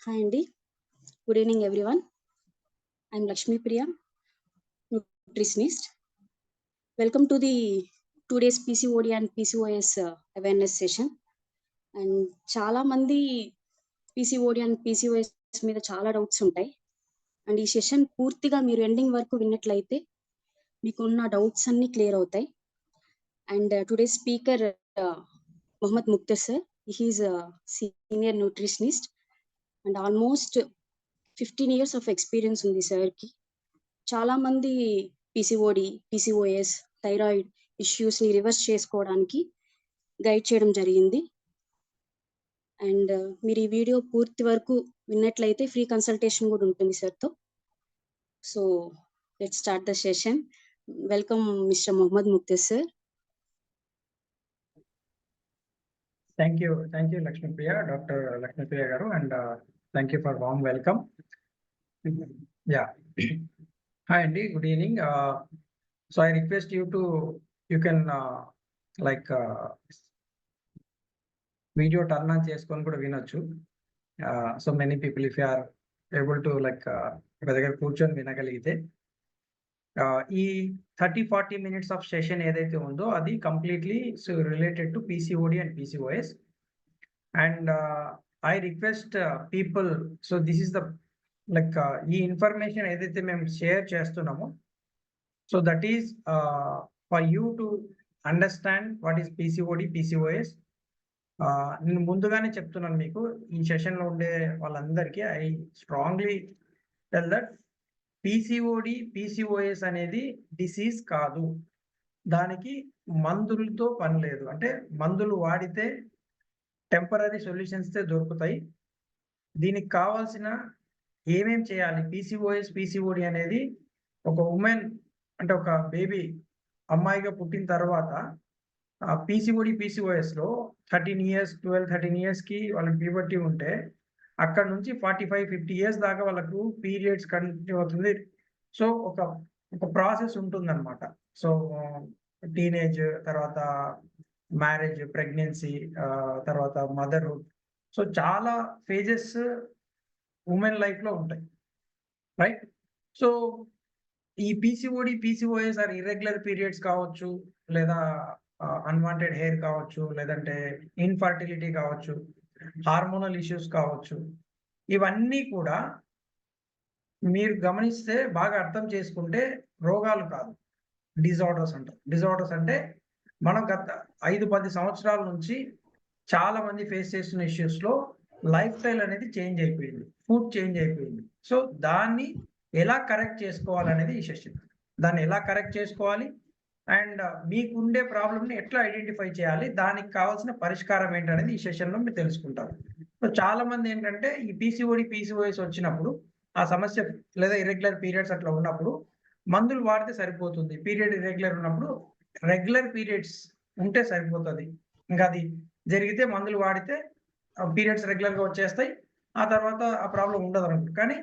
Hi Andy. Good evening everyone. I'm Lakshmi Priya, nutritionist. Welcome to the 2 days PCOD and PCOS awareness session. And చాలా మంది PCOD and PCOS మీద చాలా doubts ఉంటాయి. And ఈ session పూర్తిగా మీరు ending వరకు విన్నట్లయితే మీకున్న డౌట్స్ అన్ని క్లియర్ అవుతాయి. And today speaker Mohammed Mukhtar sir. He's senior nutritionist and almost 15 years of experience ఉంది సార్కి. చాలా మంది PCOD, PCOS, థైరాయిడ్ ఇష్యూస్ని రివర్స్ చేసుకోవడానికి గైడ్ చేయడం జరిగింది. అండ్ మీరు ఈ వీడియో పూర్తి వరకు విన్నట్లయితే ఫ్రీ కన్సల్టేషన్ కూడా ఉంటుంది సార్తో. So let's start the session. Welcome mister Mohammed Mukhtar sir. Thank you, Lakshmi Priya, Dr. Lakshmi Priya garu, and thank you for warm welcome. Yeah. Hi Andy, good evening. So I request you can video turn on cheskoni kuda vinochu. So many people, if you are able to దగ్గర కూర్చొని వినగలిగితే ఈ 30-40 minutes of session ఏదైతే ఉందో అది completely related to PCOD and PCOS. And I request people, so this is the ఈ information ఏదైతే మేము share చేస్తున్నామో, so that is for you to understand what is PCOD, PCOS. నేను ముందుగానే చెప్తున్నాను మీకు, ఈ సెషన్లో ఉండే వాళ్ళందరికీ I strongly tell that PCOD, PCOS అనేది డిసీజ్ కాదు. దానికి మందులతో పని లేదు. అంటే మందులు వాడితే టెంపరీ సొల్యూషన్స్ దొరుకుతాయి. దీనికి కావాల్సిన ఏమేం చేయాలి, PCOS, PCOD అనేది ఒక ఉమెన్ అంటే ఒక బేబీ అమ్మాయిగా పుట్టిన తర్వాత PCOD, PCOSలో 13 years, 12-13 yearsకి వాళ్ళకి ప్యూబర్టీ ఉంటే అక్కడ నుంచి 45-50 years దాకా వాళ్ళకు పీరియడ్స్ కంటిన్యూ అవుతుంది. సో ఒక ప్రాసెస్ ఉంటుందన్నమాట. సో టీనేజ్, తర్వాత మ్యారేజ్, ప్రెగ్నెన్సీ, తర్వాత మదర్హుడ్, సో చాలా ఫేజెస్ ఉమెన్ లైఫ్లో ఉంటాయి, రైట్? సో ఈ PCOD, PCOS or irregular periods కావచ్చు, లేదా అన్వాంటెడ్ హెయిర్ కావచ్చు, లేదంటే ఇన్ఫర్టిలిటీ కావచ్చు, హార్మోనల్ ఇష్యూస్ కావచ్చు, ఇవన్నీ కూడా మీరు గమనిస్తే బాగా అర్థం చేసుకుంటే రోగాలు కాదు, డిజార్డర్స్ అంటారు. డిజార్డర్స్ అంటే మనం గత 5-10 సంవత్సరాల నుంచి చాలా మంది ఫేస్ చేస్తున్న ఇష్యూస్లో లైఫ్ స్టైల్ అనేది చేంజ్ అయిపోయింది, ఫుడ్ చేంజ్ అయిపోయింది. సో దాన్ని ఎలా కరెక్ట్ చేసుకోవాలనేది ఈ సెషన్. దాన్ని ఎలా కరెక్ట్ చేసుకోవాలి అండ్ మీకుండే ప్రాబ్లమ్ని ఎట్లా ఐడెంటిఫై చేయాలి, దానికి కావాల్సిన పరిష్కారం ఏంటనేది ఈ సెషన్లో మీరు తెలుసుకుంటారు. సో చాలా మంది ఏంటంటే ఈ PCOD, PCOS వచ్చినప్పుడు ఆ సమస్య లేదా ఇర్రెగ్యులర్ పీరియడ్స్ అట్లా ఉన్నప్పుడు మందులు వాడితే సరిపోతుంది, పీరియడ్ ఇర్రెగ్యులర్ ఉన్నప్పుడు రెగ్యులర్ పీరియడ్స్ ఉంటే సరిపోతుంది, ఇంకా అది జరిగితే మందులు వాడితే పీరియడ్స్ రెగ్యులర్గా వచ్చేస్తాయి, ఆ తర్వాత ఆ ప్రాబ్లం ఉండదు అనుకుంటు. కానీ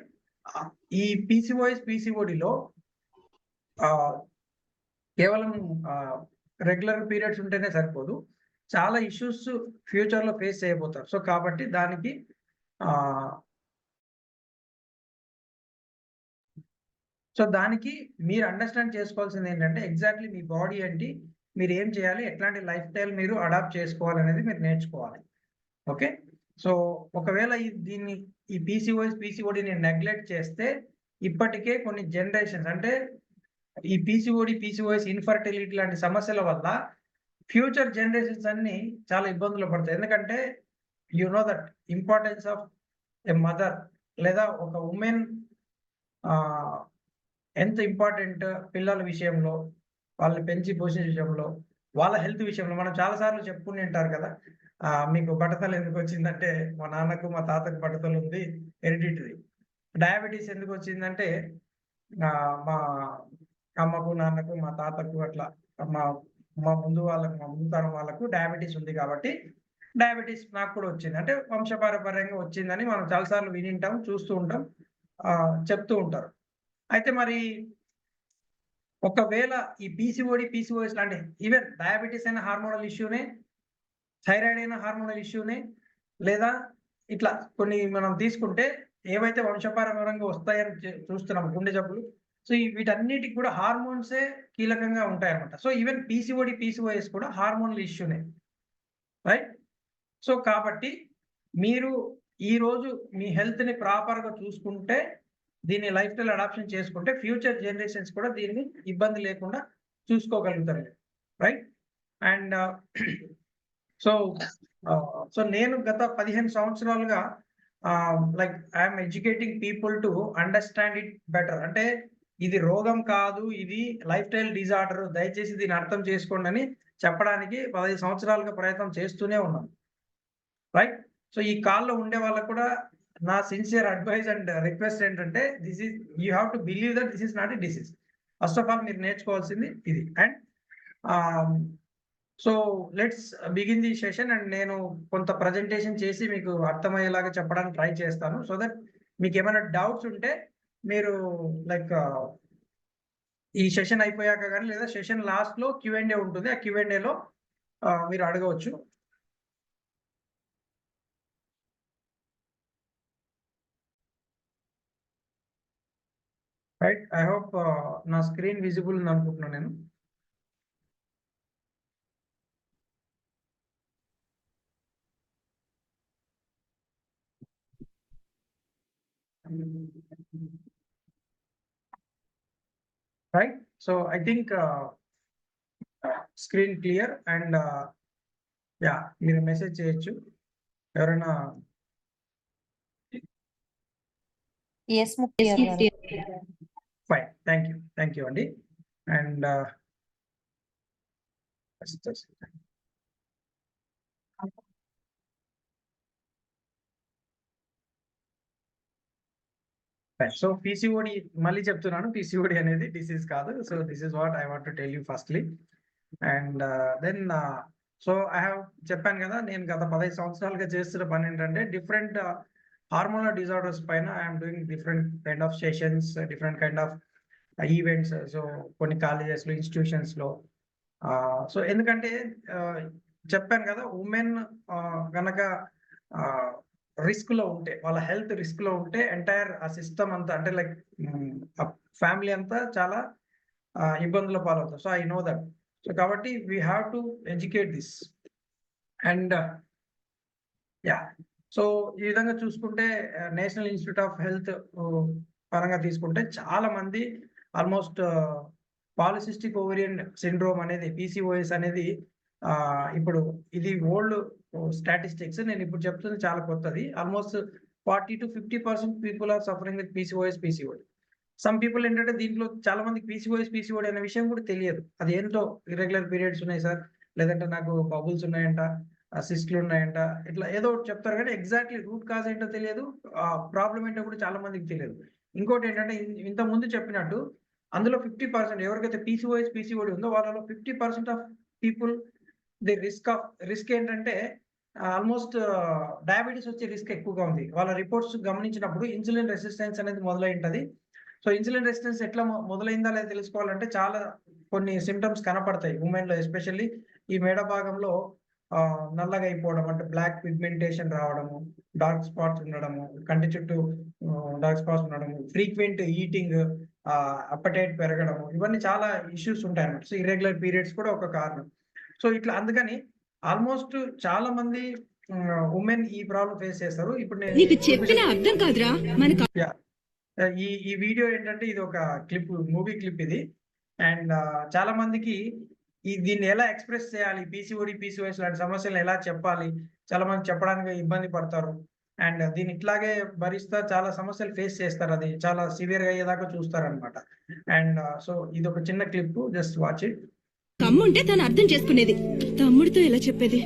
ఈ PCOS, PCODలో కేవలం రెగ్యులర్ పీరియడ్స్ ఉంటేనే సరిపోదు, చాలా ఇష్యూస్ ఫ్యూచర్లో ఫేస్ చేయబోతారు. సో కాబట్టి దానికి మీరు అండర్స్టాండ్ చేసుకోవాల్సింది ఏంటంటే ఎగ్జాక్ట్లీ మీ బాడీ ఏంటి, మీరు ఏం చేయాలి, ఎట్లాంటి లైఫ్ స్టైల్ మీరు అడాప్ట్ చేసుకోవాలనేది మీరు నేర్చుకోవాలి. ఓకే, సో ఒకవేళ ఈ PCOS, PCODని నెగ్లెక్ట్ చేస్తే ఇప్పటికే కొన్ని జనరేషన్స్ అంటే ఈ PCOD, PCOS, ఇన్ఫర్టిలిటీ లాంటి సమస్యల వల్ల ఫ్యూచర్ జనరేషన్స్ అన్ని చాలా ఇబ్బందులు పడతాయి. ఎందుకంటే you know that importance of a mother లేదా ఒక ఉమెన్ ఎంత ఇంపార్టెంట్ పిల్లల విషయంలో, వాళ్ళని పెంచి పోషించే విషయంలో, వాళ్ళ హెల్త్ విషయంలో. మనం చాలాసార్లు చెప్పుకుని ఉంటారు కదా, మీకు బట్టతలు ఎందుకు వచ్చిందంటే మా నాన్నకు మా తాతకు బట్టతలు ఉంది, హెరిడిటరీ. డయాబెటీస్ ఎందుకు వచ్చిందంటే మా అమ్మకు, నాన్నకు, మా తాతకు, అట్లా మా ముందు తరం వాళ్ళకు డయాబెటీస్ ఉంది కాబట్టి డయాబెటీస్ నాకు కూడా వచ్చింది అంటే వంశపారపర్యంగా వచ్చిందని మనం చాలాసార్లు వినింటాం, చూస్తూ ఉంటాం, చెప్తూ ఉంటారు. అయితే మరి ఒకవేళ ఈ PCOD, PCOS లాంటి ఈవెన్ డయాబెటీస్ అయిన హార్మోనల్ ఇష్యూనే, థైరాయిడ్ అయిన హార్మోనల్ ఇష్యూనే, లేదా ఇట్లా కొన్ని మనం తీసుకుంటే ఏవైతే వంశపారంపర్యంగా వస్తాయని చూస్తున్నాం గుండె జబ్బులు. సో, వీటన్నిటికి కూడా హార్మోన్సే కీలకంగా ఉంటాయన్నమాట. సో, ఈవెన్ పీసీఓడీ, పీసీఓఎస్ కూడా హార్మోనల్ ఇష్యూనే. రైట్? సో, కాబట్టి మీరు ఈరోజు మీ హెల్త్‌ని ప్రాపర్‌గా చూసుకుంటే, దీన్ని లైఫ్ స్టైల్ అడాప్షన్ చేసుకుంటే ఫ్యూచర్ జనరేషన్స్ కూడా దీన్ని ఇబ్బంది లేకుండా చూసుకోగలుగుతారు. రైట్? అండ్ సో, నేను గత 15 సంవత్సరాలుగా like I'm educating people to understand it better. అంటే ఇది రోగం కాదు, ఇది లైఫ్ స్టైల్ డిజార్డర్. దయచేసి దీన్ని అర్థం చేసుకోండి అని చెప్పడానికి 15 సంవత్సరాలుగా ప్రయత్నం చేస్తూనే ఉన్నాను. రైట్? సో, ఈ కాల్‌లో ఉండే వాళ్ళకి కూడా నా సిన్సియర్ అడ్వైస్ అండ్ రిక్వెస్ట్ ఏంటంటే you have to believe that this is not a disease. First of all మీరు నేర్చుకోవాల్సింది ఇది. And so let's begin the session. And నేను కొంత ప్రజెంటేషన్ చేసి మీకు అర్థమయ్యేలాగా చెప్పడానికి ట్రై చేస్తాను. సో దట్ మీకు ఏమైనా డౌట్స్ ఉంటే మీరు లైక్ ఈ సెషన్ అయిపోయాక కానీ లేదా సెషన్ లాస్ట్‌లో క్యూఎండ్ఏ ఉంటుంది. ఆ క్యూఎండ్ఏలో మీరు అడగవచ్చు. రైట్? ఐ హోప్ నా స్క్రీన్ విజిబుల్ ఉంది అనుకుంటున్నాను నేను. Right? So I think screen clear. And మీరు మెసేజ్ చేయొచ్చు ఎవరైనా. ఎస్ ముక్తియార్ గారు. ఫైన్. థ్యాంక్ యూ అండి. అండ్ సో పీసీఓడి మళ్ళీ చెప్తున్నాను, పీసీఓడి అనేది డిసీజ్ కాదు. So this is what I want to tell you firstly. And then so I have చెప్పాను కదా, నేను గత 15 సంవత్సరాలుగా చేస్తున్న పని ఏంటంటే డిఫరెంట్ హార్మోనల్ డిజార్డర్స్ పైన I'm doing different kind of sessions, different kind of events. So కొన్ని కాలేజెస్‌లో, ఇన్స్టిట్యూషన్స్‌లో. సో ఎందుకంటే చెప్పాను కదా, ఉమెన్ గనక రిస్క్‌లో ఉంటే, వాళ్ళ హెల్త్ రిస్క్‌లో ఉంటే ఎంటైర్ ఆ సిస్టమ్ అంతా అంటే లైక్ ఫ్యామిలీ అంతా చాలా ఇబ్బందుల పాలవుతారు. So I know that. So కాబట్టి we have to educate this. And so ఈ విధంగా చూసుకుంటే నేషనల్ ఇన్స్టిట్యూట్ ఆఫ్ హెల్త్ పరంగా తీసుకుంటే చాలా మంది ఆల్మోస్ట్ పాలిసిస్టిక్ ఓవేరియన్ సిండ్రోమ్ అనేది, పీసీఓఎస్ అనేది ఇప్పుడు ఇది ఓల్డ్ స్టాటిస్టిక్స్. నేను ఇప్పుడు చెప్తుంది చాలా కొత్తది. Almost 40 to 50% people are suffering with PCOS, PCOD. Some people ఏంటంటే దీంట్లో చాలా మందికి పీసీఓడి అనే విషయం కూడా తెలియదు. అది ఏంటో ఇర్రెగ్యులర్ పీరియడ్స్ ఉన్నాయి సార్, లేదంటే నాకు బబుల్స్ ఉన్నాయంట, సిస్ట్లు ఉన్నాయంట, ఇట్లా ఏదో ఒకటి చెప్తారు కానీ ఎగ్జాక్ట్లీ రూట్ కాజ్ ఏంటో తెలియదు. ప్రాబ్లం ఏంటో కూడా చాలా మందికి తెలియదు. ఇంకోటి ఏంటంటే ఇంత ముందు చెప్పినట్టు అందులో 50% ఎవరికైతే పీసీఓఎస్, పీసీఓడి ఉందో వాళ్ళలో 50% ఆఫ్ పీపుల్ ది రిస్క్ ఏంటంటే ఆల్మోస్ట్ డయాబెటీస్ వచ్చే రిస్క్ ఎక్కువగా ఉంది. వాళ్ళ రిపోర్ట్స్ గమనించినప్పుడు ఇన్సులిన్ రెసిస్టెన్స్ అనేది మొదలై ఉంటది. సో ఇన్సులిన్ రెసిస్టెన్స్ ఎట్లా మొదలైందా లేదా తెలుసుకోవాలంటే చాలా కొన్ని సిమ్టమ్స్ కనపడతాయి ఉమెన్‌లో. ఎస్పెషల్లీ ఈ మెడ భాగంలో నల్లగా అయిపోవడం, అంటే బ్లాక్ పిగ్మెంటేషన్ రావడము, డార్క్ స్పాట్స్ ఉండడము, కంటి చుట్టూ డార్క్ స్పాట్స్ ఉండడము, ఫ్రీక్వెంట్ ఈటింగ్, అపెటైట్ పెరగడము, ఇవన్నీ చాలా ఇష్యూస్ ఉంటాయన్నమాట. సో ఇర్రెగ్యులర్ పీరియడ్స్ కూడా ఒక కారణం. సో ఇట్లా అందుకని ఆల్మోస్ట్ చాలా మంది ఉమెన్ ఈ ప్రాబ్లం ఫేస్ చేస్తారు. ఇప్పుడు నీకు చెప్పినా అర్థం కాదురా మనకు. ఈ వీడియో ఏంటంటే ఇది ఒక క్లిప్, మూవీ క్లిప్ ఇది. అండ్ చాలా మందికి దీన్ని ఎలా ఎక్స్‌ప్రెస్ చేయాలి, పీసీఓడి, పీసీఓఎస్ లాంటి సమస్యలను ఎలా చెప్పాలి, చాలా మంది చెప్పడానికి ఇబ్బంది పడతారు. అండ్ దీన్ని ఇట్లాగే భరిస్తా చాలా సమస్యలు ఫేస్ చేస్తారు. అది చాలా సివియర్‌గా అయ్యేదాకా చూస్తారనమాట. అండ్ సో ఇది ఒక చిన్న క్లిప్, జస్ట్ వాచ్ ఇట్. కమ్ముంటే తను అర్థం చేసుకునేది, తమ్ముడితో ఎలా చెప్పేది?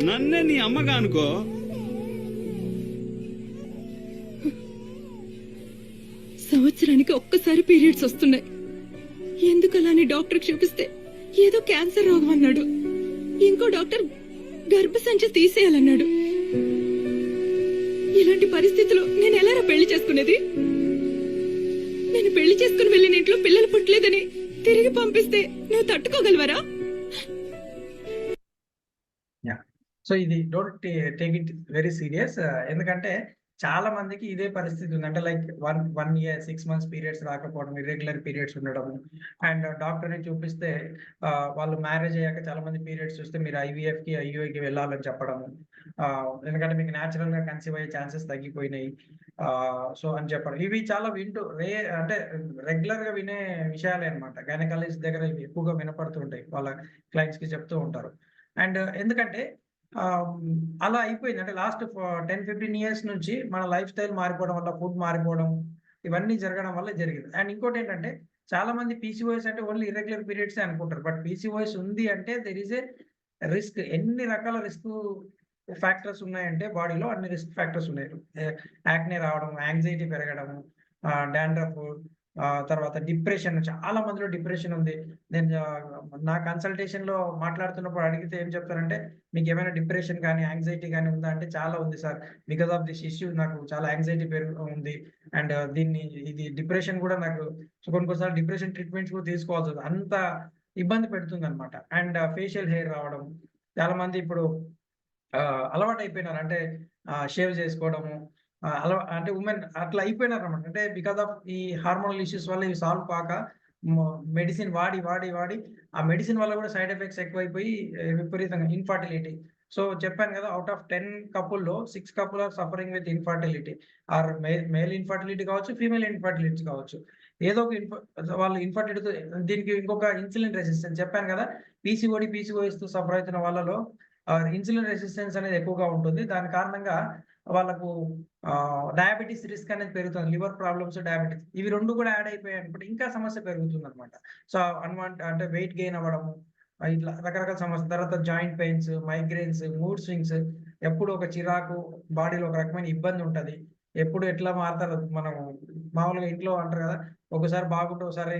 నన్నే నీ అమ్మగా అనుకో. సంవత్సరానికి ఒక్కసారి పీరియడ్స్ వస్తున్నాయి. ఎందుకలాని డాక్టర్ చూపిస్తే ఏదో క్యాన్సర్ రోగం అన్నాడు. ఇంకో డాక్టర్ గర్భసంచి తీసేయాలన్నాడు. ఇలాంటి పరిస్థితిలో నేను ఎలా పెళ్లి చేసుకునేది? నేను పెళ్లి చేసుకుని వెళ్ళిన ఇంట్లో పిల్లలు పుట్టలేదని తిరిగి పంపిస్తే నువ్వు తట్టుకోగలవరా? సో ఇది don't take it very serious. ఎందుకంటే చాలా మందికి ఇదే పరిస్థితి ఉంది. అంటే లైక్ 1 ఇయర్ 6 మంత్స్ పీరియడ్స్ రాకపోవడం, ఇర్రెగ్యులర్ పీరియడ్స్ ఉండడం. అండ్ డాక్టర్‌ని చూపిస్తే వాళ్ళు మ్యారేజ్ అయ్యాక చాలా మంది పీరియడ్స్ చూస్తే మీరు ఐవీఎఫ్‌కి, ఐయూఐకి వెళ్ళాలని చెప్పడము. ఎందుకంటే మీకు న్యాచురల్‌గా కన్సీవ్ అయ్యే ఛాన్సెస్ తగ్గిపోయినాయి. సో అని చెప్పడం. ఇవి చాలా అంటే రెగ్యులర్‌గా వినే విషయాలే అన్నమాట. గైనకాలజిస్ట్ దగ్గర ఇవి ఎక్కువగా వినపడుతూ ఉంటాయి. వాళ్ళ క్లయింట్స్‌కి చెప్తూ ఉంటారు. అండ్ ఎందుకంటే అలా అయిపోయింది. అంటే లాస్ట్ 10, 15 ఇయర్స్ నుంచి మన లైఫ్ స్టైల్ మారిపోవడం వల్ల, ఫుడ్ మారిపోవడం, ఇవన్నీ జరగడం వల్ల జరిగింది. అండ్ ఇంకోటేంటంటే చాలా మంది పీసీఓఎస్ అంటే ఓన్లీ ఇర్రెగ్యులర్ పీరియడ్సే అనుకుంటారు. బట్ పీసీఓఎస్ ఉంది అంటే దేర్ ఈస్ ఏ రిస్క్. ఎన్ని రకాల రిస్క్ ఫ్యాక్టర్స్ ఉన్నాయంటే బాడీలో అన్ని రిస్క్ ఫ్యాక్టర్స్ ఉన్నాయి. యాక్నే రావడం, యాంగ్జైటీ పెరగడము, డాండ్రఫ్, తర్వాత డిప్రెషన్. చాలా మందిలో డిప్రెషన్ ఉంది. నేను నా కన్సల్టేషన్‌లో మాట్లాడుతున్నప్పుడు అడిగితే ఏం చెప్తారంటే, "మీకేమైనా డిప్రెషన్ గానీ, యాంగ్జైటీ గానీ ఉందా?" అంటే, "చాలా ఉంది sir. Because of this issue నాకు చాలా యాంగ్జైటీ ఉంది. అండ్ ఇది డిప్రెషన్ గూడా నాకు కొన్ని సార్లు డిప్రెషన్ ట్రీట్మెంట్స్ కూడా తీసుకోవాల్సొస్తది. అంత ఇబ్బంది పెడుతుందనమాట." అండ్ ఫేషియల్ హెయిర్ రావడం. చాలా మంది ఇప్పుడు అలవాటయిపోయినారు. అంటే షేవ్ చేసుకోవడము. అంటే ఉమెన్ అట్లా అయిపోయినారనమాట. అంటే బికాస్ ఆఫ్ ఈ హార్మోనల్ ఇష్యూస్ వల్ల ఇవి సాల్వ్ కాక మెడిసిన్ వాడి ఆ మెడిసిన్ వల్ల కూడా సైడ్ ఎఫెక్ట్స్ ఎక్కువైపోయి విపరీతంగా ఇన్‌ఫర్టిలిటీ. సో చెప్పాను కదా! ఔట్ ఆఫ్ 10 కపుల్‌లో 6 couple are suffering with infertility. Or male infertility కావచ్చు, ఫీమేల్ ఇన్‌ఫర్టిలిటీ కావచ్చు. ఏదో ఒక వాళ్ళు ఇన్‌ఫర్టిలిటీతో దీనికి ఇంకొక ఇన్సులిన్ రెసిస్టెన్స్ చెప్పాను కదా! పీసీఓఎస్‌తో సఫర్ అవుతున్న వాళ్ళలో ఇన్సులిన్ రెసిస్టెన్స్ అనేది ఎక్కువగా ఉంటుంది. దాని కారణంగా వాళ్ళకు డయాబెటిస్ రిస్క్ అనేది పెరుగుతుంది. లివర్ ప్రాబ్లమ్స్, డయాబెటిస్ ఇవి 2 కూడా యాడ్ అయిపోయాయనుకోండి ఇంకా సమస్య పెరుగుతుందనమాట. సో అంటే వెయిట్ గెయిన్ అవ్వడము, ఇట్లా రకరకాల సమస్యలు. తర్వాత joint pains, migrants, mood swings, ఎప్పుడు ఒక చిరాకు, బాడీలో ఒక రకమైన ఇబ్బంది ఉంటది. ఎప్పుడు ఎట్లా మారతారో మనం మామూలుగా ఇంట్లో అంటారు కదా! ఒకసారి బాగుంటే ఒకసారి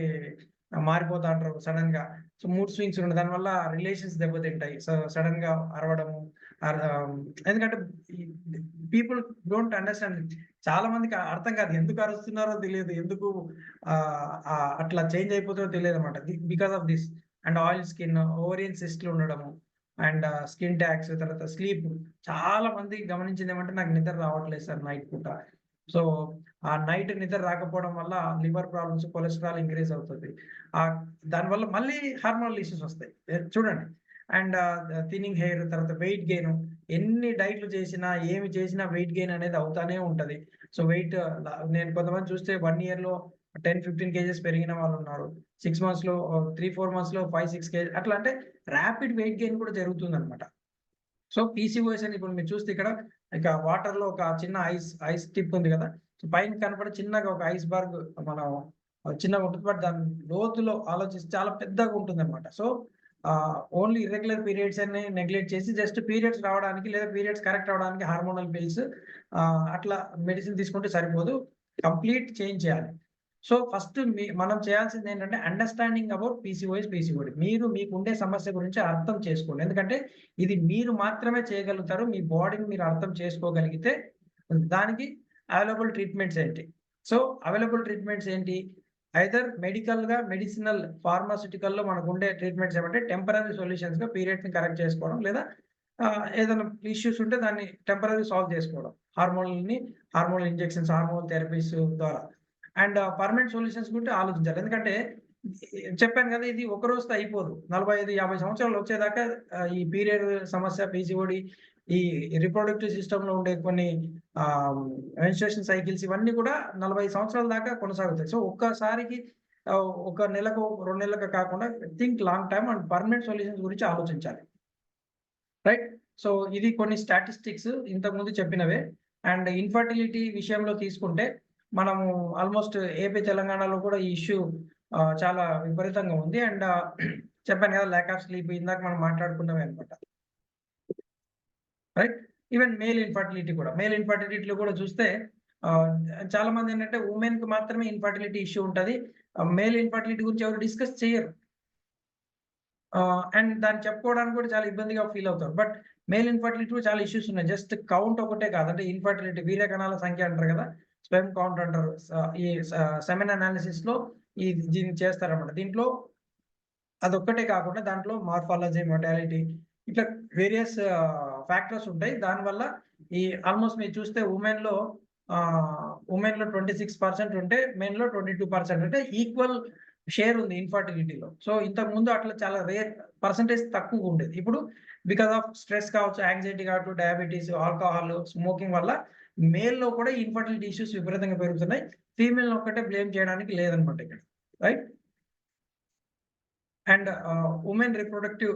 మారిపోతా అంటారు సడెన్‌గా. సో మూడ్ స్వింగ్స్ ఉంటాయి. దానివల్ల రిలేషన్స్ దెబ్బతింటాయి. సో సడెన్‌గా అరవడము, ఎందుకంటే ఈ పీపుల్ డోంట్ అండర్‌స్టాండ్. చాలా మందికి అర్థం కాదు. ఎందుకు అరుస్తున్నారో తెలియదు. ఎందుకు అట్లా చేంజ్ అయిపోతారో తెలియదనమాట. Because of this. And oil skin, ovarian సిస్ట్‌లు ఉండడము, అండ్ స్కిన్ ట్యాగ్స్, తర్వాత స్లీప్. చాలా మంది గమనించిందేమంటే నాకు నిద్ర రావట్లేదు సార్ నైట్ పూట. సో ఆ నైట్ నిద్ర రాకపోవడం వల్ల లివర్ ప్రాబ్లమ్స్, కొలెస్ట్రాల్ ఇంక్రీజ్ అవుతది. దానివల్ల మళ్ళీ హార్మోనల్ ఇష్యూస్ వస్తాయి. చూడండి. అండ్ థిన్నింగ్ హెయిర్, తర్వాత వెయిట్ గెయిన్. ఎన్ని డైట్‌లు చేసినా, ఏమి చేసినా వెయిట్ గెయిన్ అనేది అవుతానే ఉంటది. సో వెయిట్ నేను కొంతమంది చూస్తే 1 ఇయర్‌లో 10, 15 కేజెస్ పెరిగిన వాళ్ళున్నారు. 6 మంత్స్‌లో 3, 4 మంత్స్‌లో 5, 6 కేజెస్ అట్లా అంటే ర్యాపిడ్ వెయిట్ గెయిన్ కూడా జరుగుతుందనమాట. సో పీసీఓఎస్ అని ఇప్పుడు మీరు చూస్తే ఇక్కడ ఇక వాటర్‌లో ఒక చిన్న ఐస్ టిప్ ఉంది కదా! సో పైన కనపడే చిన్నగా ఒక ఐస్‌బర్గ్ మనం చిన్నగా ఉంటుంది. బట్ దాని లోతులో ఆలోచిస్తే చాలా పెద్దగా ఉంటుందన్నమాట. సో ఓన్లీ ఇర్రెగ్యులర్ పీరియడ్స్ అని నెగ్లెక్ట్ చేసి జస్ట్ పీరియడ్స్ రావడానికి లేదా పీరియడ్స్ కరెక్ట్ అవ్వడానికి హార్మోనల్ పిల్స్ అట్లా మెడిసిన్ తీసుకుంటే సరిపోదు. కంప్లీట్ చేంజ్ చేయాలి. సో ఫస్ట్ మనం చేయాల్సింది ఏంటంటే అండర్‌స్టాండింగ్ అబౌట్ పీసీఓడి. మీరు మీకుండే సమస్య గురించి అర్థం చేసుకోండి. ఎందుకంటే ఇది మీరు మాత్రమే చేయగలుగుతారు. మీ బాడీని మీరు అర్థం చేసుకోగలిగితే దానికి అవైలబుల్ ట్రీట్మెంట్స్ ఏంటి? సో అవైలబుల్ ట్రీట్మెంట్స్ ఏంటి? ఐదర్ మెడిసినల్, ఫార్మాస్యూటికల్‌లో మనకుండే ట్రీట్మెంట్స్ ఏమంటే టెంపరరీ సొల్యూషన్స్‌గా పీరియడ్స్‌ని కరెక్ట్ చేసుకోవడం, లేదా ఏదైనా ఇష్యూస్ ఉంటే దాన్ని టెంపరరీ సాల్వ్ చేసుకోవడం. హార్మోనల్ ఇంజెక్షన్స్, హార్మోనల్ థెరపీస్ ద్వారా. అండ్ పర్మనెంట్ సొల్యూషన్స్ గురించి ఆలోచించాలి. ఎందుకంటే చెప్పాను కదా! ఇది ఒక రోజుతో అయిపోదు. 45, 50 సంవత్సరాలు వచ్చేదాకా ఈ పీరియడ్ సమస్య, పీసీఓడి, ఈ రిప్రొడక్టివ్ సిస్టమ్‌లో ఉండే కొన్ని మెన్స్ట్రుయేషన్ సైకిల్స్ ఇవన్నీ కూడా 40 సంవత్సరాల దాకా కొనసాగుతాయి. సో ఒక్కసారికి ఒక నెలకో, 2 నెలలకో కాకుండా think long term and permanent solutions గురించి ఆలోచించాలి. రైట్? సో ఇది కొన్ని స్టాటిస్టిక్స్ ఇంతకుముందు చెప్పినవే. అండ్ ఇన్‌ఫర్టిలిటీ విషయంలో తీసుకుంటే మనము ఆల్‌మోస్ట్ ఏపీ, తెలంగాణలో కూడా ఈ ఇష్యూ చాలా విపరీతంగా ఉంది. అండ్ చెప్పాను కదా! ల్యాక్ ఆఫ్ స్లీప్ ఇందాక మనం మాట్లాడుకున్నవే అన్నమాట. రైట్? ఈవెన్ మేల్ ఇన్‌ఫర్టిలిటీలో కూడా చూస్తే చాలా మంది ఏంటంటే వుమెన్‌కి మాత్రమే ఇన్‌ఫర్టిలిటీ ఇష్యూ ఉంటది. మేల్ ఇన్‌ఫర్టిలిటీ గురించి ఎవరు డిస్కస్ చేయరు. అండ్ దాన్ని చెప్పుకోవడానికి కూడా చాలా ఇబ్బందిగా ఫీల్ అవుతారు. బట్ మేల్ ఇన్‌ఫర్టిలిటీ కూడా చాలా ఇష్యూస్ ఉన్నాయి. జస్ట్ కౌంట్ ఒకటే కాదు. అంటే ఇన్‌ఫర్టిలిటీ వీర్య కణాల సంఖ్య అంటారు కదా! స్పెర్మ్ కౌంట్ అంటారు. ఈ సెమెన్ అనాలిసిస్‌లో దీన్ని చేస్తారన్నమాట. దీంట్లో అదొక్కటే కాకుండా దాంట్లో మార్ఫాలజీ, మోర్టాలిటీ ఇట్లా వేరియస్ ఫ్యాక్టర్స్ ఉంటాయి. దానివల్ల ఈ ఆల్మోస్ట్ మీరు చూస్తే ఉమెన్లో 26% ఉంటే మెన్‌లో 22% అంటే ఈక్వల్ షేర్ ఉంది ఇన్‌ఫర్టిలిటీలో. సో ఇంతకుముందు అట్లా చాలా రేర్ పర్సెంటేజ్ తక్కువగా ఉండేది. ఇప్పుడు బికాస్ ఆఫ్ స్ట్రెస్ కావచ్చు, యాంగ్జైటీ కావచ్చు, డయాబెటిస్, ఆల్కహాల్, స్మోకింగ్ వల్ల మేల్‌లో కూడా ఇన్‌ఫర్టిలిటీ ఇష్యూస్ విపరీతంగా పెరుగుతున్నాయి. ఫీమేల్‌ని ఒక్కటే బ్లేమ్ చేయడానికి లేదనమాట ఇక్కడ. రైట్? అండ్ ఉమెన్ రిప్రొడక్టివ్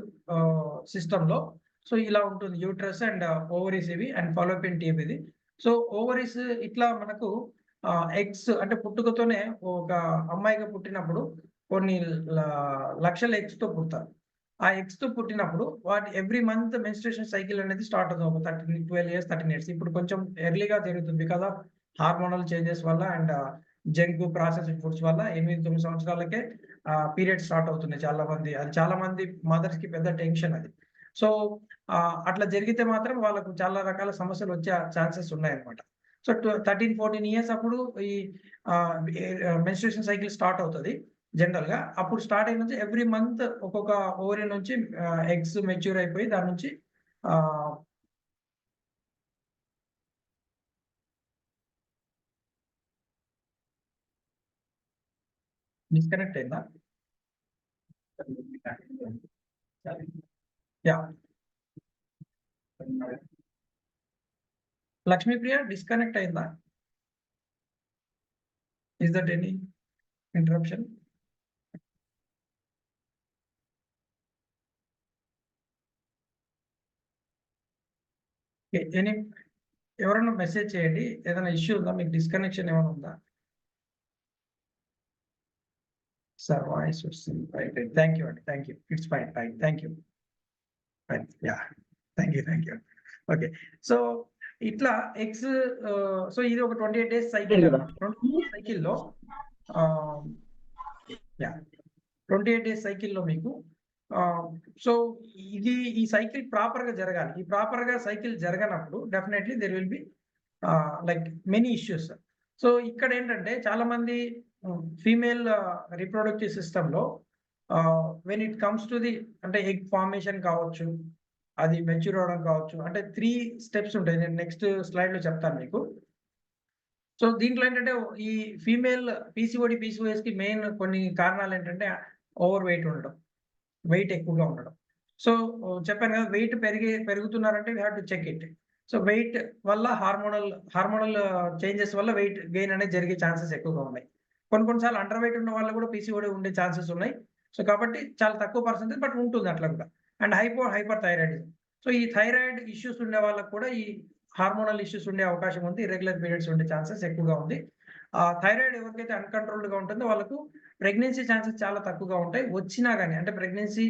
సిస్టమ్‌లో సో ఇలా ఉంటుంది. యూట్రస్ అండ్ ఓవరీస్ ఇవి అండ్ ఫాలోపియన్ ట్యూబ్ ఇది. సో ఓవరీస్ ఇట్లా మనకు ఎగ్స్ అంటే పుట్టుకతోనే ఒక అమ్మాయిగా పుట్టినప్పుడు కొన్ని లక్షల ఎగ్స్‌తో పుడతారు. ఆ ఎగ్స్‌తో పుట్టినప్పుడు వాటి ఎవ్రీ మంత్ మెన్స్ట్రుయేషన్ సైకిల్ అనేది స్టార్ట్ అవుతుంది. ఒక 12 ఇయర్స్, 13 ఇయర్స్. ఇప్పుడు కొంచెం ఎర్లీగా జరుగుతుంది బికాస్ ఆఫ్ హార్మోనల్ చేంజెస్ వల్ల అండ్ జంక్ ప్రాసెస్డ్ ఫుడ్స్ వల్ల 8, 9 సంవత్సరాలకే పీరియడ్స్ స్టార్ట్ అవుతున్నాయి చాలా మంది. అది చాలా మంది మదర్స్‌కి పెద్ద టెన్షన్ అది. సో అట్లా జరిగితే మాత్రం వాళ్ళకు చాలా రకాల సమస్యలు వచ్చే ఛాన్సెస్ ఉన్నాయన్నమాట. సో 13, 14 ఇయర్స్ అప్పుడు ఈ మెన్స్ట్రుయేషన్ సైకిల్ స్టార్ట్ అవుతది జనరల్‌గా. అప్పుడు స్టార్ట్ అయిన నుంచి ఎవ్రీ మంత్ ఒక్కొక్క ఓవరీ నుంచి ఎగ్స్ మెచ్యూర్ అయిపోయి దాని నుంచి డిస్కనెక్ట్ అయిందా? యాహ్! లక్ష్మీప్రియ డిస్కనెక్ట్ అయిందా? Is that any interruption? Any ఎవరైనా మెసేజ్ చేయండి. ఏదైనా ఇష్యూ ఉందా? మీకు డిస్కనెక్షన్ ఏమైనా ఉందా? సార్ వాయిస్ వస్తుంది. రైట్. థ్యాంక్ యూ అండి. Thank you. It's fine. Fine. Thank you. Fine. Yeah! Thank you. Okay. So ఇట్లా ఎగ్స్ సో ఇది ఒక 28 డేస్ సైకిల్ అన్నమాట. 28 డేస్ సైకిల్‌లో యాహ్! 28 డేస్ సైకిల్‌లో మీకు సో ఈ సైకిల్ ప్రాపర్‌గా జరగాలి. ఈ ప్రాపర్‌గా సైకిల్ జరగనప్పుడు definitely there will be like many issues. So ఇక్కడేంటంటే చాలామంది ఫీమేల్ రిప్రొడక్టివ్ సిస్టమ్‌లో when it comes to the అంటే ఎగ్ ఫార్మేషన్ కావచ్చు, అది మెచ్యూర్ అవ్వడం కావచ్చు. అంటే 3 స్టెప్స్ ఉంటాయి. నేను నెక్స్ట్ స్లైడ్‌లో చెప్తాను మీకు. సో దీంట్లో ఏంటంటే ఈ ఫీమేల్ పీసీఓడి, పీసీఓఎస్‌కి మెయిన్ కొన్ని కారణాలేంటంటే ఓవర్ వెయిట్ ఉండడం, వెయిట్ ఎక్కువగా ఉండడం. సో చెప్పాను కదా వెయిట్ పెరుగుతున్నారంటే we have to check it. So weight వల్ల హార్మోనల్ చేంజెస్ వల్ల వెయిట్ గెయిన్ అనేది జరిగే ఛాన్సెస్ ఎక్కువగా ఉన్నాయి. కొన్ని సార్లు అండర్ వెయిట్ ఉన్న వాళ్ళు కూడా పీసీఓడి ఉండే ఛాన్సెస్ ఉన్నాయి. సో కాబట్టి చాలా తక్కువ పర్సెంటేజ్ బట్ ఉంటుంది అట్లా కూడా. And hyper thyroidism. సో ఈ థైరాయిడ్ ఇష్యూస్ ఉండే వాళ్ళకి కూడా ఈ హార్మోనల్ ఇష్యూస్ ఉండే అవకాశం ఉంది. ఇర్రెగ్యులర్ పీరియడ్స్ ఉండే ఛాన్సెస్ ఎక్కువగా ఉంది. థైరాయిడ్ ఎవరికైతే అన్‌కంట్రోల్డ్‌గా ఉంటుందో వాళ్ళకు ప్రెగ్నెన్సీ ఛాన్సెస్ చాలా తక్కువగా ఉంటాయి. వచ్చినా గాని అంటే ప్రెగ్నెన్సీ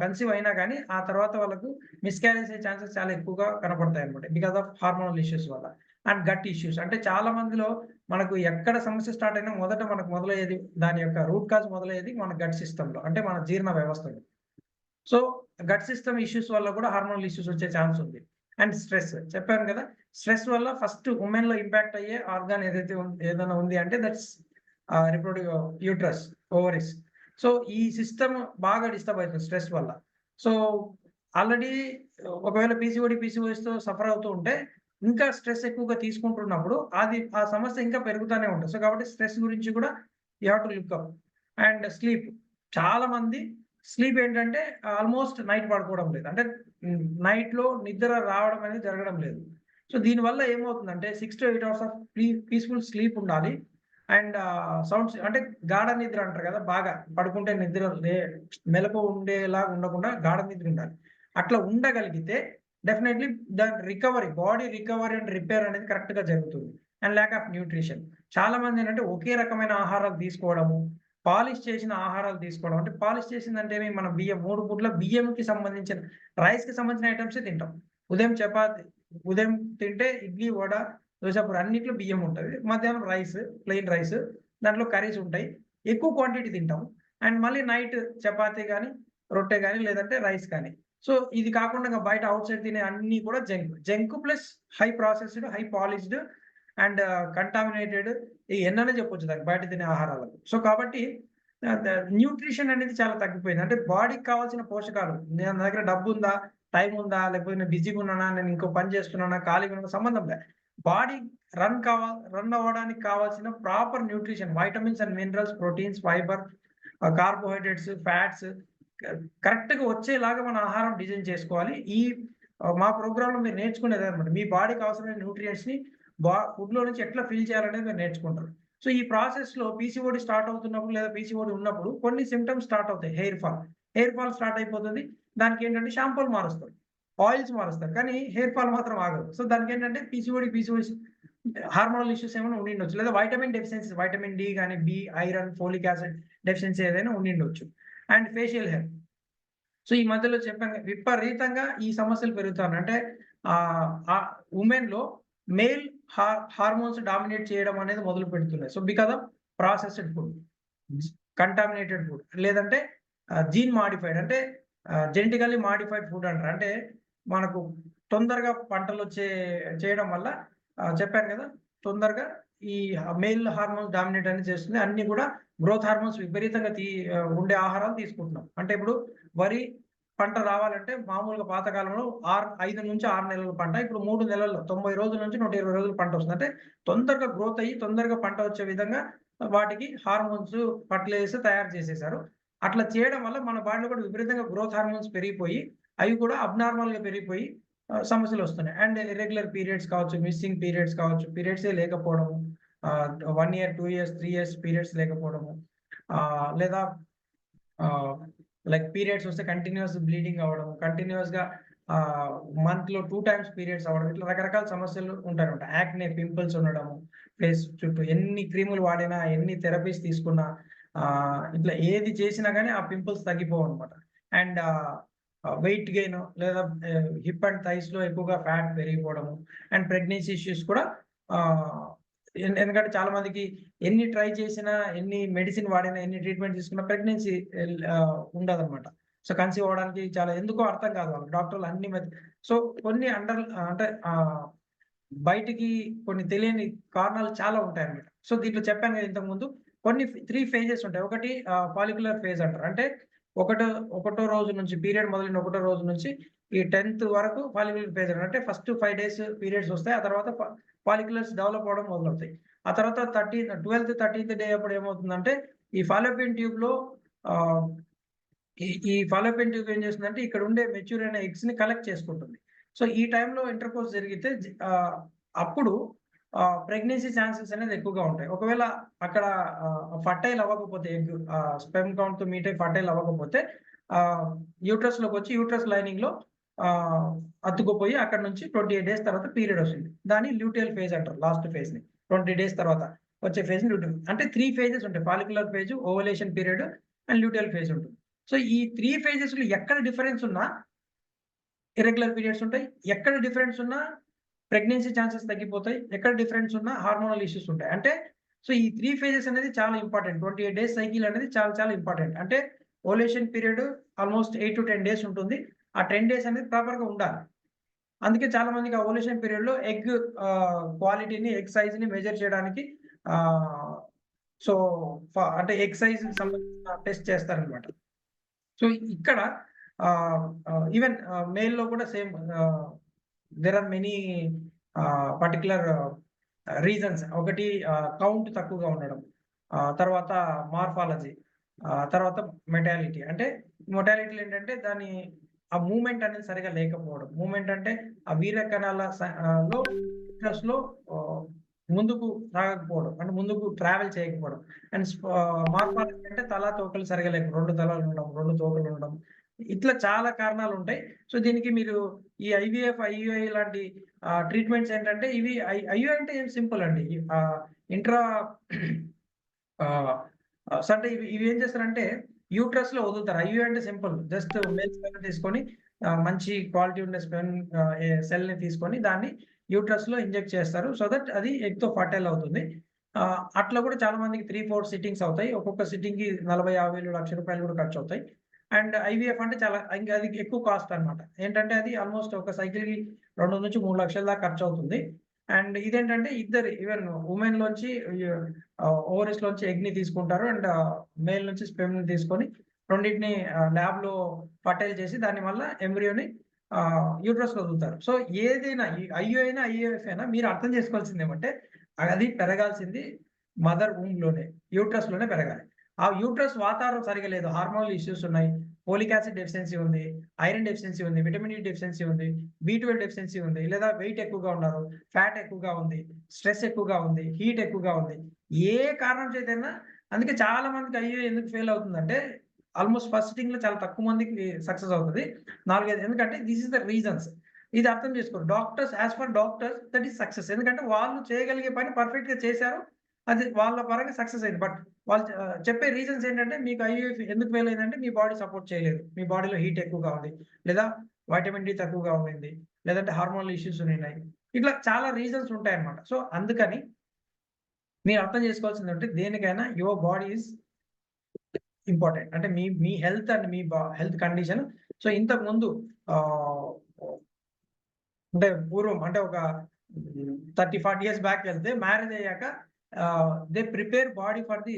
కన్సీవ్ అయినా గాని ఆ తర్వాత వాళ్ళకు మిస్‌క్యారేజ్ అయ్యే ఛాన్సెస్ చాలా ఎక్కువగా కనపడతాయన్నమాట. బికాస్ ఆఫ్ హార్మోనల్ ఇష్యూస్ వల్ల. అండ్ గట్ ఇష్యూస్ అంటే చాలా మందిలో మనకు ఎక్కడ సమస్య స్టార్ట్ అయినా మొదట మనకు మొదలయ్యేది దాని యొక్క రూట్ కాజ్ మొదలయ్యేది మన గట్ సిస్టమ్‌లో అంటే మన జీర్ణ వ్యవస్థలో. సో గట్ సిస్టమ్ ఇష్యూస్ వల్ల కూడా హార్మోనల్ ఇష్యూస్ వచ్చే ఛాన్స్ ఉంది. అండ్ స్ట్రెస్ చెప్పాను కదా! స్ట్రెస్ వల్ల ఫస్ట్ ఉమెన్‌లో ఇంపాక్ట్ అయ్యే ఆర్గాన్ ఏదైనా ఉంది అంటే that's reproductive uterus, ovaries. So ఈ సిస్టమ్ బాగా డిస్టర్బ్ అవుతుంది స్ట్రెస్ వల్ల. సో ఆల్రెడీ ఒకవేళ పీసీఓఎస్‌తో సఫర్ అవుతూ ఉంటే ఇంకా స్ట్రెస్ ఎక్కువగా తీసుకుంటున్నప్పుడు ఆ సమస్య ఇంకా పెరుగుతానే ఉంటుంది. సో కాబట్టి స్ట్రెస్ గురించి కూడా you have to look up. And sleep. చాలా మంది స్లీప్ ఏంటంటే ఆల్మోస్ట్ నైట్ పడుకోవడం లేదు. అంటే నైట్‌లో నిద్ర రావడం అనేది జరగడం లేదు. సో దీనివల్ల ఏమవుతుందంటే 6-8 అవర్స్ ఆఫ్ పీస్‌ఫుల్ స్లీప్ ఉండాలి. అండ్ సౌండ్స్ అంటే గాఢ నిద్ర అంటారు కదా! బాగా పడుకుంటే మెలకువ ఉండేలాగా ఉండకుండా గాఢ నిద్ర ఉండాలి. అట్లా ఉండగలిగితే డెఫినెట్‌లీ దాని బాడీ రికవరీ అండ్ రిపేర్ అనేది కరెక్ట్‌గా జరుగుతుంది. And lack of nutrition. చాలా మంది ఏంటంటే ఒకే రకమైన ఆహారాలు తీసుకోవడము, పాలిష్ చేసిన ఆహారాలు తీసుకోవడం. అంటే పాలిష్ చేసిందంటే మనం బియ్యం 3 పూట్ల బియ్యంకి సంబంధించిన రైస్‌కి సంబంధించిన ఐటెమ్సే తింటాం. ఉదయం తింటే ఇడ్లీ, వడ, దోస, పూరి అన్నిట్లో బియ్యం ఉంటది. మధ్యాహ్నం ప్లెయిన్ రైస్. దాంట్లో కర్రీస్ ఉంటాయి. ఎక్కువ క్వాంటిటీ తింటాం. అండ్ మళ్ళీ నైట్ చపాతీ గాని, రొట్టె గాని లేదంటే రైస్ కానీ. సో ఇది కాకుండా బయట ఔట్ సైడ్ తినే అన్నీ కూడా junk plus high processed, high polished and contaminated ఎన్నైనా చెప్పొచ్చు దానికి బయట తినే ఆహారాలకు. సో కాబట్టి న్యూట్రిషన్ అనేది చాలా తగ్గిపోయింది. అంటే బాడీకి కావాల్సిన పోషకాలు నా దగ్గర డబ్బుందా? టైం ఉందా, లేకపోతే నేను బిజీగా ఉన్నానా, నేను ఇంకో పని చేస్తున్నానా, ఖాళీగా ఉన్నా సంబంధం లేదు. బాడీ రన్ అవ్వడానికి కావాల్సిన proper nutrition, vitamins and minerals, proteins, fibre, carbohydrates, fats కరెక్ట్గా వచ్చేలాగా మన ఆహారం డిజైన్ చేసుకోవాలి. ఈ మా ప్రోగ్రాంలో మీరు నేర్చుకునేది అనమాట. మీ బాడీకి అవసరమైన న్యూట్రియంట్స్ని ఫుడ్లో నుంచి ఎట్లా ఫిల్ చేయాలనేది మీరు నేర్చుకుంటారు. సో ఈ ప్రాసెస్లో పీసీఓడి స్టార్ట్ అవుతున్నప్పుడు లేదా పీసీఓడి ఉన్నప్పుడు కొన్ని సిమ్టమ్స్ స్టార్ట్ అవుతాయి. హెయిర్ ఫాల్ స్టార్ట్ అయిపోతుంది. దానికి ఏంటంటే షాంపూలు మారుస్తారు, ఆయిల్స్ మారుస్తారు, కానీ హెయిర్ ఫాల్ మాత్రం ఆగదు. సో దానికి ఏంటంటే పీసీఓడి హార్మోనల్ ఇష్యూస్ ఏమైనా ఉండిండొచ్చు, లేదా వైటమిన్ డెఫిషియన్సీ, వైటమిన్ డి కానీ, B, iron, folic acid deficiency ఏదైనా ఉండిండొచ్చు. And facial hair. సో ఈ మధ్యలో చెప్పాను విపరీతంగా ఈ సమస్యలు పెరుగుతున్నాయి. అంటే ఉమెన్లో మేల్ హార్మోన్స్ డామినేట్ చేయడం అనేది మొదలు పెడుతున్నాయి. So because of processed food, contaminated food, లేదంటే జీన్ మాడిఫైడ్, అంటే జెనెటికల్లీ మాడిఫైడ్ ఫుడ్ అంటారు. అంటే మనకు తొందరగా పంటలు చేయడం వల్ల చెప్పాను కదా, తొందరగా ఈ మేల్ హార్మోన్స్ డామినేట్ అనేది చేస్తుంది. అన్ని కూడా గ్రోత్ హార్మోన్స్ విపరీతంగా ఉండే ఆహారాలు తీసుకుంటున్నాం. అంటే ఇప్పుడు వరి పంట రావాలంటే మామూలుగా పాతకాలంలో 5 నుంచి 6 నెలల పంట, ఇప్పుడు 3 నెలల్లో 90 రోజుల నుంచి 120 రోజుల పంట వస్తుంది. అంటే తొందరగా గ్రోత్ అయ్యి తొందరగా పంట వచ్చే విధంగా వాటికి హార్మోన్స్, ఫర్టిలైజర్స్ తయారు చేసేసారు. అట్లా చేయడం వల్ల మన బాడీలో కూడా విపరీతంగా గ్రోత్ హార్మోన్స్ పెరిగిపోయి అవి కూడా అబ్నార్మల్గా పెరిగిపోయి సమస్యలు వస్తున్నాయి. అండ్ ఇర్రెగ్యులర్ పీరియడ్స్ కావచ్చు, మిస్సింగ్ పీరియడ్స్ కావచ్చు, పీరియడ్సే లేకపోవడము, 1 ఇయర్, 2 ఇయర్స్, 3 ఇయర్స్ పీరియడ్స్ లేకపోవడము, లేదా లైక్ పీరియడ్స్ వస్తే కంటిన్యూస్ బ్లీడింగ్ అవ్వడం, కంటిన్యూస్గా మంత్లో 2 టైమ్స్ పీరియడ్స్ అవ్వడం, ఇట్లా రకరకాల సమస్యలు ఉంటాయన్నమాట. యాక్నే, పింపుల్స్ ఉండడము, ఫేస్ చుట్టూ ఎన్ని క్రీములు వాడినా, ఎన్ని థెరపీస్ తీసుకున్నా, ఇట్లా ఏది చేసినా కానీ ఆ పింపుల్స్ తగ్గిపోవు అనమాట. అండ్ వెయిట్ గెయిన్, లేదా హిప్ అండ్ థైస్లో ఎక్కువగా ఫ్యాట్ పెరిగిపోవడము, అండ్ ప్రెగ్నెన్సీ ఇష్యూస్ కూడా. ఎందుకంటే చాలా మందికి ఎన్ని ట్రై చేసినా, ఎన్ని మెడిసిన్ వాడినా, ఎన్ని ట్రీట్మెంట్ తీసుకున్నా ప్రెగ్నెన్సీ ఉండదన్నమాట. సో కన్సీవ్ అవ్వడానికి చాలా ఎందుకో అర్థం కాదు వాళ్ళకి, డాక్టర్లు అన్ని సో కొన్ని అంటే బయటికి కొన్ని తెలియని కారణాలు చాలా ఉంటాయన్నమాట. సో దీంట్లో చెప్పాను కదా ఇంతకుముందు, కొన్ని 3 ఫేజెస్ ఉంటాయి. ఒకటి ఫాలిక్యులర్ ఫేజ్ అంటారు. అంటే ఒకటో రోజు నుంచి, పీరియడ్ మొదలైన ఒకటో రోజు నుంచి ఈ 10th వరకు ఫాలిక్యులర్ ఫేజ్ అంటారు. అంటే ఫస్ట్ 5 days పీరియడ్స్ వస్తాయి. ఆ తర్వాత ఫాలిక్యులర్స్ డెవలప్ అవ్వడం మొదలవుతాయి. ఆ తర్వాత 12th 13th డే అప్పుడు ఏమవుతుందంటే ఈ ఫాలోపియన్ ట్యూబ్లో ఈ ఫాలోపియన్ ట్యూబ్ ఏం చేస్తుందంటే ఇక్కడ ఉండే మెచ్యూర్ అయిన ఎగ్స్ ని కలెక్ట్ చేసుకుంటుంది. సో ఈ టైంలో ఇంటర్కోర్స్ జరిగితే అప్పుడు ప్రెగ్నెన్సీ ఛాన్సెస్ అనేది ఎక్కువగా ఉంటాయి. ఒకవేళ అక్కడ ఫర్టైల్ అవ్వకపోతే, ఎగ్ స్పెర్మ్ కౌంట్ తో మీట్ అయ్యి ఫర్టైల్ అవ్వకపోతే యూట్రస్ లోకి వచ్చి యూట్రస్ లైనింగ్ లో అతుక్కుపోయి అక్కడ నుంచి 28 days తర్వాత పీరియడ్ వస్తుంది. దాన్ని ల్యూటియల్ ఫేజ్ అంటారు. లాస్ట్ ఫేజ్ ని 20 days తర్వాత వచ్చే ఫేజ్ ని ల్యూటియల్. అంటే 3 phases ఉంటాయి. Follicular phase, ovulation period and luteal phase ఉంటుంది. సో ఈ 3 phases లో ఎక్కడ డిఫరెన్స్ ఉన్నా ఇర్రెగ్యులర్ పీరియడ్స్ ఉంటాయి, ఎక్కడ డిఫరెన్స్ ఉన్నా ప్రెగ్నెన్సీ ఛాన్సెస్ తగ్గిపోతాయి, ఎక్కడ డిఫరెన్స్ ఉన్నా హార్మోనల్ ఇష్యూస్ ఉంటాయి. అంటే సో ఈ 3 phases అనేది చాలా ఇంపార్టెంట్. 28 days సైకిల్ అనేది చాలా చాలా ఇంపార్టెంట్. అంటే ovulation period almost 8 to 10 days ఉంటుంది. ఆ 10 days అనేది ప్రాపర్గా ఉండాలి. అందుకే చాలా మందికి ఆ ఓవలేషన్ పీరియడ్ లో ఎగ్ క్వాలిటీని, ఎగ్ సైజ్ ని మెజర్ చేయడానికి సో అంటే ఎగ్ సైజ్ సంబంధించిన టెస్ట్ చేస్తారనమాట. సో ఇక్కడ ఈవెన్ మేల్లో కూడా same, there are many particular reasons. ఒకటి కౌంట్ తక్కువగా ఉండడం, తర్వాత మార్ఫాలజీ, తర్వాత మెటాలిటీ. అంటే మొటాలిటీ ఏంటంటే దాని ఆ మూమెంట్ అనేది సరిగా లేకపోవడం. మూమెంట్ అంటే ఆ వీర్య కణాల లో ముందుకు సాగకపోవడం, అంటే ముందుకు ట్రావెల్ చేయకపోవడం. అండ్ మార్ఫాలజీ అంటే తల తోకలు సరిగా లేకపోవడం, 2 తలలు ఉండడం, 2 తోకలు ఉండడం, ఇట్లా చాలా కారణాలు ఉంటాయి. సో దీనికి మీరు ఈ IVF, IUI లాంటి ట్రీట్మెంట్స్ ఏంటంటే ఇవి IUI అంటే ఏం సింపుల్ అండి. ఇంట్రా అంటే ఇవి ఏం చేస్తారంటే యూట్రస్ లో వదులుతారు. IUI అంటే సింపుల్, జస్ట్ మేల్ స్పెర్మ్ తీసుకొని మంచి క్వాలిటీ ఉండే స్పెర్మ్ సెల్ ని తీసుకొని దాన్ని యూట్రస్ లో ఇంజెక్ట్ చేస్తారు. సో దట్ అది ఎగ్ తో ఫర్టైల్ అవుతుంది. అట్లా కూడా చాలా మందికి 3-4 సిట్టింగ్స్ అవుతాయి. ఒక్కొక్క సిట్టింగ్ కి 40,000, 1,00,000 రూపాయలు కూడా ఖర్చు అవుతాయి. అండ్ IVF అంటే చాలా ఇంకా అది ఎక్కువ కాస్ట్ అనమాట. ఏంటంటే అది ఆల్మోస్ట్ ఒక సైకిల్ కి 2 నుంచి 3 లక్షల దాకా ఖర్చు అవుతుంది. అండ్ ఇదేంటంటే ఇద్దరు, ఈవెన్ ఉమెన్ లోంచి ఓవరీస్ లోంచి ఎగ్ ని తీసుకుంటారు, అండ్ మేల్ నుంచి స్పెర్మ్ ని తీసుకొని రెండింటిని ల్యాబ్ లో ఫర్టైల్ చేసి దాని వల్ల ఎంబ్రియోని యూట్రస్ లో వదులుతారు. సో ఏదైనా ఐయు అయినా ఐఏఎఫ్ అయినా మీరు అర్థం చేసుకోవాల్సింది ఏమంటే అది పెరగాల్సింది మదర్ వూమ్ లోనే, యూట్రస్ లోనే పెరగాలి. ఆ యూట్రస్ వాతావరణం సరిగా లేదు, హార్మోనల్ ఇష్యూస్ ఉన్నాయి, ఫోలిక్ యాసిడ్ డెఫిషియన్సీ ఉంది, ఐరన్ డెఫిషియన్సీ ఉంది, విటమిన్ డి డెఫిషియన్సీ ఉంది, B12 డెఫిషియన్సీ ఉంది, లేదా వెయిట్ ఎక్కువగా ఉన్నారు, ఫ్యాట్ ఎక్కువగా ఉంది, స్ట్రెస్ ఎక్కువగా ఉంది, హీట్ ఎక్కువగా ఉంది, ఏ కారణం చేతైనా. అందుకే చాలా మందికి అయ్యో ఎందుకు ఫెయిల్ అవుతుందంటే ఆల్మోస్ట్ ఫస్ట్ సిట్టింగ్ లో చాలా తక్కువ మందికి సక్సెస్ అవుతుంది, 4-5. ఎందుకంటే దిస్ ఇస్ ద రీజన్స్. ఇది అర్థం చేసుకోరు doctors. As for doctors that is success. ఎందుకంటే వాళ్ళు చేయగలిగే పని పర్ఫెక్ట్ గా చేశారు, అది వాళ్ళ పరంగా సక్సెస్ అయింది. బట్ వాళ్ళు చెప్పే రీజన్స్ ఏంటంటే మీకు ఐఏఎఫ్ ఎందుకు ఫెయిల్ అయిందంటే మీ బాడీ సపోర్ట్ చేయలేదు, మీ బాడీలో హీట్ ఎక్కువగా ఉంది, లేదా వైటమిన్ డి తక్కువగా ఉంది, లేదంటే హార్మోనల్ ఇష్యూస్ ఉన్నాయి. ఇట్లా చాలా రీజన్స్ ఉంటాయన్నమాట. సో అందుకని మీరు అర్థం చేసుకోవాల్సింది అంటే దేనికైనా యువర్ బాడీ ఈజ్ ఇంపార్టెంట్. అంటే మీ మీ హెల్త్ అండ్ మీ హెల్త్ కండిషన్. సో ఇంతకు ముందు అంటే పూర్వం అంటే ఒక 30-40 years బ్యాక్ వెళ్తే మ్యారేజ్ అయ్యాక they prepare body for the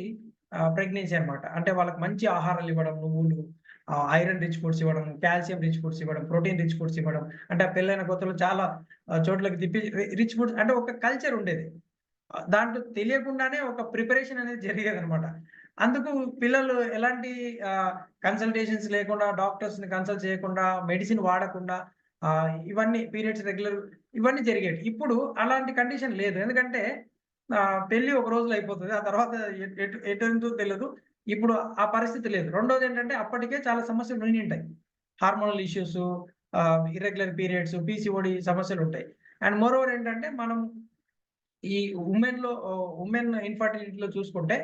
pregnancy అనమాట. అంటే వాళ్ళకి మంచి ఆహారాలు ఇవ్వడం, నువ్వులు, ఐరన్ రిచ్ ఫుడ్స్ ఇవ్వడం, కాల్షియం రిచ్ ఫుడ్స్ ఇవ్వడం, ప్రోటీన్ రిచ్ ఫుడ్స్ ఇవ్వడం. అంటే ఆ పెళ్ళైన కొత్తలో చాలా చోట్లకి తిప్పి రిచ్ ఫుడ్స్ అంటే ఒక కల్చర్ ఉండేది. దాంట్లో తెలియకుండానే ఒక ప్రిపరేషన్ అనేది జరిగేది అనమాట. అందుకు పిల్లలు ఎలాంటి కన్సల్టేషన్స్ లేకుండా, డాక్టర్స్ ని కన్సల్ట్ చేయకుండా, మెడిసిన్ వాడకుండా ఇవన్నీ పీరియడ్స్ రెగ్యులర్ ఇవన్నీ జరిగేవి. ఇప్పుడు అలాంటి కండిషన్ లేదు. ఎందుకంటే పెళ్లి ఒక రోజులో అయిపోతుంది, ఆ తర్వాత ఎటు తెలియదు. ఇప్పుడు ఆ పరిస్థితి లేదు. రెండోది ఏంటంటే అప్పటికే చాలా సమస్యలు ఉండి ఉంటాయి, hormonal issues, irregular periods, PCOD సమస్యలు ఉంటాయి. అండ్ మోరోవర్ ఏంటంటే మనం ఈ ఉమెన్ ఇన్ఫర్టిలిటీలో చూసుకుంటే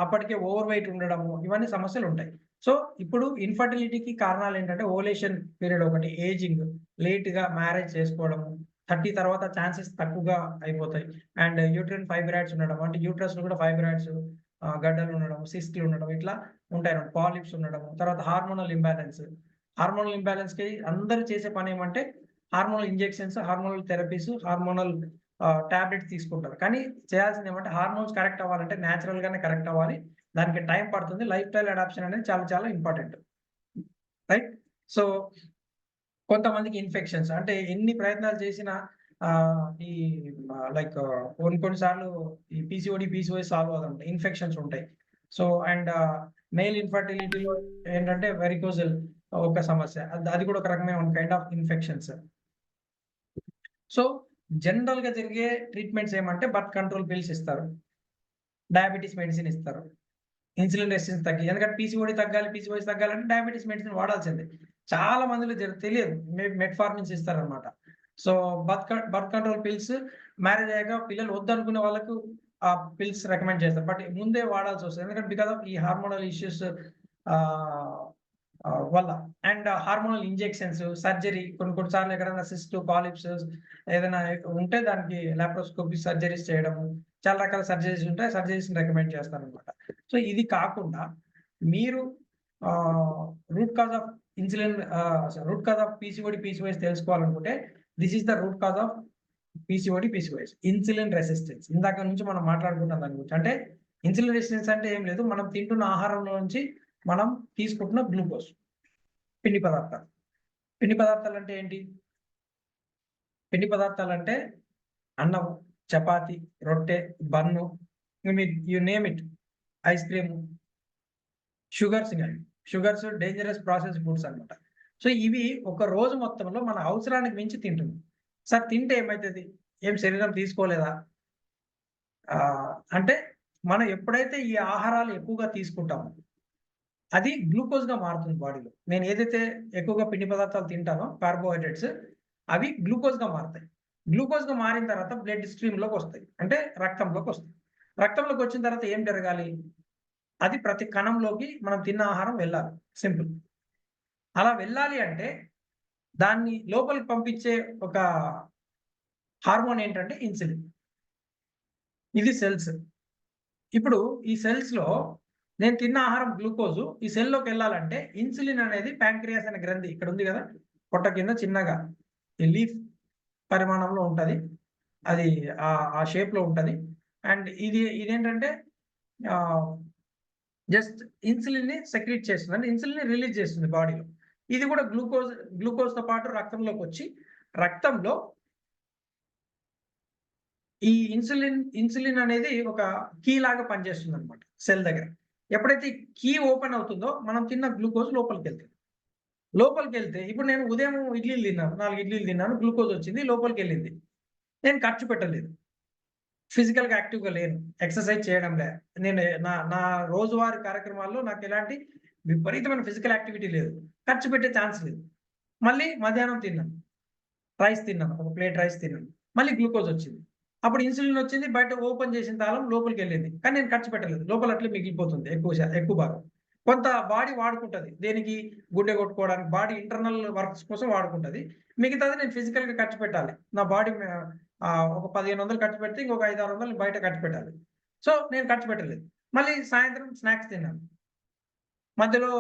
అప్పటికే ఓవర్ వెయిట్ ఉండడము, ఇవన్నీ సమస్యలు ఉంటాయి. సో ఇప్పుడు ఇన్ఫర్టిలిటీకి కారణాలు ఏంటంటే ఓలేషన్ పీరియడ్ ఒకటి, ఏజింగ్, లేట్ గా మ్యారేజ్ చేసుకోవడము, 30 తర్వాత ఛాన్సెస్ తక్కువగా అయిపోతాయి. అండ్ యూట్రిన్ ఫైబ్రాయిడ్స్ ఉండడం, అంటే యూట్రస్ లో కూడా ఫైబ్రాయిడ్స్ గడ్డలు ఉండడం, సిస్ట్లు ఉండడం, ఇట్లా ఉంటాయి. పాలిప్స్ ఉండడం. తర్వాత హార్మోనల్ ఇంబ్యాలెన్స్. హార్మోనల్ ఇంబ్యాలెన్స్ కి అందరూ చేసే పని ఏమంటే hormonal injections, hormonal therapies, hormonal tablets తీసుకుంటారు. కానీ చేయాల్సింది ఏమంటే హార్మోన్స్ కరెక్ట్ అవ్వాలంటే న్యాచురల్ గానే కరెక్ట్ అవ్వాలి, దానికి టైం పడుతుంది. లైఫ్ స్టైల్ అడాప్షన్ అనేది చాలా చాలా ఇంపార్టెంట్, రైట్? సో కొంతమందికి ఇన్ఫెక్షన్స్, అంటే ఎన్ని ప్రయత్నాలు చేసినా ఈ లైక్ కొన్నిసార్లు ఈ పీసీఓడి, పీసీఓఎస్ సాల్వ్ అవుతుంది, ఇన్ఫెక్షన్స్ ఉంటాయి. సో అండ్ మేల్ ఇన్ఫర్టిలిటీలో ఏంటంటే వెరికోజల్ ఒక సమస్య, అది కూడా ఒక రకమైన kind of infections. So general గా జరిగే ట్రీట్మెంట్స్ ఏమంటే బర్త్ కంట్రోల్ పిల్స్ ఇస్తారు, డయాబెటీస్ మెడిసిన్ ఇస్తారు, ఇన్సులిన్ రెసిస్టెన్స్ తగ్గి. ఎందుకంటే పీసీఓడి తగ్గాలి, పీసీఓఎస్ తగ్గాలంటే డయాబెటీస్ మెడిసిన్ వాడాల్సిందే. చాలా మందిలో తెలియదు, మేబీ మెట్ఫార్మిన్స్ ఇస్తారనమాట. So birth control pills marriage అయ్యాక పిల్లలు వద్దనుకునే వాళ్ళకు ఆ పిల్స్ రికమెండ్ చేస్తారు, బట్ ముందే వాడాల్సి వస్తుంది. ఎందుకంటే బికాస్ ఆఫ్ ఈ హార్మోనల్ ఇష్యూస్ వల్ల. అండ్ హార్మోనల్ ఇంజెక్షన్స్, సర్జరీ, కొన్నిసార్లు ఎక్కడైనా సిస్ట్, పాలిప్స్ ఏదైనా ఉంటే దానికి లాప్రోస్కోపీ సర్జరీస్ చేయడము, చాలా రకాల సర్జరీస్ ఉంటాయి, సర్జరీస్ రికమెండ్ చేస్తారు అనమాట. సో ఇది కాకుండా మీరు root cause of root cause of PCOD, PCOS తెలుసుకోవాలనుకుంటే this is the root cause of PCOD, PCOS, insulin resistance. ఇందాక నుంచి మనం మాట్లాడుకుంటాం దాని గురించి. అంటే ఇన్సులిన్ రెసిస్టెన్స్ అంటే ఏం లేదు, మనం తింటున్న ఆహారంలో నుంచి మనం తీసుకుంటున్న గ్లూకోజ్, పిండి పదార్థాలు. పిండి పదార్థాలు అంటే ఏంటి? పిండి పదార్థాలు అంటే అన్నం, చపాతి, రొట్టె, bun, you name it, ice cream, sugars dangerous process foods అనమాట. సో ఇవి ఒక రోజు మొత్తంలో మన అవసరానికి మించి తింటుంది. సార్ తింటే ఏమవుతుంది, ఏం శరీరం తీసుకోలేదా అంటే మనం ఎప్పుడైతే ఈ ఆహారాలు ఎక్కువగా తీసుకుంటామో అది గ్లూకోజ్ గా మారుతుంది బాడీలో. నేను ఏదైతే ఎక్కువగా పిండి పదార్థాలు తింటానో, కార్బోహైడ్రేట్స్, అవి గ్లూకోజ్ గా మారుతాయి. గ్లూకోజ్ గా మారిన తర్వాత బ్లడ్ స్ట్రీమ్ లోకి వస్తాయి, అంటే రక్తంలోకి వస్తాయి. రక్తంలోకి వచ్చిన తర్వాత ఏం జరగాలి, అది ప్రతి కణంలోకి మనం తిన్న ఆహారం వెళ్ళాలి, సింపుల్. అలా వెళ్ళాలి అంటే దాన్ని లోపలికి పంపించే ఒక హార్మోన్ ఏంటంటే ఇన్సులిన్. ఇది సెల్స్. ఇప్పుడు ఈ సెల్స్ లో నేను తిన్న ఆహారం గ్లూకోజు ఈ సెల్లోకి వెళ్ళాలంటే ఇన్సులిన్ అనేది ప్యాంక్రియాస్ అనే గ్రంథి ఇక్కడ ఉంది కదా, పొట్ట కింద చిన్నగా లీఫ్ పరిమాణంలో ఉంటుంది, అది ఆ షేప్ లో ఉంటుంది. అండ్ ఇదేంటంటే జస్ట్ ఇన్సులిన్ ని సెక్రీట్ చేస్తుంది, అంటే ఇన్సులిన్ ని రిలీజ్ చేస్తుంది బాడీలో. ఇది కూడా గ్లూకోజ్తో పాటు రక్తంలోకి వచ్చి రక్తంలో ఈ ఇన్సులిన్ అనేది ఒక కీ లాగా పనిచేస్తుంది అనమాట సెల్ దగ్గర. ఎప్పుడైతే కీ ఓపెన్ అవుతుందో మనం తిన్న గ్లూకోజ్ లోపలికి వెళ్తే ఇప్పుడు నేను ఉదయం ఇడ్లీలు తిన్నాను, 4 ఇడ్లీలు తిన్నాను, గ్లూకోజ్ వచ్చింది, లోపలికి వెళ్ళింది. నేను ఖర్చు పెట్టలేదు, ఫిజికల్గా యాక్టివ్గా లేను, ఎక్సర్సైజ్ చేయడం లే, నేను నా రోజువారీ కార్యక్రమాల్లో నాకు ఎలాంటి విపరీతమైన ఫిజికల్ యాక్టివిటీ లేదు, ఖర్చు పెట్టే ఛాన్స్ లేదు. మళ్ళీ మధ్యాహ్నం తిన్నాను, రైస్ తిన్నాను, ఒక ప్లేట్ రైస్ తిన్నాను, మళ్ళీ గ్లూకోజ్ వచ్చింది. అప్పుడు ఇన్సులిన్ వచ్చింది, బయట ఓపెన్ చేసిన తాళం లోపలికి వెళ్ళింది, కానీ నేను ఖర్చు పెట్టలేదు, లోపల అట్లే మిగిలిపోతుంది ఎక్కువ భాగం. కొంత బాడీ వాడుకుంటుంది, దేనికి గుండె కొట్టుకోవడానికి, బాడీ ఇంటర్నల్ వర్క్స్ కోసం వాడుకుంటుంది. మిగతాది నేను ఫిజికల్గా ఖర్చు పెట్టాలి, నా బాడీ ఒక 1500 ఖర్చు పెడితే ఇంకొక 500-600 బయట ఖర్చు పెట్టాలి. సో నేను ఖర్చు పెట్టలేదు. మళ్ళీ సాయంత్రం స్నాక్స్ తిన్నాను, మధ్యలో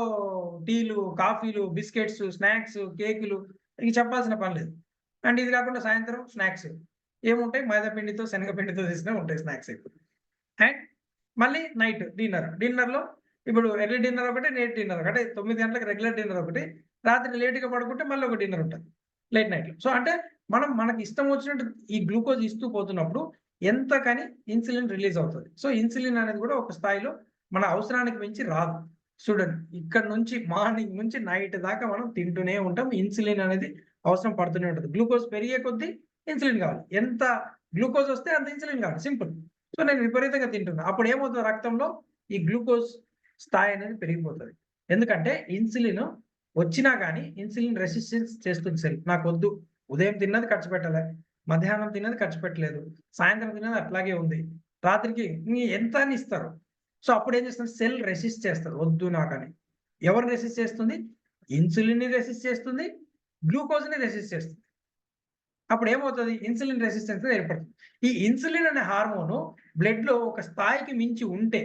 టీలు, కాఫీలు, బిస్కెట్స్, స్నాక్స్, కేకులు, ఇవి చెప్పాల్సిన పని లేదు. అండ్ ఇది కాకుండా సాయంత్రం స్నాక్స్ ఏముంటాయి, మైదా పిండితో శనగపిండితో చేసినా ఉంటాయి స్నాక్స్ ఎక్కువ. అండ్ మళ్ళీ నైట్ డిన్నర్లో ఇప్పుడు ఎర్లీ డిన్నర్ ఒకటి, లేట్ డిన్నర్ ఒకటి, 9 గంటలకు రెగ్యులర్ డిన్నర్ ఒకటి, రాత్రి లేట్గా పడుకుంటే మళ్ళీ ఒక డిన్నర్ ఉంటుంది లేట్ నైట్లో. సో అంటే మనకి ఇష్టం వచ్చినట్టు ఈ గ్లూకోజ్ ఇస్తూ పోతున్నప్పుడు ఎంత కానీ ఇన్సులిన్ రిలీజ్ అవుతుంది. సో ఇన్సులిన్ అనేది కూడా ఒక స్థాయిలో మన అవసరానికి మించి రాదు. చూడండి, ఇక్కడ నుంచి మార్నింగ్ నుంచి నైట్ దాకా మనం తింటూనే ఉంటాం, ఇన్సులిన్ అనేది అవసరం పడుతూనే ఉంటుంది. గ్లూకోజ్ పెరిగే కొద్దీ ఇన్సులిన్ కావాలి, ఎంత గ్లూకోజ్ వస్తే అంత ఇన్సులిన్ కావాలి, సింపుల్. సో నేను విపరీతంగా తింటున్నా, అప్పుడు ఏమవుతుంది, రక్తంలో ఈ గ్లూకోజ్ స్థాయి అనేది పెరిగిపోతుంది. ఎందుకంటే ఇన్సులిన్ వచ్చినా కానీ ఇన్సులిన్ రెసిస్టెన్స్ చేస్తుంది సెల్. నాకు వద్దు, ఉదయం తిన్నది ఖర్చు పెట్టలే, మధ్యాహ్నం తిన్నది ఖర్చు పెట్టలేదు, సాయంత్రం తిన్నది అట్లాగే ఉంది, రాత్రికి ఎంత అని ఇస్తారు. సో అప్పుడు ఏం చేస్తుంది, సెల్ రెసిస్ట్ చేస్తుంది, వద్దు నాకని. ఎవరు రెసిస్ట్ చేస్తుంది, ఇన్సులిన్ని రెసిస్ట్ చేస్తుంది, గ్లూకోజ్ని రెసిస్ట్ చేస్తుంది. అప్పుడు ఏమవుతుంది, ఇన్సులిన్ రెసిస్టెన్స్ ఏర్పడుతుంది. ఈ ఇన్సులిన్ అనే హార్మోను బ్లడ్లో ఒక స్థాయికి మించి ఉంటే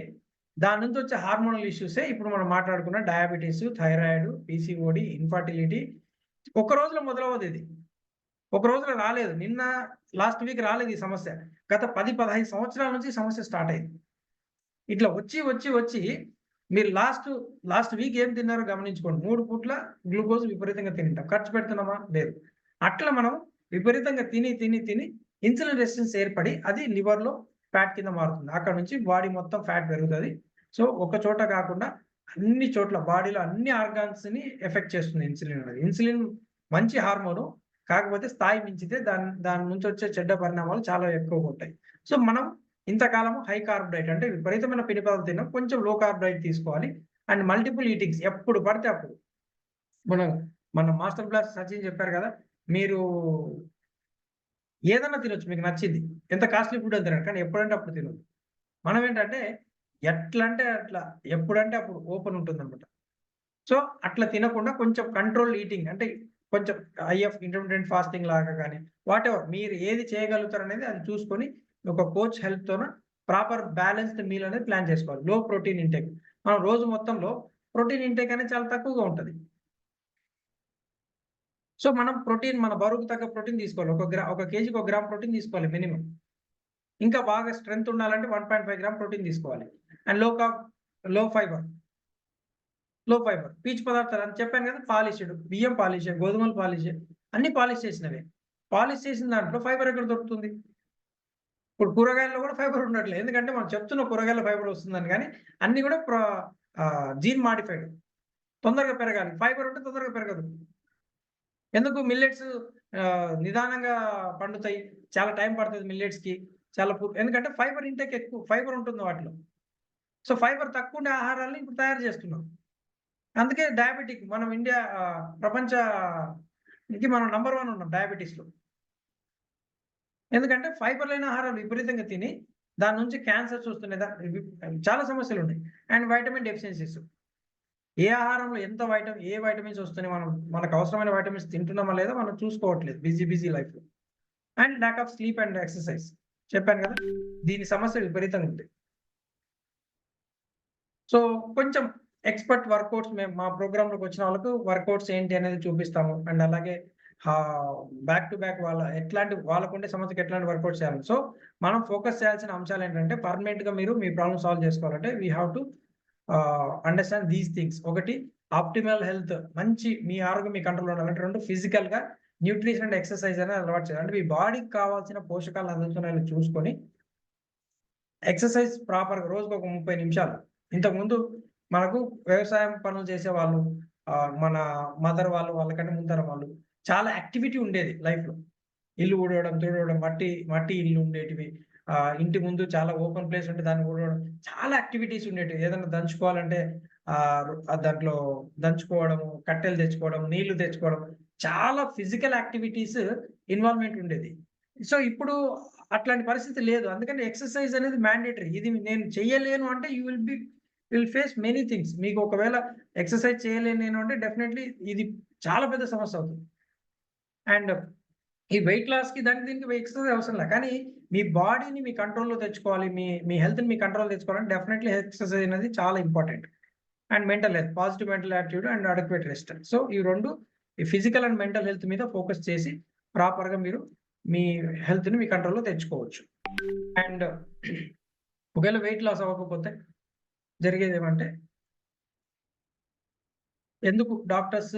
దాని నుంచి వచ్చే హార్మోనల్ ఇష్యూసే ఇప్పుడు మనం మాట్లాడుకున్న డయాబెటీస్, థైరాయిడ్, పీసీఓడి, ఇన్ఫర్టిలిటీ. ఒక రోజులో మొదలవదు, ఇది ఒక రోజులో రాలేదు, నిన్న లాస్ట్ వీక్ రాలేదు ఈ సమస్య, గత 10-15 సంవత్సరాల నుంచి ఈ సమస్య స్టార్ట్ అయింది. ఇట్లా వచ్చి మీరు లాస్ట్ వీక్ ఏం తిన్నారో గమనించుకోండి. 3 పూట్ల గ్లూకోజ్ విపరీతంగా తింటాం, ఖర్చు పెడుతున్నామా లేదు. అట్లా మనం విపరీతంగా తిని ఇన్సులిన్ రెసిస్టెన్స్ ఏర్పడి అది లివర్లో ఫ్యాట్ కింద మారుతుంది. అక్కడ నుంచి బాడీ మొత్తం ఫ్యాట్ పెరుగుతుంది. సో ఒక చోట కాకుండా అన్ని చోట్ల బాడీలో అన్ని ఆర్గాన్స్ ని ఎఫెక్ట్ చేస్తుంది ఇన్సులిన్ అనేది. ఇన్సులిన్ మంచి హార్మోను, కాకపోతే స్థాయి మించితే దాని నుంచి వచ్చే చెడ్డ పరిణామాలు చాలా ఎక్కువగా ఉంటాయి. సో మనం ఇంతకాలం హై కార్బ్ డైట్ అంటే విపరీతమైన పిండి పదార్థాలు తిన్నాం, కొంచెం లో కార్బ్ డైట్ తీసుకోవాలి. అండ్ మల్టిపుల్ ఈటింగ్స్, ఎప్పుడు పడితే అప్పుడు. మన మాస్టర్ క్లాస్ సచిన్ చెప్పారు కదా, మీరు ఏదన్నా తినొచ్చు, మీకు నచ్చింది, ఎంత కాస్ట్లీ ఫుడ్ అని తినరు, కానీ ఎప్పుడంటే అప్పుడు తినొచ్చు. మనం ఏంటంటే ఎట్లా అంటే అట్లా, ఎప్పుడంటే అప్పుడు ఓపెన్ ఉంటుంది అనమాట. సో అట్లా తినకుండా కొంచెం కంట్రోల్ ఈటింగ్, అంటే కొంచెం ఐఎఫ్ ఇంటర్మీడియట్ ఫాస్టింగ్ లాగా కానీ వాట్ ఎవర్ మీరు ఏది చేయగలుగుతారు అనేది అది చూసుకొని ఒక కోచ్ హెల్ప్తోన ప్రాపర్ బ్యాలెన్స్డ్ మీల్ అనేది ప్లాన్ చేసుకోవాలి. లో ప్రోటీన్ ఇంటేక్, మనం రోజు మొత్తంలో ప్రోటీన్ ఇంటేక్ అనేది చాలా తక్కువగా ఉంటుంది. సో మనం ప్రోటీన్, మన బరువుకు తగ్గ ప్రోటీన్ తీసుకోవాలి. ఒక కేజీకి 1 గ్రామ్ ప్రోటీన్ తీసుకోవాలి మినిమం. ఇంకా బాగా స్ట్రెంత్ ఉండాలంటే 1.5 గ్రామ్ ప్రోటీన్ తీసుకోవాలి. అండ్ లో ఫైబర్ పీచు పదార్థాలు అని చెప్పాను కదా, పాలిష్డ్ బియ్యం, పాలిష్ గోధుమలు, పాలిష్ అన్ని పాలిష్ చేసినవే. పాలిష్ చేసిన దాంట్లో ఫైబర్ ఎక్కడ దొరుకుతుంది? ఇప్పుడు కూరగాయల్లో కూడా ఫైబర్ ఉండట్లేదు, ఎందుకంటే మనం చెప్తున్న కూరగాయల ఫైబర్ వస్తుందని, కానీ అన్ని కూడా జీన్ మాడిఫైడ్, తొందరగా పెరగాలి. ఫైబర్ ఉంటే తొందరగా పెరగదు. ఎందుకు? మిల్లెట్స్ నిదానంగా పండుతాయి, చాలా టైం పడుతుంది మిల్లెట్స్కి, చాలా ఎందుకంటే ఫైబర్ ఇంటేక్ ఎక్కువ ఫైబర్ ఉంటుంది వాటిలో. సో ఫైబర్ తక్కువ ఉండే ఆహారాలను ఇప్పుడు తయారు చేస్తున్నాం. అందుకే డయాబెటిక్, మనం ఇండియా ప్రపంచకి మనం నంబర్ 1 ఉన్నాం డయాబెటీస్లో. ఎందుకంటే ఫైబర్ లేని ఆహారాలు విపరీతంగా తిని దాని నుంచి క్యాన్సర్స్ వస్తున్నాయి, చాలా సమస్యలు ఉన్నాయి. అండ్ వైటమిన్ డెఫిషియన్సీస్, ఏ ఆహారంలో ఏ వైటమిన్స్ వస్తున్నాయి, మనకు అవసరమైన వైటమిన్స్ తింటున్నామా లేదా మనం చూసుకోవట్లేదు బిజీ లైఫ్లో. And lack of sleep and exercise చెప్పాను కదా, దీని సమస్య విపరీతంగా ఉంది. సో కొంచెం ఎక్స్పర్ట్ వర్కౌట్స్ మేము మా ప్రోగ్రాంలోకి వచ్చిన వాళ్ళకు వర్కౌట్స్ ఏంటి అనేది చూపిస్తాము. అండ్ అలాగే బ్యాక్ టు బ్యాక్ వాళ్ళకుండే సమస్యకి ఎట్లాంటి వర్కౌట్స్ చేయాలి. సో మనం ఫోకస్ చేయాల్సిన అంశాలు ఏంటంటే, పర్మనెంట్గా మీరు మీ ప్రాబ్లమ్ సాల్వ్ చేసుకోవాలంటే we have to understand these things. ఒకటి, ఆప్టిమల్ హెల్త్, మంచి మీ ఆరోగ్యం మీ కంట్రోల్ ఉండాలంటే 2 ఫిజికల్‌గా న్యూట్రిషన్ అండ్ ఎక్సర్సైజ్ అనేది అలవాటు చేయాలి. అంటే మీ బాడీకి కావాల్సిన పోషకాలు అందుతున్నాయో చూసుకొని ఎక్సర్సైజ్ ప్రాపర్‌గా రోజుకొక 30 నిమిషాలు. ఇంతకుముందు మనకు వ్యవసాయం పనులు చేసేవాళ్ళు, మన మదర్ వాళ్ళకంటే ముందర వాళ్ళు చాలా యాక్టివిటీ ఉండేది లైఫ్‌లో. ఇల్లు ఊడవడం, తుడవడం, మట్టి ఇల్లు ఉండేటివి. ఇంటి ముందు చాలా ఓపెన్ ప్లేస్ ఉంటే దాన్ని ఊడవడం, చాలా యాక్టివిటీస్ ఉండేటివి. ఏదైనా దంచుకోవాలంటే దాంట్లో దంచుకోవడము, కట్టెలు తెచ్చుకోవడం, నీళ్లు తెచ్చుకోవడం, చాలా ఫిజికల్ యాక్టివిటీస్ ఇన్వాల్వ్‌మెంట్ ఉండేది. సో, ఇప్పుడు అట్లాంటి పరిస్థితి లేదు. అందుకని ఎక్సర్సైజ్ అనేది మ్యాండేటరీ. ఇది నేను చెయ్యలేను అంటే you will face many things. మీకు ఒకవేళ ఎక్సర్సైజ్ చేయలేను నేను అంటే డెఫినెట్‌లీ ఇది చాలా పెద్ద సమస్య అవుతుంది. అండ్ ఈ వెయిట్ లాస్‌కి దీనికి ఎక్సర్సైజ్ అవసరం లే. కానీ మీ బాడీని మీ కంట్రోల్‌లో తెచ్చుకోవాలి. మీ హెల్త్‌ని మీ కంట్రోల్‌లో తెచ్చుకోవాలంటే డెఫినెట్‌లీ ఎక్సర్సైజ్ అనేది చాలా important. And mental health, positive mental attitude and adequate rest. So, ఈ 2 ఈ ఫిజికల్ అండ్ మెంటల్ హెల్త్ మీద ఫోకస్ చేసి ప్రాపర్‌గా మీరు మీ హెల్త్‌ని మీ కంట్రోల్‌లో తెచ్చుకోవచ్చు. అండ్ ఒకవేళ వెయిట్ లాస్ అవ్వకపోతే జరిగేదేమంటే ఎందుకు డాక్టర్స్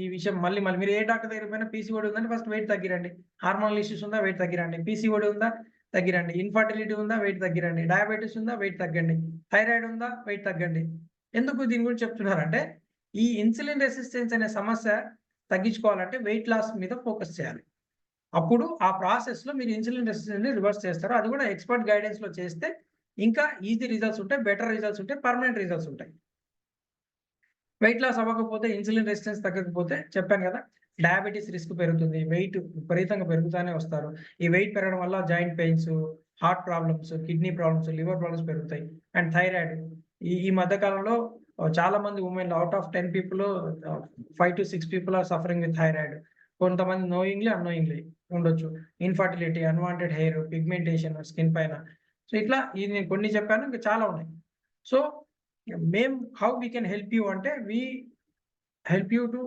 ఈ విషయం మళ్ళీ మీరు ఏ డాక్టర్ దగ్గరికి పోయినా పీసీఓడీ ఉందంటే ఫస్ట్ వెయిట్ తగ్గిరండి. హార్మోనల్ ఇష్యూస్ ఉందా? వెయిట్ తగ్గిరండి. పీసీఓడీ ఉందా? తగ్గిరండి. ఇన్ఫర్టిలిటీ ఉందా? వెయిట్ తగ్గిరండి. డయాబెటిస్ ఉందా? వెయిట్ తగ్గండి. థైరాయిడ్ ఉందా? వెయిట్ తగ్గండి. ఎందుకు దీని గురించి చెప్తున్నారంటే ఈ ఇన్సులిన్ రెసిస్టెన్స్ అనే సమస్య తగ్గించుకోవాలంటే వెయిట్ లాస్ మీద ఫోకస్ చేయాలి. అప్పుడు ఆ ప్రాసెస్‌లో మీరు ఇన్సులిన్ రెసిస్టెన్స్‌ని రివర్స్ చేస్తారు. అది కూడా ఎక్స్‌పర్ట్ గైడెన్స్‌లో చేస్తే ఇంకా ఈజీ రిజల్ట్స్ ఉంటాయి. బెటర్ రిజల్ట్స్ ఉంటాయి. పర్మనెంట్ రిజల్ట్స్ ఉంటాయి. వెయిట్ లాస్ అవ్వకపోతే ఇన్సులిన్ రెసిస్టెన్స్ తగ్గకపోతే చెప్పాను కదా! డయాబెటిస్ రిస్క్ పెరుగుతుంది. వెయిట్ విపరీతంగా పెరుగుతానే వస్తారు. ఈ వెయిట్ పెరగడం వల్ల joint pains, heart problems, kidney problems, liver problems పెరుగుతాయి. అండ్ థైరాయిడ్ ఈ మధ్య కాలంలో చాలా మంది వుమెన్‌లో out of 10 people 5 to 6 people are suffering with thyroid. కొంతమంది నోయింగ్లీ, అన్నోయింగ్లీ ఉండొచ్చు. Infertility, unwanted hair, pigmentation skin పైన. సో, ఇట్లా ఇది నేను కొన్ని చెప్పాను. ఇంకా చాలా ఉన్నాయి. So, how we can help you అంటే we help you to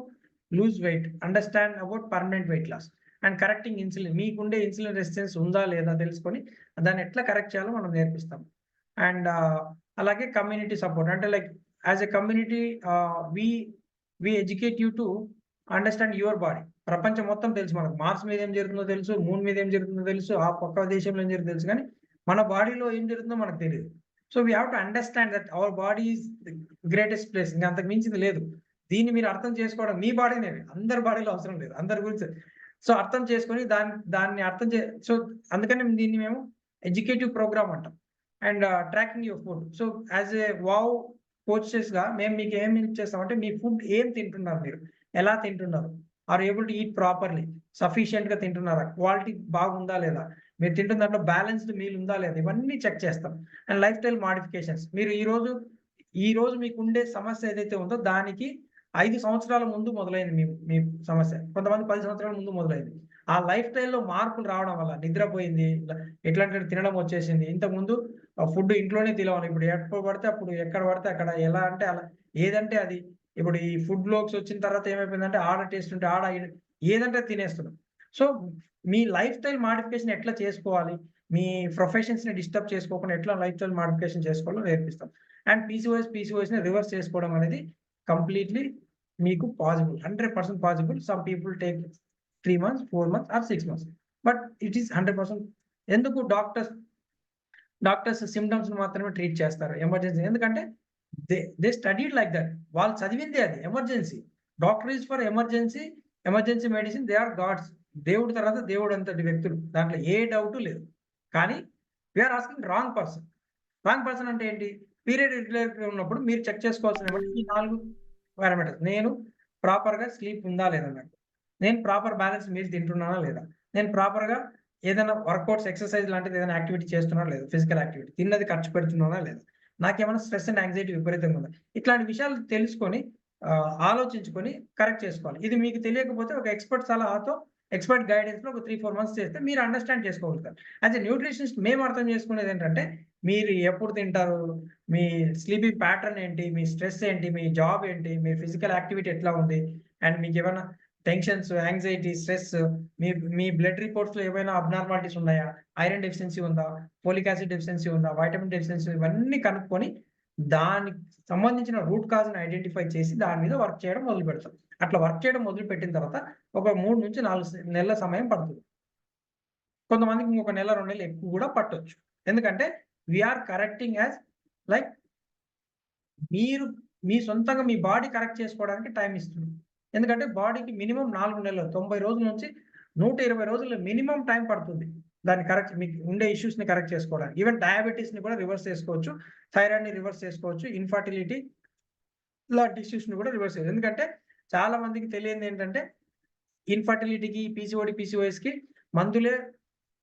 lose weight, understand about permanent weight loss and correcting insulin. మీకుండే ఇన్సులిన్ రెసిస్టెన్స్ ఉందా లేదా తెలుసుకొని దాన్ని ఎట్లా కరెక్ట్ చేయాలో మనం నేర్పిస్తాం. అండ్ అలాగే కమ్యూనిటీ సపోర్ట్ అంటే like as a community we educate you to understand your body. ప్రపంచం మొత్తం తెలుసు మనకు. మార్స్ మీద ఏం జరుగుతుందో తెలుసు, మూన్ మీద ఏం జరుగుతుందో తెలుసు, ఆ పక్క దేశంలో ఏం జరుగుతుందో తెలుసు. కానీ మన బాడీలో ఏం జరుగుతుందో మనకు తెలియదు. So, we have to understand that our body is the greatest place. ఇంకా అంతకు మించింది లేదు. దీన్ని మీరు అర్థం చేసుకోవడం మీ బాడీనే, అందరి బాడీలో అవసరం లేదు. అందరి గురించి సో, అర్థం చేసుకొని దాన్ని అర్థం సో, అందుకని దీన్ని మేము ఎడ్యుకేటివ్ ప్రోగ్రామ్ అంటాం. And tracking your food. So, as a వావ్ కోచెస్‌గా మేము మీకు ఏం హెల్ప్ చేస్తామంటే మీ ఫుడ్ ఏం తింటున్నారు మీరు? ఎలా తింటున్నారు? Are able to eat properly? సఫిషియెంట్‌గా తింటున్నారా? క్వాలిటీ బాగుందా లేదా? మీరు తింటున్న దాంట్లో బ్యాలెన్స్‌డ్ మీల్ ఉందా లేదా? ఇవన్నీ చెక్ చేస్తాం. And life style modifications. మీరు ఈ రోజు మీకుండే సమస్య ఏదైతే ఉందో దానికి 5 సంవత్సరాల ముందు మొదలైంది మీ సమస్య. కొంతమంది 10 సంవత్సరాల ముందు మొదలైంది. ఆ లైఫ్ స్టైల్‌లో మార్పులు రావడం వల్ల నిద్రపోయింది, ఎట్లాంటి తినడం వచ్చేసింది. ఇంతకుముందు ఫుడ్ ఇంట్లోనే తినేవాళ్ళం. ఇప్పుడు ఎప్పుడు పడితే అప్పుడు, ఎక్కడ పడితే అక్కడ, ఎలా అంటే అలా, ఏదంటే అది. ఇప్పుడు ఈ ఫుడ్‌లోకి వచ్చిన తర్వాత ఏమైపోయిందంటే ఆడ టేస్ట్ ఉంటే ఏదంటే తినేస్తున్నాం. సో, మీ లైఫ్ స్టైల్ మోడిఫికేషన్ ఎట్లా చేసుకోవాలి? మీ ప్రొఫెషన్స్‌ని డిస్టర్బ్ చేసుకోకుండా ఎట్లా లైఫ్ స్టైల్ మోడిఫికేషన్ చేసుకోవాలో నేర్పిస్తాం. అండ్ పీసీఓఎస్‌ని రివర్స్ చేసుకోవడం అనేది కంప్లీట్‌లీ మీకు possible. 100% possible. Some people take 3 months, 4 months or 6 months. But it is 100%. ఎందుకు డాక్టర్స్ సింప్టమ్స్‌ని మాత్రమే ట్రీట్ చేస్తారు ఎమర్జెన్సీ. ఎందుకంటే దే స్టడీడ్ లైక్ దట్. వాళ్ళు చదివిందే అది emergency. Doctor is for emergency medicine. They are gods. దేవుడి తర్వాత దేవుడు అంతటి వ్యక్తులు. దాంట్లో ఏ డౌట్ లేదు. కానీ we are asking wrong person. Wrong person అంటే ఏంటి? పీరియడ్ ఇర్రెగ్యులర్‌గా ఉన్నప్పుడు మీరు చెక్ చేసుకోవాల్సింది ఏమంటే ఈ 4 పారామీటర్స్. నేను ప్రాపర్‌గా స్లీప్ ఉందా లేదా నాకు? నేను ప్రాపర్ బ్యాలెన్స్ మీల్ తింటున్నానా లేదా? నేను ప్రాపర్‌గా ఏదైనా వర్కౌట్స్, ఎక్సర్సైజ్ లాంటిది ఏదైనా యాక్టివిటీ చేస్తున్నానా లేదా? Physical activity. తిన్నది ఖర్చు పెడుతున్నానా లేదా? నాకేమైనా స్ట్రెస్ అండ్ యాంగ్జైటీ విపరీతంగా ఉందా? ఇట్లాంటి విషయాలు తెలుసుకొని ఆలోచించుకొని కరెక్ట్ చేసుకోవాలి. ఇది మీకు తెలియకపోతే ఒక ఎక్స్‌పర్ట్ సలహాతో, ఎక్స్‌పర్ట్ గైడెన్స్‌లో ఒక 3, 4 మంత్స్ చేస్తే మీరు అండర్‌స్టాండ్ చేసుకోగలుగుతారు. యాస్ ఎ న్యూట్రిషనిస్ట్ మేము అర్థం చేసుకునేది ఏంటంటే మీరు ఎప్పుడు తింటారు? మీ స్లీపింగ్ ప్యాటర్న్ ఏంటి? మీ స్ట్రెస్ ఏంటి? మీ జాబ్ ఏంటి? మీ ఫిజికల్ యాక్టివిటీ ఎట్లా ఉంది? అండ్ మీకేమైనా టెన్షన్స్, యాంగ్జైటీ, స్ట్రెస్, మీ బ్లడ్ రిపోర్ట్స్‌లో ఏమైనా అబ్నార్మాలిటీస్ ఉన్నాయా? ఐరన్ డెఫిషియన్సీ ఉందా? ఫోలిక్ యాసిడ్ డెఫిషియన్సీ ఉందా? వైటమిన్ డెఫిషియన్సీ, ఇవన్నీ కనుక్కొని దానికి సంబంధించిన రూట్ కాజ్ని ఐడెంటిఫై చేసి దాని మీద వర్క్ చేయడం మొదలు పెడతాం. అట్లా వర్క్ చేయడం మొదలు పెట్టిన తర్వాత ఒక 3 నుంచి 4 నెలల సమయం పడుతుంది. కొంతమందికి ఇంకొక నెల 2 నెలలు ఎక్కువ కూడా పట్టొచ్చు. ఎందుకంటే వీఆర్ కరెక్టింగ్ యాజ్ లైక్ మీరు మీ సొంతంగా మీ బాడీ కరెక్ట్ చేసుకోవడానికి టైం ఇస్తుంది. ఎందుకంటే బాడీకి మినిమం 4 నెలలు 90 రోజుల నుంచి 120 రోజులు మినిమం టైం పడుతుంది దాన్ని కరెక్ట్ మీకు ఉండే ఇష్యూస్ని కరెక్ట్ చేసుకోవడానికి. ఈవెన్ డయాబెటీస్ని కూడా రివర్స్ చేసుకోవచ్చు, థైరాయిడ్ని రివర్స్ చేసుకోవచ్చు, ఇన్ఫర్టిలిటీ లాంటి ఇష్యూస్ని కూడా రివర్స్ చేయవచ్చు. ఎందుకంటే చాలా మందికి తెలియదు ఏంటంటే ఇన్ఫర్టిలిటీకి, పీసీఓడి, పీసీఓఎస్కి మందులే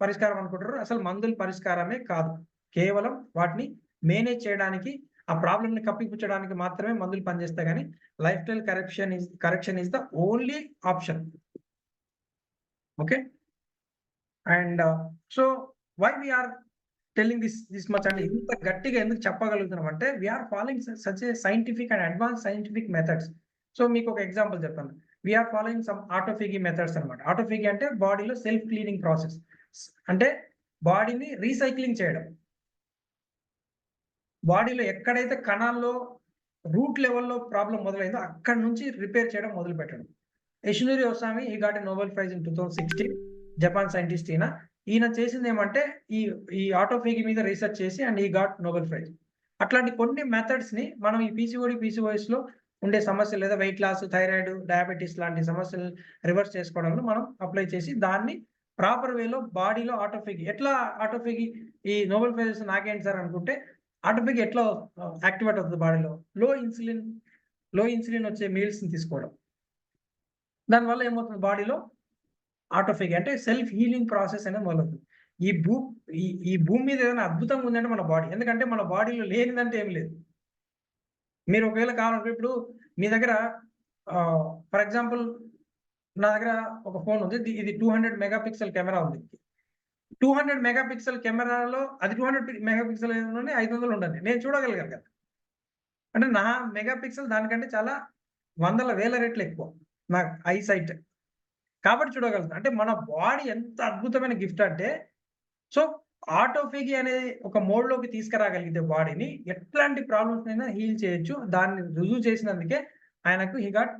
పరిష్కారం అనుకుంటారు. అసలు మందుల పరిష్కారమే కాదు. కేవలం వాటిని మేనేజ్ చేయడానికి, ఆ ప్రాబ్లమ్ని కప్పిపుచ్చడానికి మాత్రమే మందులు పనిచేస్తాయి. కానీ lifestyle correction is the only option. Okay, and so why we're telling this much అంటే ఇంత గట్టిగా ఎందుకు చెప్పగలుగుతున్నాం అంటే we're following such a scientific and advance scientific methods. So మీకు ఒక ఎగ్జాంపుల్ చెప్పాను. We're following some autophagy methods అనమాట. ఆటోఫేగి అంటే బాడీలో సెల్ఫ్ క్లీనింగ్ ప్రాసెస్, అంటే బాడీని రీసైక్లింగ్ చేయడం. బాడీలో ఎక్కడైతే కణాల్లో రూట్ లెవెల్లో ప్రాబ్లం మొదలైందో అక్కడి నుంచి రిపేర్ చేయడం మొదలు పెట్టడం. యసునూరి ఓసామి ఈ got a Nobel prize in 2016, Japan scientist. ఈయన చేసింది ఏమంటే ఈ ఆటోఫేగి మీద రీసెర్చ్ చేసి అండ్ ఈ గాట్ నోబెల్ ప్రైజ్. అట్లాంటి కొన్ని మెథడ్స్ ని మనం ఈ పీసీఓడి, పీసీఓఎస్ లో ఉండే సమస్యలు లేదా వెయిట్ లాస్, థైరాయిడ్, డయాబెటీస్ లాంటి సమస్యలు రివర్స్ చేసుకోవడంలో మనం అప్లై చేసి దాన్ని ప్రాపర్ వేలో బాడీలో ఆటోఫేగి ఎట్లా ఆటోఫేగి ఈ నోబెల్ ప్రైజెస్ నాకేంటి సార్ అనుకుంటే ఆటోఫేగి ఎట్లా యాక్టివేట్ అవుతుంది బాడీలో. లో ఇన్సులిన్ వచ్చే మీల్స్ ని తీసుకోవడం, దానివల్ల ఏమవుతుంది బాడీలో ఆటోఫేగి అంటే సెల్ఫ్ హీలింగ్ ప్రాసెస్ అనేది మొదలవుతుంది. ఈ భూమి మీద ఏదైనా అద్భుతంగా ఉందంటే మన బాడీ. ఎందుకంటే మన బాడీలో లేనిదంటే ఏం లేదు. మీరు ఒకవేళ కావాలంటే ఇప్పుడు మీ దగ్గర ఫర్ ఎగ్జాంపుల్ నా దగ్గర ఒక ఫోన్ ఉంది, ఇది 200 మెగాపిక్సెల్ కెమెరా ఉంది. 200 మెగాపిక్సెల్ కెమెరాలో అది 200 మెగాపిక్సెల్ 500 ఉండాలి, నేను చూడగలిగాను కదా. అంటే నా మెగాపిక్సెల్ దానికంటే చాలా వందల వేల రెట్లు ఎక్కువ నా ఐసైట్, కాబట్టి చూడగలుగుతాం. అంటే మన బాడీ ఎంత అద్భుతమైన గిఫ్ట్ అంటే, సో ఆటోఫేగి అనేది ఒక మోడ్లోకి తీసుకురాగలిగితే బాడీని ఎట్లాంటి ప్రాబ్లమ్స్ అయినా హీల్ చేయొచ్చు. దాన్ని రుజువు చేసినందుకే ఆయనకు he got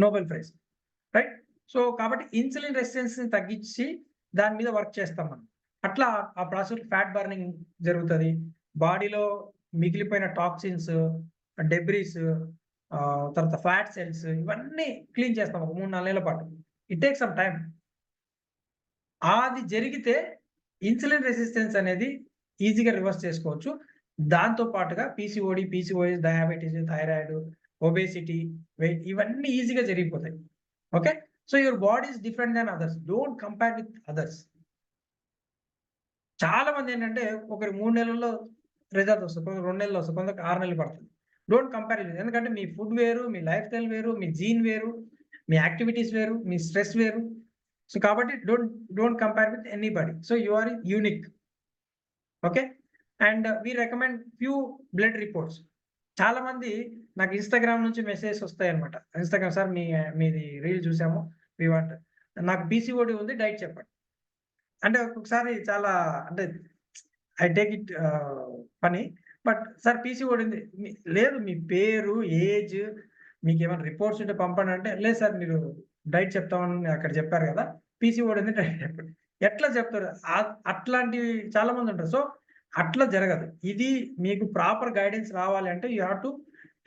Nobel prize, right. So కాబట్టి ఇన్సులిన్ రెసిస్టెన్స్ ని తగ్గించి దాని మీద వర్క్ చేస్తాం మనం. అట్లా ఆ ప్రాసెస్ ఫ్యాట్ బర్నింగ్ జరుగుతుంది. బాడీలో మిగిలిపోయిన టాక్సిన్స్, డెబ్రీస్, తర్వాత ఫ్యాట్ సెల్స్ ఇవన్నీ క్లీన్ చేస్తాం ఒక 3-4 నెలల పాటు. It take some time. అది జరిగితే ఇన్సులిన్ రెసిస్టెన్స్ అనేది ఈజీగా రివర్స్ చేసుకోవచ్చు. దాంతో పాటుగా PCOD, PCOS, diabetes, thyroid, obesity, weight ఇవన్నీ ఈజీగా జరిగిపోతాయి. Okay, so your body is different than others, don't compare with others. చాలా మంది ఏంటంటే ఒకరు 3 నెలల్లో రిజల్ట్ వస్తుంది, కొందరు 2 నెలలు వస్తుంది, కొందరు 6 నెలలు పడుతుంది. Don't compare. ఎందుకంటే మీ ఫుడ్ వేరు, మీ లైఫ్ స్టైల్ వేరు, మీ జీన్ వేరు, మీ యాక్టివిటీస్ వేరు, మీ స్ట్రెస్ వేరు. సో కాబట్టి don't compare with anybody. So you are unique. Okay, and we recommend few blood reports. చాలా మంది నాకు ఇన్స్టాగ్రామ్ నుంచి మెసేజెస్ వస్తాయి అనమాట. ఇన్స్టాగ్రామ్, సార్ మీది రీల్ చూసాము, వీ వాంట్, నాకు పీసీఓడి ఉంది, డైట్ చెప్పండి. అంటే ఒక్కొక్కసారి చాలా అంటే ఐ టేక్ ఇట్ పని, బట్ సార్ పీసీఓడి ఉంది, లేదు మీ పేరు, ఏజ్, మీకు ఏమైనా రిపోర్ట్స్ ఉంటే పంపండి అంటే, లేదు సార్ మీరు డైట్ చెప్తామని అక్కడ చెప్పారు కదా, పీసీఓడి ఉంది, డైట్ చెప్పండి. ఎట్లా చెప్తారు? అట్లాంటివి చాలా మంది ఉంటారు. సో అట్లా జరగదు. ఇది మీకు ప్రాపర్ గైడెన్స్ రావాలి అంటే you have to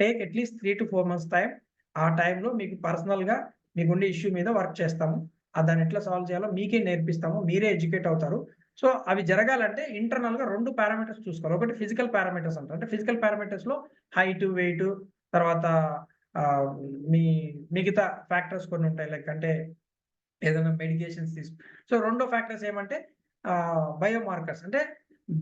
take at least 3 to 4 months time. ఆ టైంలో మీకు పర్సనల్గా మీకుండే ఇష్యూ మీద వర్క్ చేస్తాము. దాన్ని ఎట్లా సాల్వ్ చేయాలో మీకే నేర్పిస్తాము, మీరే ఎడ్యుకేట్ అవుతారు. సో అవి జరగాలంటే ఇంటర్నల్గా 2 పారామీటర్స్ చూసుకోవాలి. ఒకటి ఫిజికల్ పారామీటర్స్ అంటారు, అంటే ఫిజికల్ పారామీటర్స్లో హైట్, వెయిట్, తర్వాత మిగతా ఫ్యాక్టర్స్ కొన్ని ఉంటాయి, లైక్ అంటే ఏదైనా మెడికేషన్స్ సో రెండో ఫ్యాక్టర్స్ ఏమంటే బయోమార్కర్స్, అంటే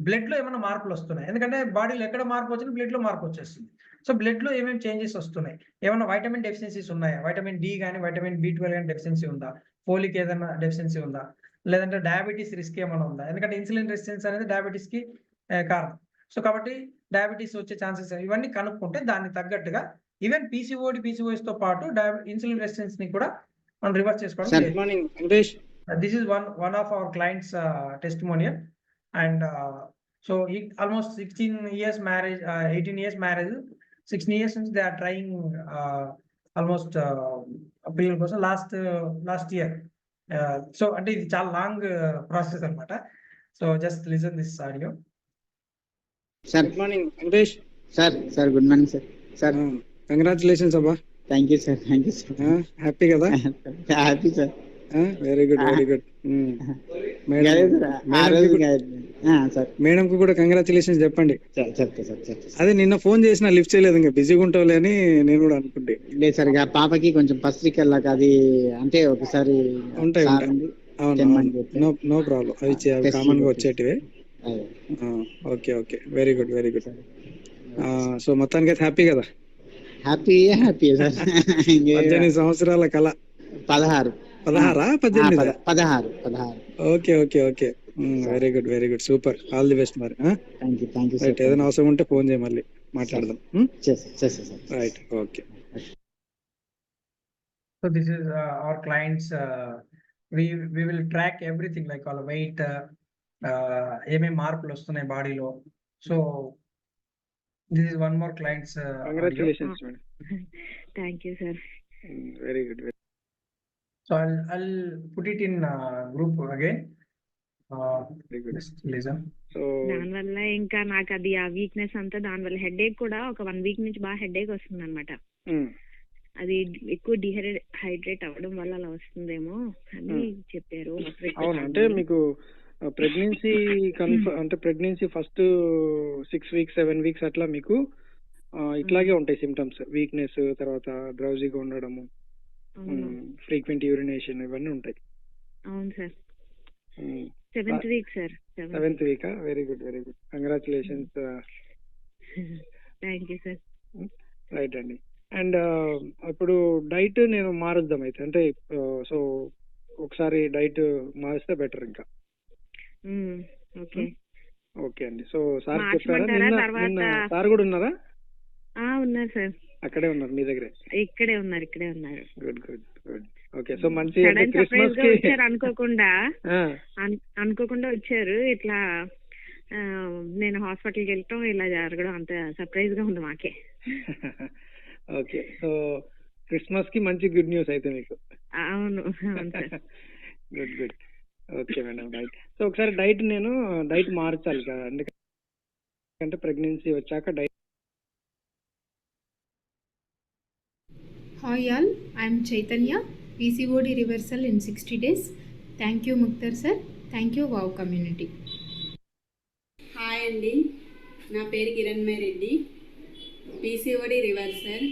బ్లడ్ లో ఏమైనా మార్పులు వస్తున్నాయి. ఎందుకంటే బాడీలో ఎక్కడ మార్పు వచ్చినా బ్లడ్ లో మార్పు వచ్చేస్తుంది. సో బ్లడ్ లో ఏమేమి చేంజెస్ వస్తున్నాయి, ఏమైనా వైటమిన్ డెఫిషియన్సీస్ ఉన్నాయా, వైటమిన్ డి కానీ వైటమిన్ B12 కానీ డెఫిషియన్సీ ఉందా, ఫోలిక్ ఏదైనా డెఫిషియన్సీ ఉందా, లేదంటే డయాబెటీస్ రిస్క్ ఏమైనా ఉందా. ఎందుకంటే ఇన్సులిన్ రెసిస్టెన్స్ అనేది డయాబెటీస్ కి కారణం. సో కాబట్టి డయాబెటీస్ వచ్చే ఛాన్సెస్ ఇవన్నీ కనుక్కుంటే దాన్ని తగ్గట్టుగా ఈవెన్ పీసీఓడి, పీసీఓఎస్ తో పాటు ఇన్సులిన్ రెసిస్టెన్స్ ని కూడా మనం రివర్స్ చేసుకోవడం. This is one of our clients testimonial. And So almost 16 years marriage, 18 years marriage, 16 years since they are trying almost పిల్లల కోసం last year. So అంటే ఇది చాలా లాంగ్ ప్రాసెస్ అన్నమాట. So just listen this audio. Sir good morning Venkatesh. Sir good morning sir. Congratulations అబ్బా. Thank you sir. Happy కదా? Happy sir. Very good. Sir madam కు కూడా కంగ్రాచులేషన్స్ చెప్పండి. చెప్తా సార్. అదే నిన్న ఫోన్ చేసిన లిఫ్ట్ చేయలేదు, ఇంకా బిజీగా ఉంటావులే అని నేను కూడా అనుకుంటే. లేదు సార్, ఇక పాపకి కొంచెం పత్రిక వెళ్ళాక అది అంటే ఒకసారి ఉంటాయి. తెమ్మని నో ప్రాబ్లం, అవి కామన్ గా వచ్చేటివే. Okay very good. సో మొత్తానికి అయితే హ్యాపీ కదా? Happy sir. 18 సంవత్సరాల కళ. 16. 16. Okay very good super. All the best మరి. Thank you sir. ఏదైనా అవసరం ఉంటే ఫోన్ చేయి, మళ్ళీ మాట్లాడదాం. చేస్తా sir. Right, okay. So this is our clients. We will track everything like all weight, ఏమేం మార్పులు వస్తున్నాయి బాడీలో. So this is one more clients. Congratulations madam. Thank you sir. Very good. So I'll put it in group again. Very good. Just listen. So దానివల్ల ఇంకా నాకు అది ఆ weakness అంతా దానివల్ల హెడేక్ కూడా ఒక 1 వీక్ నుంచి బాగా హెడేక్ వస్తుంది అనమాట. అది ఎక్కువ డిహైడ్రేట్ అవ్వడం వల్ల అలా వస్తుందేమో అని చెప్పారు. అవును, అంటే మీకు ప్రెగ్నెన్సీ అంటే ప్రెగ్నెన్సీ ఫస్ట్ 6 weeks 7 weeks అట్లా మీకు ఇట్లాగే ఉంటాయి సిమ్టమ్స్. వీక్నెస్, తర్వాత డ్రౌజీగా ఉండడము, ఫ్రీక్వెంట్ యూరినేషన్, ఇవన్నీ ఉంటాయి. అవును sir. 7th week sir. 7th week. Very good. Congratulations. Thank you sir. Right అండి. అండ్ ఇప్పుడు డైట్ నేను మారుద్దాం అయితే, అంటే సో ఒకసారి డైట్ మారిస్తే బెటర్ ఇంకా. ఓకే అండి. సో సార్ చెప్పారా? నిన్న సార్ కూడా ఉన్నారా? ఉన్నారు సార్. అక్కడే ఉన్నారు మీ దగ్గరే? ఇక్కడే ఉన్నారు. గుడ్. ఓకే. సో మంచి క్రిస్మస్ కి వచ్చారు అనుకోకుండా వచ్చారు. ఇట్లా నేను హాస్పిటల్కి వెళ్ళటం ఇలా జరగడం అంత సర్ప్రైజ్ గా ఉంది మాకే. ఓకే. సో క్రిస్మస్ కి మంచి గుడ్ న్యూస్ అయితే మీకు. అవును. Good. Okay madam, right. So ఒకసారి డైట్ మార్చాలి కదా, ఎందుకంటే ప్రెగ్నెన్సీ వచ్చాక diet. Hi all, I am Chaitanya, PCOD reversal in 60 days. Thank you Mukhtar sir, thank you WOW community. Hi అండి, నా పేరు Kiranmayi Reddy, PCOD reversal.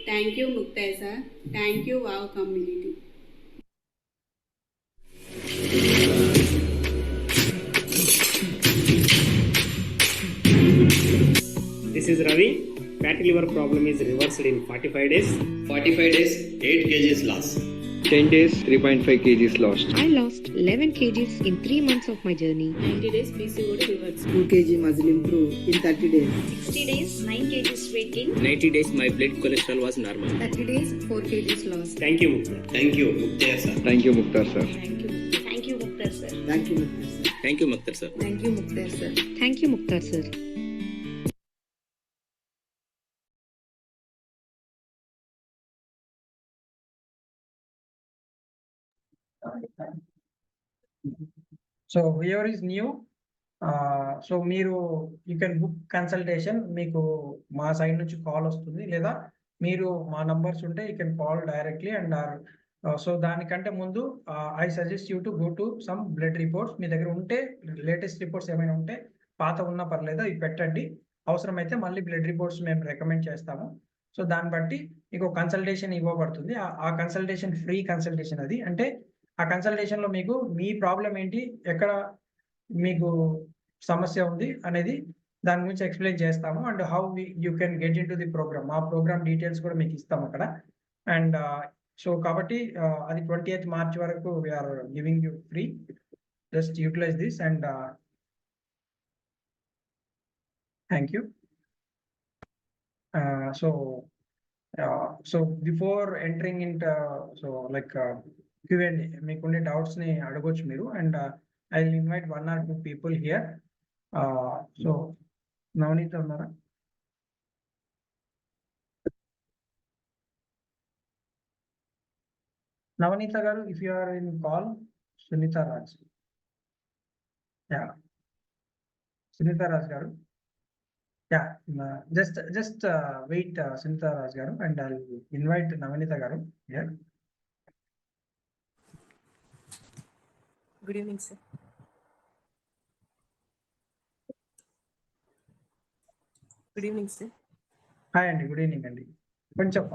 Thank you Muktai sir, thank you వావ్ community. This is Ravi. Fatty liver problem is reversed in 45 days. 45 days, 8 kgs loss. 10 days, 3.5 kgs lost. I lost 11 kgs in 3 months of my journey. 90 days PCOD reverse. 2 kg muscle improve in 30 days. 60 days, 9 kgs weight gain. 90 days, my blood cholesterol was normal. 30 days, 4 kgs lost. Thank you, Mukhtar. Thank you, Mukhtar sir. Thank you, Mukhtar sir. Thank you, Mukhtar sir. Thank you Mukhtar sir. Thank you, Mukhtar sir. Thank you, Mukhtar sir. Thank you, Mukhtar sir. So whoever is new, so మీరు you can book consultation. మీకు మా side నుంచి call వస్తుంది, లేదా మీరు మా numbers ఉంటే you can call directly. And so దానికంటే ముందు I suggest you to go to some blood reports. మీ దగ్గర ఉంటే లేటెస్ట్ రిపోర్ట్స్ ఏమైనా ఉంటే, పాత ఉన్నా పర్లేదు, ఇవి పెట్టండి. అవసరమైతే మళ్ళీ బ్లడ్ రిపోర్ట్స్ మేము రికమెండ్ చేస్తాము. సో దాన్ని బట్టి మీకు కన్సల్టేషన్ ఇవ్వబడుతుంది. ఆ కన్సల్టేషన్ ఫ్రీ కన్సల్టేషన్. అది అంటే ఆ కన్సల్టేషన్ లో మీకు మీ ప్రాబ్లం ఏంటి, ఎక్కడ మీకు సమస్య ఉంది అనేది దాని గురించి ఎక్స్ప్లెయిన్ చేస్తాము. And how you can get in to the program, ఆ ప్రోగ్రామ్ డీటెయిల్స్ కూడా మీకు ఇస్తాము అక్కడ. అండ్ సో కాబట్టి అది 28th March వరకు we're giving you free. Just utilize this and thank you. So before entering in so like Q&A, మీకుండే doubts ని అడగొచ్చు మీరు. And I will invite 1 or 2 people here. So Navaneetha ఉన్నారా? Navaneetha garu, if you are in call, Sunita Raj. Yeah, Sunita Raj garu. Yeah, just wait, Sunita Raj garu, and I'll invite Navanita garu here. Good evening, sir. Good evening, sir. Hi Andy, good evening Andy. Koncham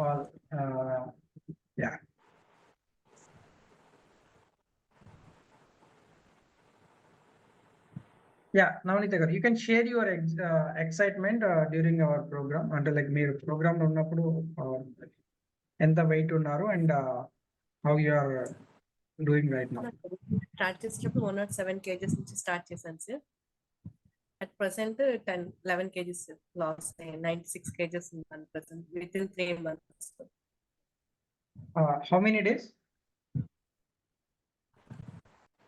yeah. Yeah, Navanita garu, you can share your excitement during our program. Ante like meer program lo unnappudu enta weight unnaru and how you are doing right now. Start చేసినప్పుడు 107 kgs నుంచి start చేశాను sir. At present 11 kgs loss 96 kgs ఉన్నాను present with in 3 months. How many days?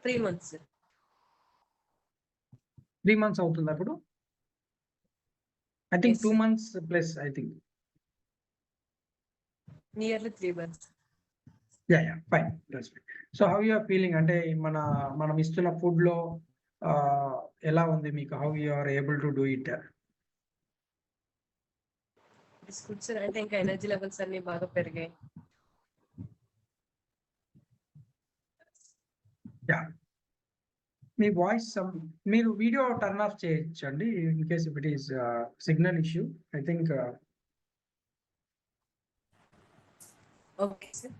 3 months sir. 3 months అవుతుంది అప్పుడు. I think Yes. 2 months plus, I think. Nearly 3 months. Yeah, fine. That's fine. So how you are feeling? అంటే మనం ఇస్తున్న food లో ఎలా ఉంది మీకు? How you are able to do it? It's good sir. అంటే ఇంకా ఎనర్జీ లెవెల్స్ అన్ని బాగా పెరిగాయి. యా, మీ వాయిస్ మీరు వీడియో టర్న్ ఆఫ్ చేయొచ్చండి in case if it is signal issue. I think okay sir.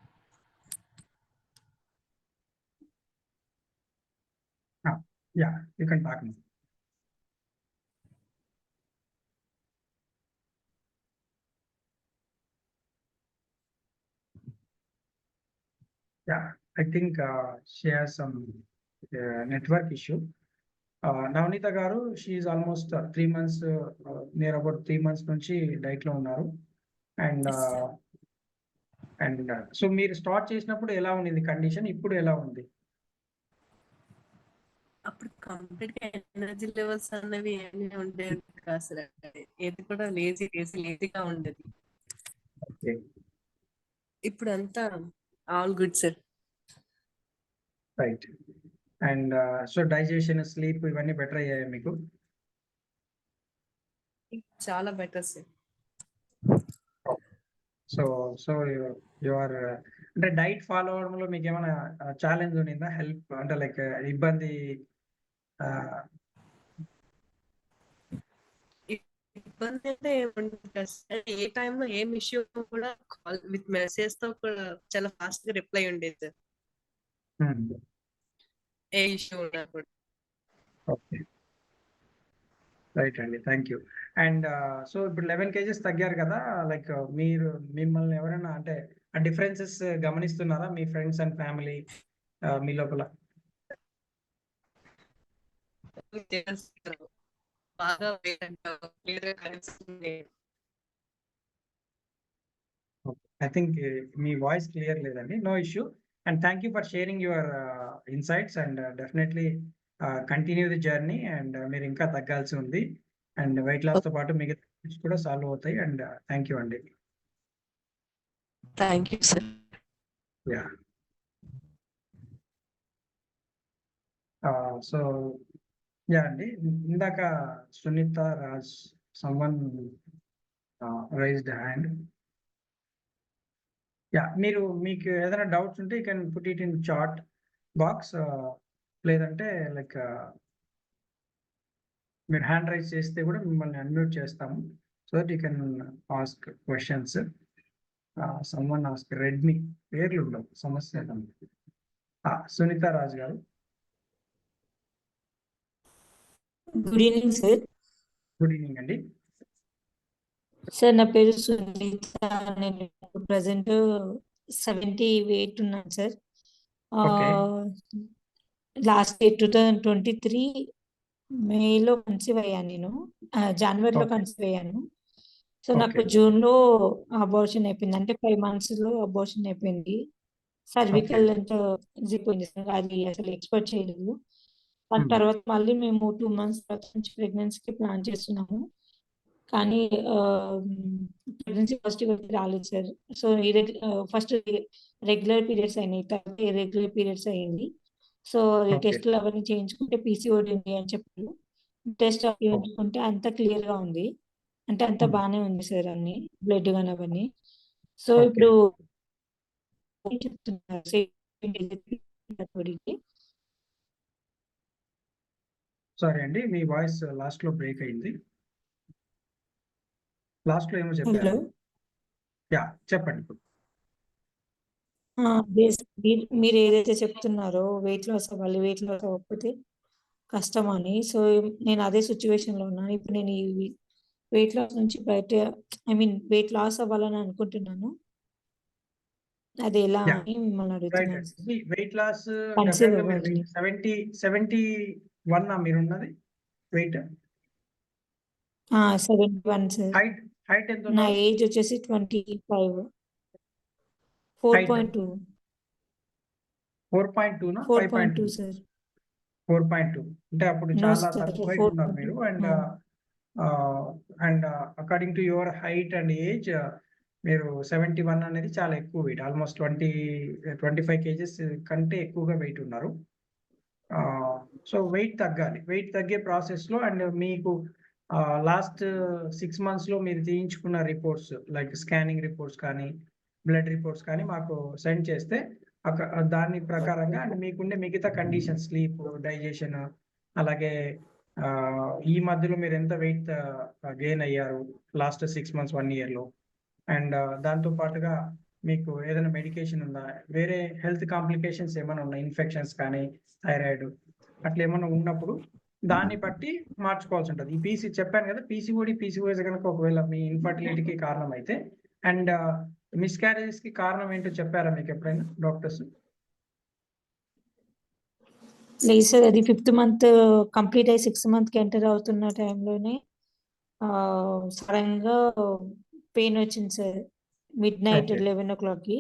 Yeah, you can talk now. Yeah, I think she has some network issue. Navanita garu, she is almost 3 months, near about 3 months నుంచి diet లో ఉన్నారు. And so మీరు start చేసినప్పుడు ఎలా ఉంది condition? ఇప్పుడు ఎలా ఉంది? అప్పుడు కంప్లీట్ గా ఎనర్జీ లెవెల్స్ అనేవి ఏమీ ఉండేది కాదు సార్. ఏది కూడా లేజీగా ఉండేది. ఓకే, ఇప్పుడు అంతా all good sir. Right. And so digestion, sleep ఇవన్నీ బెటర్ అయ్యాయి మీకు? చాలా better sir. So you are అంటే డైట్ ఫాలో అవడంలో మీకు ఏమైనా ఛాలెంజ్ ఉండిందా? హెల్ప్ అంటే లైక్ ఇబ్బంది? ఇబ్బంది అంటే ఏముంటుంది కదా సార్. ఏ టైంలో ఏం ఇష్యూ కూడా కాల్ విత్ మెసేజ్ తో కూడా చాలా ఫాస్ట్ గా రిప్లై ఉండేది సార్. ఏ ఇష్యూ ఉన్నా కూడా. ఓకే, రైట్ అండి, థ్యాంక్ యూ. అండ్ సో ఇప్పుడు 11 kgs తగ్గారు కదా, లైక్ మిమ్మల్ని ఎవరైనా అంటే ఆ డిఫరెన్సెస్ గమనిస్తున్నారా మీ ఫ్రెండ్స్ అండ్ ఫ్యామిలీ మీ లోపల? బాగా క్లియర్ గా కనిపిస్తుంది. ఐ థింక్ మీ వాయిస్ క్లియర్ లేదండి. No issue. And thank you for sharing your insights and definitely continue the journey. And మీరు ఇంకా తగ్గాల్సి ఉంది. అండ్ వెయిట్ లాస్ తో పాటు మిగతా కూడా సాల్వ్ అవుతాయి. అండ్ థ్యాంక్ యూ అండి. Thank you sir. Yeah, so yeah అండి, ఇందాక Sunitha Raj someone raised hand. Yeah, మీకు ఏదైనా డౌట్స్ ఉంటే you can put it in chat box, లేదంటే లైక్ మీరు హ్యాండ్ రైజ్ చేస్తే కూడా మిమ్మల్ని అన్మ్యూట్ చేస్తాము. So that you can ask questions. Someone ask Redmi, పేర్లు ఉండవు, సమస్య లేదు. సునీత రాజ్ గారు. Good evening sir. Good evening అండి. సార్ నా పేరు సునీత. నేను ప్రజెంట్ 70 weight ఉన్నాను సార్. లాస్ట్ ఇయర్ 2023 మేలో కన్సీవ్ అయ్యాను. నేను జనవరిలో కన్సీవ్ అయ్యాను. సో నాకు జూన్లో అబార్షన్ అయిపోయింది. అంటే 5 months లో అబార్షన్ అయిపోయింది. సర్వికల్ అంతా పోయింది సార్. అది అసలు ఎక్స్పెక్ట్ చేయలేదు. దాని తర్వాత మళ్ళీ మేము 2 months తర్వాత నుంచి ప్రెగ్నెన్సీకి ప్లాన్ చేస్తున్నాము. కానీ ప్రెగ్నెన్సీ పాజిటివ్ అయితే రాలేదు sir. So first regular periods అయినాయి, తర్వాత ఇర్రెగ్యులర్ పీరియడ్స్ అయ్యింది. సో ఓకే టెస్టులు అవన్నీ చేయించుకుంటే పీసీఓడి ఉంది అని చెప్పారు. టెస్ట్ చేయించుకుంటే అంత క్లియర్ గా ఉంది, అంటే అంత బాగానే ఉంది సార్, అన్ని బ్లడ్ కానీ అవన్నీ. సో ఓకే ఇప్పుడు ఏం చెప్తున్నారు సారీ అండి, మీ వాయిస్ లాస్ట్ లో బ్రేక్ అయింది. లాస్ట్ లో ఏమో హలో చెప్పారు. యా చెప్పండి ఇప్పుడు. మీరు ఏదైతే చెప్తున్నారో వెయిట్ లాస్ అవ్వాలి, వెయిట్ లాస్ అవ్వకపోతే కష్టం అని. సో నేను అదే సిచ్యువేషన్ లో ఉన్నాను ఇప్పుడు. నేను ఈ వెయిట్ లాస్ నుంచి బయట, వెయిట్ లాస్ అవ్వాలని అనుకుంటున్నాను. అది ఎలా యా అని మిమ్మల్ని రైట్ అడుగుతున్నాను అండి. Sir. Weight loss conceive definite గా మీరు అవ్వాలి. 71 మీరు ఉన్నది వెయిట్. 71 సార్. హైట్ హైట్ ఎంత నా ఉన్నారు? ఏజ్ వచ్చేసి 25. హైట్ 4.2. 4.2 నా 4.2 5.2? సార్. 4.2 అంటే అప్పుడు నో చాలా సార్, తక్కువ హైట్ ఉన్నారు 4.2. మీరు. And according to your height and age మీరు 71 అనేది చాలా ఎక్కువ వెయిట్, ఆల్మోస్ట్ 25 కేజెస్ కంటే ఎక్కువగా వెయిట్ ఉన్నారు. సో వెయిట్ తగ్గాలి. వెయిట్ తగ్గే ప్రాసెస్లో అండ్ మీకు లాస్ట్ 6 monthsలో మీరు తీయించుకున్న రిపోర్ట్స్ లైక్ స్కానింగ్ రిపోర్ట్స్ కానీ బ్లడ్ రిపోర్ట్స్ కానీ మాకు సెండ్ చేస్తే దాని ప్రకారంగా అండ్ మీకుండే మిగతా కండిషన్ స్లీప్, డైజెషన్, అలాగే ఈ మధ్యలో మీరు ఎంత వెయిట్ గెయిన్ అయ్యారు లాస్ట్ 6 months 1 yearలో, అండ్ దాంతో పాటుగా మీకు ఏదైనా మెడికేషన్ ఉందా, వేరే హెల్త్ కాంప్లికేషన్స్ ఏమైనా ఉన్నాయి, ఇన్ఫెక్షన్స్ కానీ థైరాయిడ్ అట్లా ఏమైనా ఉన్నప్పుడు దాన్ని బట్టి మార్చుకోవాల్సి ఉంటుంది. ఈ చెప్పాను కదా, పీసీఓఎస్ కనుక ఒకవేళ మీ ఇన్ఫర్టిలిటీకి కారణం అయితే అండ్ మిస్క్యారేజెస్ కి కారణం ఏంటో చెప్పారా మీకు ఎప్పుడైనా డాక్టర్స్? లేదు సార్, అది 5th month కంప్లీట్ అయ్యి 6th monthకి ఎంటర్ అవుతున్న టైంలోనే సడన్ గా పెయిన్ వచ్చింది సార్, midnight ఓకే 11 o'clockకి.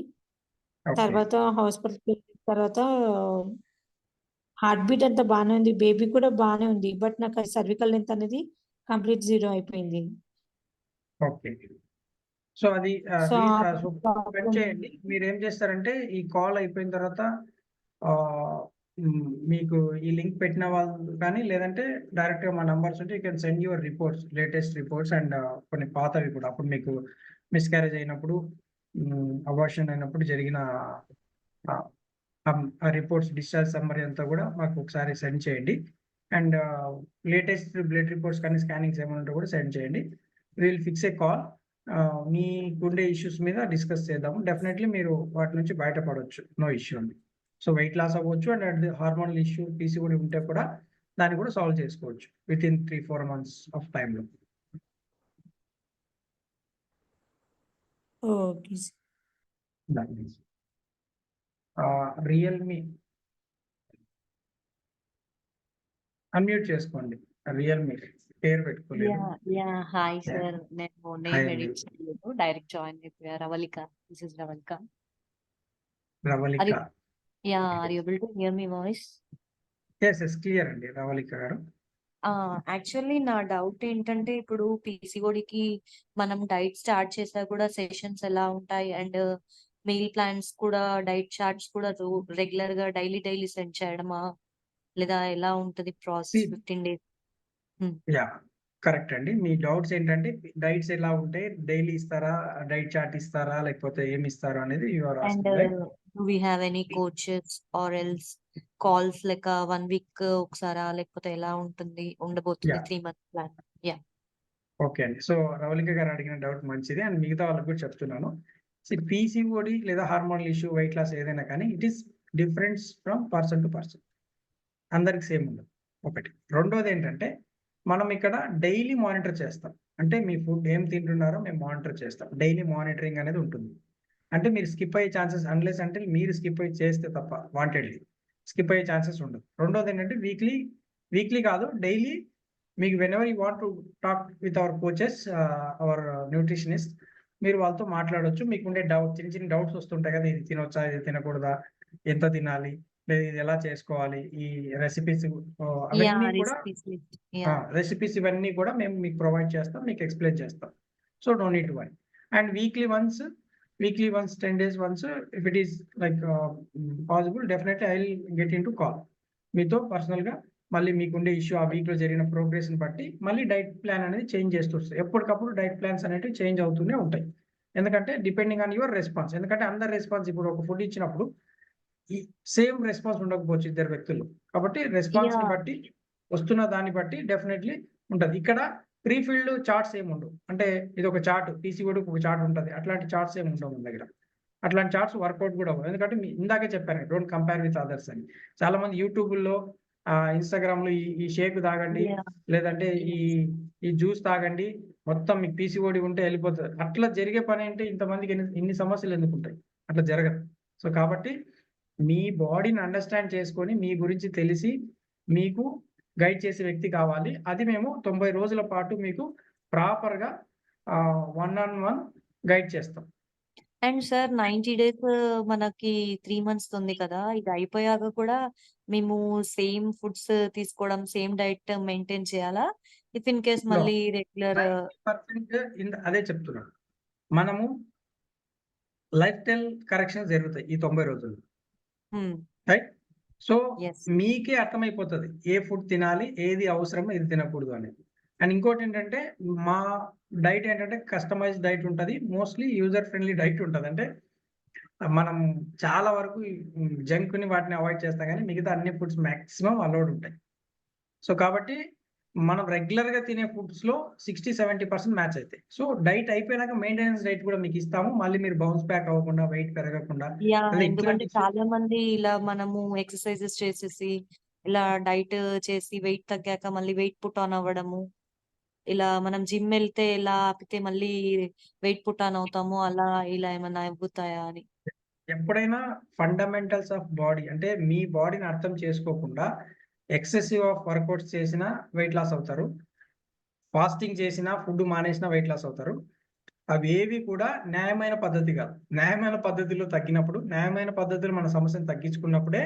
ఓకే తర్వాత హాస్పిటల్కి వెళ్ళిన తర్వాత హార్ట్ బీట్ అంతా బాగానే ఉంది, బేబీ కూడా బాగానే ఉంది, బట్ నాకు సర్వికల్ లెంత్ అనేది కంప్లీట్ 0 అయిపోయింది. ఓకే సో అది సో పని చేయండి. మీరు ఏం చేస్తారంటే ఈ కాల్ అయిపోయిన తర్వాత మీకు ఈ లింక్ పెట్టిన వాళ్ళు కానీ లేదంటే డైరెక్ట్గా మా నంబర్స్ ఉంటే you can send your reports, latest reports and కొన్ని పాతవి కూడా, అప్పుడు మీకు మిస్క్యారేజ్ అయినప్పుడు, అబార్షన్ అయినప్పుడు జరిగిన ఆ రిపోర్ట్స్, డిశ్చార్జ్ సమ్మరీ అంతా కూడా మాకు ఒకసారి సెండ్ చేయండి. అండ్ లేటెస్ట్ బ్లడ్ రిపోర్ట్స్ కానీ స్కానింగ్స్ ఏమైనా ఉంటే కూడా సెండ్ చేయండి. Will fix a call. మీకుండే ఇష్యూస్ మీద డిస్కస్ చేద్దాము. డెఫినెట్లీ మీరు వాటి నుంచి బయటపడవచ్చు, నో ఇష్యూ అండి. సో వెయిట్ లాస్ అవ్వచ్చు అండ్ హార్మోనల్ ఇష్యూ పీసీఓడి ఉంటే కూడా దాన్ని కూడా సాల్వ్ చేసుకోవచ్చు విత్ ఇన్ 3-4 months ఆఫ్ టైంలో. Okay sir. రియల్మీ అన్మ్యూట్ చేసుకోండి. రియల్మీ పేరు పెట్టుకోలేదు. హాయ్ సార్, నేను హాయ్ నేమ్ అండి. ఎడిట్ చేయలేదు, డైరెక్ట్ జాయిన్ అయిపోయా. Ravalika, this is Ravalika. Ravalika. Are you able to hear me voice? Yes clear అండి రవళిక గారు. యాక్చువల్లీ నా డౌట్ ఏంటంటే, ఇప్పుడు పీసీఓడికి మనం డైట్ స్టార్ట్ చేసా కూడా సెషన్స్ ఎలా ఉంటాయి, అండ్ మీల్ ప్లాన్స్ కూడా, డైట్ చార్ట్స్ కూడా రెగ్యులర్ గా డైలీ సెండ్ చేయడమా, లేదా ఎలా ఉంటది ప్రాసెస్ 15 days? యా కరెక్ట్ అండి. మీ డౌట్స్ ఏంటంటే డైట్స్ ఎలా ఉంటాయి, డైలీ ఇస్తారా, డైట్ చార్ట్ ఇస్తారా, లేకపోతే ఏమి ఇస్తారా అనేది you are and asking right? Do we have any coaches or else calls లెక్క 1 week ఒకసారా, లేకపోతే ఎలా ఉండబోతుంది yeah 3 month plan? Yeah okay అండి. సో రవళిక గారు అడిగిన డౌట్ మంచిది అండ్ మిగతా వాళ్ళకి కూడా చెప్తున్నాను. పీసీఓడి లేదా హార్మోనల్ ఇష్యూ, వెయిట్ లాస్ ఏదైనా కానీ it is difference from person to person. అందరికి సేమ్ ఉండదు ఒకటి. రెండోది ఏంటంటే మనం ఇక్కడ డైలీ మానిటర్ చేస్తాం. అంటే మీ ఫుడ్ ఏం తింటున్నారో మేము మానిటర్ చేస్తాం. డైలీ మానిటరింగ్ అనేది ఉంటుంది. అంటే మీరు స్కిప్ అయ్యే ఛాన్సెస్ అన్లెస్ అంటే మీరు స్కిప్ అయ్యి చేస్తే తప్ప వాంటెడ్లీ స్కిప్ అయ్యే ఛాన్సెస్ ఉండదు. రెండోది ఏంటంటే వీక్లీ కాదు డైలీ మీకు whenever you want to talk with our coaches, hour nutritionist, మీరు వాళ్ళతో మాట్లాడవచ్చు. మీకు ఉండే చిన్న డౌట్స్ వస్తుంటాయి కదా, ఇది తినొచ్చా, ఇది తినకూడదా, ఎంత తినాలి, లేదు ఇది ఎలా చేసుకోవాలి, ఈ రెసిపీస్ అవన్నీ కూడా రెసిపీస్ ఇవన్నీ కూడా మేము మీకు ప్రొవైడ్ చేస్తాం, మీకు ఎక్స్ప్లెయిన్ చేస్తాం. So don't need to worry. And weekly once 10 days once, if it is like possible, definitely I will get into call మీతో పర్సనల్గా. మళ్ళీ మీకుండే ఇష్యూ, ఆ వీక్లో జరిగిన ప్రోగ్రెస్ని బట్టి మళ్ళీ డైట్ ప్లాన్ అనేది చేంజ్ చేస్తూ వస్తుంది. ఎప్పటికప్పుడు డైట్ ప్లాన్స్ అనేవి చేంజ్ అవుతూనే ఉంటాయి. ఎందుకంటే డిపెండింగ్ ఆన్ యువర్ రెస్పాన్స్. ఎందుకంటే అందరి రెస్పాన్స్, ఇప్పుడు ఒక ఫుడ్ ఇచ్చినప్పుడు ఈ సేమ్ రెస్పాన్స్ ఉండకపోవచ్చు ఇద్దరు వ్యక్తులు. కాబట్టి రెస్పాన్స్ ని బట్టి, వస్తున్న దాన్ని బట్టి డెఫినెట్లీ ఉంటుంది. ఇక్కడ ప్రీ ఫిల్డ్ చార్ట్స్ ఏమి ఉండవు. అంటే ఇది ఒక చార్ట్, పీసీఓడికి ఒక చార్ట్ ఉంటుంది, అట్లాంటి చార్ట్స్ ఏమి ఉండవు మన దగ్గర. అట్లాంటి చార్ట్స్ వర్కౌట్ కూడా అవ్వదు. ఎందుకంటే ఇందాకే చెప్పాను, డోంట్ కంపేర్ విత్ అదర్స్ అని. చాలా మంది యూట్యూబ్లో, ఇన్స్టాగ్రామ్ లో ఈ షేక్ తాగండి, లేదంటే ఈ జ్యూస్ తాగండి, మొత్తం మీకు పీసీఓడి ఉంటే వెళ్ళిపోతుంది. అట్లా జరిగే పని అంటే ఇంతమందికి ఇన్ని సమస్యలు ఎందుకు ఉంటాయి? అట్లా జరగదు. సో కాబట్టి మీ బాడీని అండర్స్టాండ్ చేసుకొని, మీ గురించి తెలిసి మీకు గైడ్ చేసే వ్యక్తి కావాలి. అది మేము 90 రోజుల పాటు మీకు ప్రాపర్గా 1-on-1 గైడ్ చేస్తాం. అండ్ సార్ 90 days మనకి 3 months ఉంది కదా, ఇది అయిపోయాక కూడా మేము సేమ్ ఫుడ్స్ తీసుకోవడం, సేమ్ డైట్ మెయింటైన్ చేయాలా? ఇఫ్ ఇన్ కేస్ మళ్ళీ రెగ్యులర్ 90% అదే చెప్తున్నాను. మనము లైఫ్ స్టైల్ కరెక్షన్ జరుగుతాయి ఈ 90 రోజులు, రైట్? సో మీకే అర్థమైపోతుంది ఏ ఫుడ్ తినాలి, ఏది అవసరం, ఏది తినకూడదు అనేది. అండ్ ఇంకోటి ఏంటంటే, మా డైట్ ఏంటంటే కస్టమైజ్ డైట్ ఉంటుంది, మోస్ట్లీ యూజర్ ఫ్రెండ్లీ డైట్ ఉంటుంది. అంటే మనం చాలా వరకు జంక్ని వాటిని అవాయిడ్ చేస్తాం, కానీ మిగతా అన్ని ఫుడ్స్ మ్యాక్సిమం అలౌడ్ ఉంటాయి. సో కాబట్టి మనం రెగ్యులర్గా తినే ఫుడ్స్లో 60-70% మ్యాచ్ అవుతాయి. సో డైట్ అయిపోయినాక మెయింటెనెన్స్ డైట్ కూడా మీకు ఇస్తాము, మళ్ళీ మీరు బౌన్స్ బ్యాక్ అవ్వకుండా, వెయిట్ పెరగకుండా. ఎందుకంటే చాలా మంది ఇలా మనము ఎక్సర్సైజెస్ చేసేసి, ఇలా డైట్ చేసి వెయిట్ తగ్గాక మళ్ళీ వెయిట్ పుట్ ఆన్ అవ్వడము, ఇలా మనం జిమ్ వెళ్తే ఎలా ఆపితే మళ్ళీ వెయిట్ పుట్ ఆన్ అవుతాము, అలా ఇలా ఏమైనా అవుతాయా అని. ఎప్పుడైనా ఫండమెంటల్స్ ఆఫ్ బాడీ, అంటే మీ బాడీని అర్థం చేసుకోకుండా ఎక్సెసివ్ ఆఫ్ వర్కౌట్స్ చేసినా వెయిట్ లాస్ అవుతారు, ఫాస్టింగ్ చేసినా, ఫుడ్ మానేసినా వెయిట్ లాస్ అవుతారు. అవి ఏవి కూడా న్యాయమైన పద్ధతి కాదు. న్యాయమైన పద్ధతిలో తగ్గినప్పుడు, న్యాయమైన పద్ధతిలో మన సమస్యను తగ్గించుకున్నప్పుడే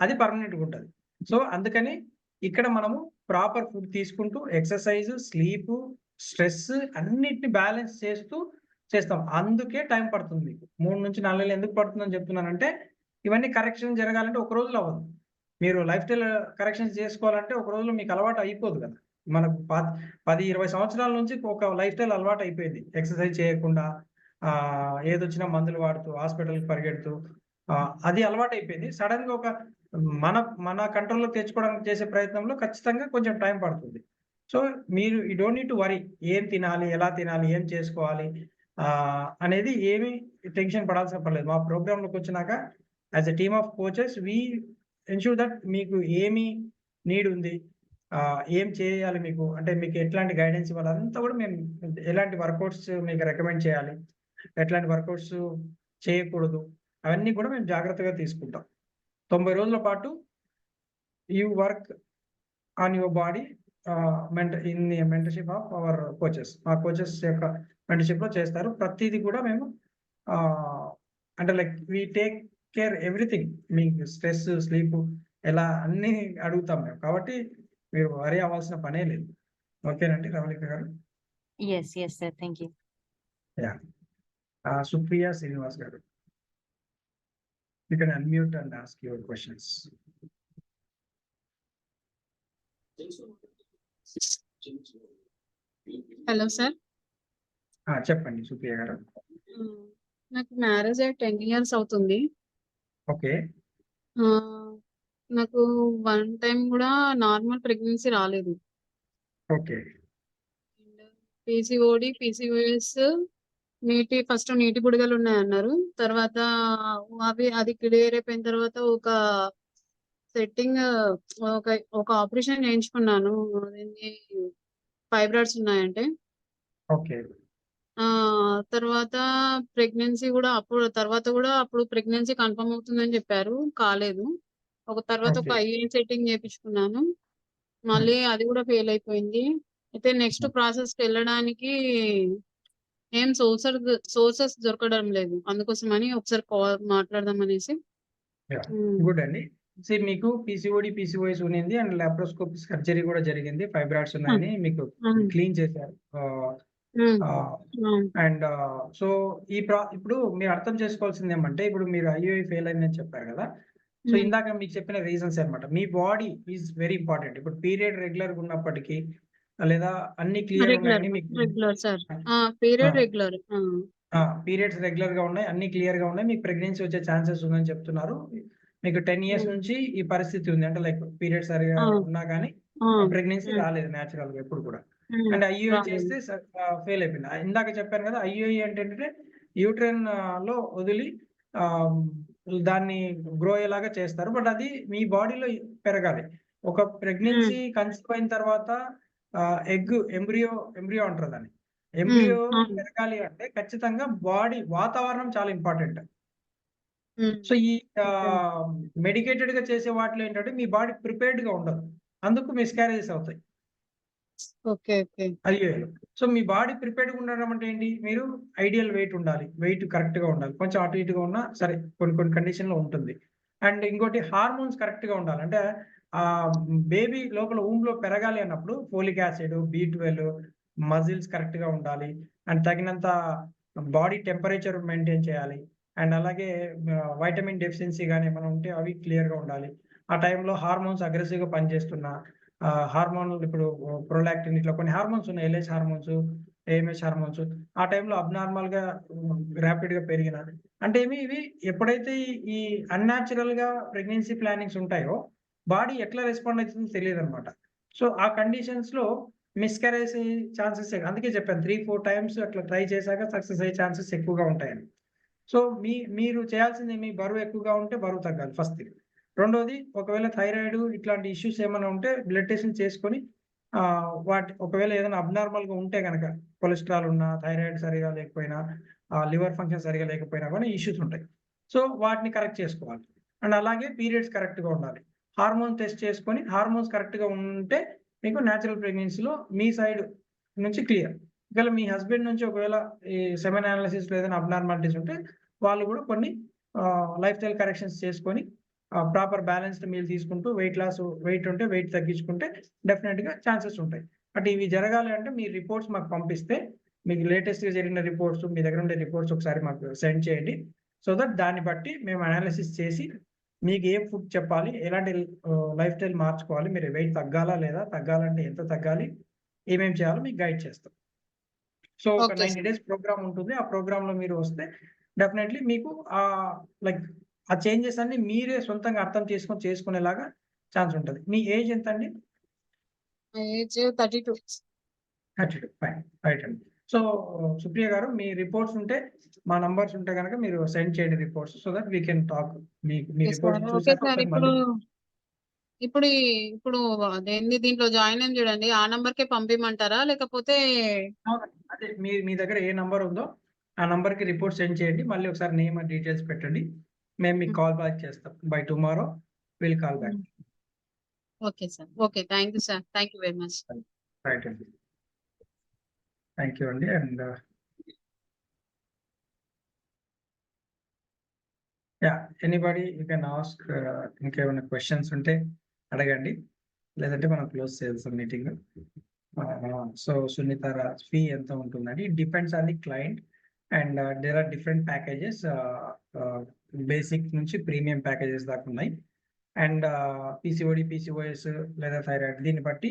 అది పర్మనెంట్గా ఉంటుంది. సో అందుకని ఇక్కడ మనము ప్రాపర్ ఫుడ్ తీసుకుంటూ, ఎక్సర్సైజ్, స్లీప్, స్ట్రెస్ అన్నిటిని బ్యాలెన్స్ చేస్తూ చేస్తాం. అందుకే టైం పడుతుంది మీకు. 3 నుంచి 4 నెలలు ఎందుకు పడుతుందని చెప్తున్నానంటే, ఇవన్నీ కరెక్షన్ జరగాలంటే ఒక రోజులో అవ్వదు. మీరు లైఫ్ స్టైల్ కరెక్షన్స్ చేసుకోవాలంటే ఒక రోజులో మీకు అలవాటు అయిపోదు కదా. మనకు 10-20 సంవత్సరాల నుంచి ఒక లైఫ్ స్టైల్ అలవాటు అయిపోయింది. ఎక్సర్సైజ్ చేయకుండా, ఏదొచ్చినా మందులు వాడుతూ, హాస్పిటల్కి పరిగెడుతూ, అది అలవాటు అయిపోయింది. సడన్గా ఒక మన కంట్రోల్లో తెచ్చుకోవడానికి చేసే ప్రయత్నంలో ఖచ్చితంగా కొంచెం టైం పడుతుంది. సో మీరు ఈ డోంట్ నీడ్ టు వరీ, ఏం తినాలి, ఎలా తినాలి, ఏం చేసుకోవాలి అనేది ఏమి టెన్షన్ పడాల్సిన పర్లేదు. మా ప్రోగ్రాంలోకి వచ్చినాక as a team of coaches we ensure that మీకు ఏమి నీడ్ ఉంది, ఏం చేయాలి మీకు, అంటే మీకు ఎట్లాంటి గైడెన్స్ ఇవ్వాలి, అదంతా కూడా మేము, ఎలాంటి వర్కౌట్స్ మీకు రికమెండ్ చేయాలి, ఎట్లాంటి వర్కౌట్స్ చేయకూడదు, అవన్నీ కూడా మేము జాగ్రత్తగా తీసుకుంటాం. 90 రోజుల పాటు you work on your body in the mentorship of our coaches. మా కోచెస్ యొక్క మెంటర్షిప్లో చేస్తారు. ప్రతిదీ కూడా మేము అంటే like we take care everything. మీకు స్ట్రెస్, స్లీప్ ఎలా అన్నీ అడుగుతాం మేము. కాబట్టి మీరు వరీ అవ్వాల్సిన పనే లేదు. ఓకేనండి రవళిక గారు? Yes sir, thank you. Supriya Srinivas గారు, you can unmute and ask your questions. Hello sir. చెప్పండి సుప్రియ గారు. నాకు మ్యారేజ్ అయ్యి 10 years అవుతుంది. ఓకే. నాకు 1 time కూడా నార్మల్ ప్రెగ్నెన్సీ రాలేదు. ఓకే. పీసీఓడి, పీసీఓఎస్, ఫస్ట్ నీటి బుడగలు ఉన్నాయన్నారు. తర్వాత అది క్లియర్ అయిపోయిన తర్వాత ఒక సెట్టింగ్, ఒక ఆపరేషన్ చేయించుకున్నాను. ఫైబ్రాయిడ్స్ ఉన్నాయంటే. ఓకే. తర్వాత ప్రెగ్నెన్సీ కూడా అప్పుడు ప్రెగ్నెన్సీ కన్ఫర్మ్ అవుతుందని చెప్పారు, కాలేదు. తర్వాత ఒక ఐఏఎన్ సెట్టింగ్ చేయించుకున్నాను, మళ్ళీ అది కూడా ఫెయిల్ అయిపోయింది. అయితే నెక్స్ట్ ప్రాసెస్కి వెళ్ళడానికి ఏం సోర్సెస్ దొరకడం లేదు. అందుకోసమని ఒకసారి మాట్లాడదాం అనేసి. గుడ్ అండి. మీకు పీసీఓడి పీసీఓఎస్ ఉన్నింది అండ్ లాప్రోస్కోపీ సర్జరీ కూడా జరిగింది, ఫైబ్రాయిడ్స్ ఉన్నాయని మీకు క్లీన్ చేశారు. అండ్ సో ఇప్పుడు మీరు అర్థం చేసుకోవాల్సింది ఏమంటే, ఇప్పుడు మీరు ఐఓఐ ఫెయిల్ అయిందని చెప్పారు కదా. సో ఇందాక మీకు చెప్పిన రీజన్స్ అన్నమాట. మీ బాడీ ఈజ్ వెరీ ఇంపార్టెంట్. ఇప్పుడు పీరియడ్ రెగ్యులర్ గా ఉన్నప్పటికీ లేదా అన్ని క్లియర్ ఉన్నాయని మీకు పీరియడ్స్ రెగ్యులర్ గా ఉన్నాయి, అన్ని క్లియర్ గా ఉన్నాయి, మీకు ప్రెగ్నెన్సీ వచ్చే ఛాన్సెస్ ఉందని చెప్తున్నారు. మీకు 10 years నుంచి ఈ పరిస్థితి ఉంది, అంటే లైక్ పీరియడ్ సరిగా ఉన్నా కానీ ప్రెగ్నెన్సీ రాలేదు న్యాచురల్ గా ఎప్పుడు కూడా. అండ్ ఐయుఐ చేస్తే ఫెయిల్ అయిపోయింది. ఇందాక చెప్పాను కదా, ఐయుఐ అంటే యూట్రైన్ లో వదిలి దాన్ని గ్రో అయ్యేలాగా చేస్తారు, బట్ అది మీ బాడీలో పెరగాలి. ఒక ప్రెగ్నెన్సీ కన్సీవ్ అయిన తర్వాత ఎంబ్రియో అంటారు దాన్ని. ఎంబ్రియో పెరగాలి అంటే ఖచ్చితంగా బాడీ వాతావరణం చాలా ఇంపార్టెంట్. సో ఈ మెడికేటెడ్ గా చేసే వాటిలో ఏంటంటే మీ బాడీ ప్రిపేర్డ్ గా ఉండదు, అందుకు మిస్క్యారేజెస్ అవుతాయి. అయ్యో, సో మీ బాడీ ప్రిపేర్డ్ గా ఉండడం అంటే ఏంటి, మీరు ఐడియల్ వెయిట్ ఉండాలి, వెయిట్ కరెక్ట్ గా ఉండాలి, కొంచెం అటు ఇటుగా ఉన్నా సరే కొన్ని కండిషన్ లో ఉంటుంది. అండ్ ఇంకోటి హార్మోన్స్ కరెక్ట్ గా ఉండాలి, అంటే ఆ బేబీ లోపల ఊమ్ లో పెరగాలి అన్నప్పుడు folic acid, B12, muscles correct గా ఉండాలి, అండ్ తగినంత బాడీ టెంపరేచర్ మెయింటైన్ చేయాలి, అండ్ అలాగే వైటమిన్ డెఫిషియన్సీ కానీ ఏమైనా ఉంటే అవి క్లియర్ గా ఉండాలి. ఆ టైంలో హార్మోన్స్ అగ్రెసివ్ గా పనిచేస్తున్నా, హార్మోన్ ఇప్పుడు ప్రొలాక్టిన్ ఇట్లా కొన్ని హార్మోన్స్ ఉన్నాయి, LH హార్మోన్స్, AMH హార్మోన్స్, ఆ టైంలో అబ్నార్మల్ గా ర్యాపిడ్ గా పెరిగిన అంటే ఇవి ఎప్పుడైతే ఈ అన్యాచురల్ గా ప్రెగ్నెన్సీ ప్లానింగ్స్ ఉంటాయో బాడీ ఎట్లా రెస్పాండ్ అవుతుందో తెలియదు అనమాట. సో ఆ కండిషన్స్ లో మిస్క్యారేజ్ అయ్యే ఛాన్సెస్, అందుకే చెప్పాను 3-4 times అట్లా ట్రై చేశాక సక్సెస్ అయ్యే ఛాన్సెస్ ఎక్కువగా ఉంటాయని. సో మీరు చేయాల్సింది, మీ బరువు ఎక్కువగా ఉంటే బరువు తగ్గాలి ఫస్ట్ థింగ్. రెండోది, ఒకవేళ థైరాయిడ్ ఇట్లాంటి ఇష్యూస్ ఏమైనా ఉంటే బ్లడ్ టెస్ట్ చేసుకొని ఒకవేళ ఏదైనా అబ్నార్మల్ గా ఉంటే కనుక, కొలెస్ట్రాల్ ఉన్నా, థైరాయిడ్ సరిగా లేకపోయినా, లివర్ ఫంక్షన్ సరిగా లేకపోయినా కూడా ఇష్యూస్ ఉంటాయి. సో వాటిని కరెక్ట్ చేసుకోవాలి. అండ్ అలాగే పీరియడ్స్ కరెక్ట్ గా ఉండాలి. హార్మోన్ టెస్ట్ చేసుకొని హార్మోన్స్ కరెక్ట్ గా ఉంటే మీకు న్యాచురల్ ప్రెగ్నెన్సీలో మీ సైడ్ నుంచి క్లియర్. ఒకవేళ మీ హస్బెండ్ నుంచి ఒకవేళ ఈ సెమెన్ అనాలిసిస్ లో ఏదైనా అబ్నార్మాలిటీస్ ఉంటే వాళ్ళు కూడా కొన్ని లైఫ్ స్టైల్ కరెక్షన్స్ చేసుకొని ప్రాపర్ బ్యాలెన్స్డ్ మీల్ తీసుకుంటూ వెయిట్ ఉంటే వెయిట్ తగ్గించుకుంటే డెఫినెట్ గా ఛాన్సెస్ ఉంటాయి. బట్ ఇవి జరగాలి అంటే మీ రిపోర్ట్స్ మాకు పంపిస్తే, మీకు లేటెస్ట్ గా జరిగిన రిపోర్ట్స్, మీ దగ్గర ఉండే రిపోర్ట్స్ ఒకసారి మాకు సెండ్ చేయండి. సో దట్ దాన్ని బట్టి మేము అనాలిసిస్ చేసి మీకు ఏ ఫుడ్ చెప్పాలి, ఎలాంటి లైఫ్ స్టైల్ మార్చుకోవాలి, మీరు వెయిట్ తగ్గాలా లేదా, తగ్గాలంటే ఎంత తగ్గాలి, ఏమేమి చేయాలో మీకు గైడ్ చేస్తాం. సో ఒక 90 days ప్రోగ్రామ్ ఉంటుంది. ఆ ప్రోగ్రామ్ లో మీరు వస్తే డెఫినెట్లీ మీకు ఆ చేంజెస్ అన్ని మీరే సొంతంగా అర్థం చేసుకునేలాగా ఛాన్స్ ఉంటుంది. మీ ఏజ్ ఎంత అండి? ఏజ్ 32. 32, ఫైన్, రైట్ అండి. సో సుప్రియ గారు, మీ రిపోర్ట్స్ ఉంటే, మా నంబర్స్ ఉంటే కనుక మీరు సెండ్ చేయండి reports, so that we can talk. Me reports చూసాక ఇప్పుడు అదేంది దీంట్లో జాయిన్ అయ్యి చూడండి, ఆ నంబర్ కే పంపిమంటారా లేకపోతే? అదే మీ దగ్గర ఏ నంబర్ ఉందో ఆ నంబర్ కి రిపోర్ట్ సెండ్ చేయండి. మళ్ళీ ఒకసారి నేమ్ అండ్ డీటెయిల్స్ పెట్టండి, మేము మీకు కాల్ బ్యాక్ చేస్తాం. By tomorrow will call back. Okay sir, okay, thank you sir, thank you very much. Right అండి, థ్యాంక్ యూ అండి. And anybody you can ask, ఇంకేమైనా క్వశ్చన్స్ ఉంటే అడగండి, లేదంటే మనం క్లోజ్ చేయాల్సిన మీటింగ్. సో సునీత ఫీ ఎంత ఉంటుందండి? It depends on the client and there are different packages, basic నుంచి ప్రీమియం ప్యాకేజెస్ దాకా ఉన్నాయి. అండ్ పీసీఓడి, పీసీఓఎస్ లేదా థైరాయిడ్, దీన్ని బట్టి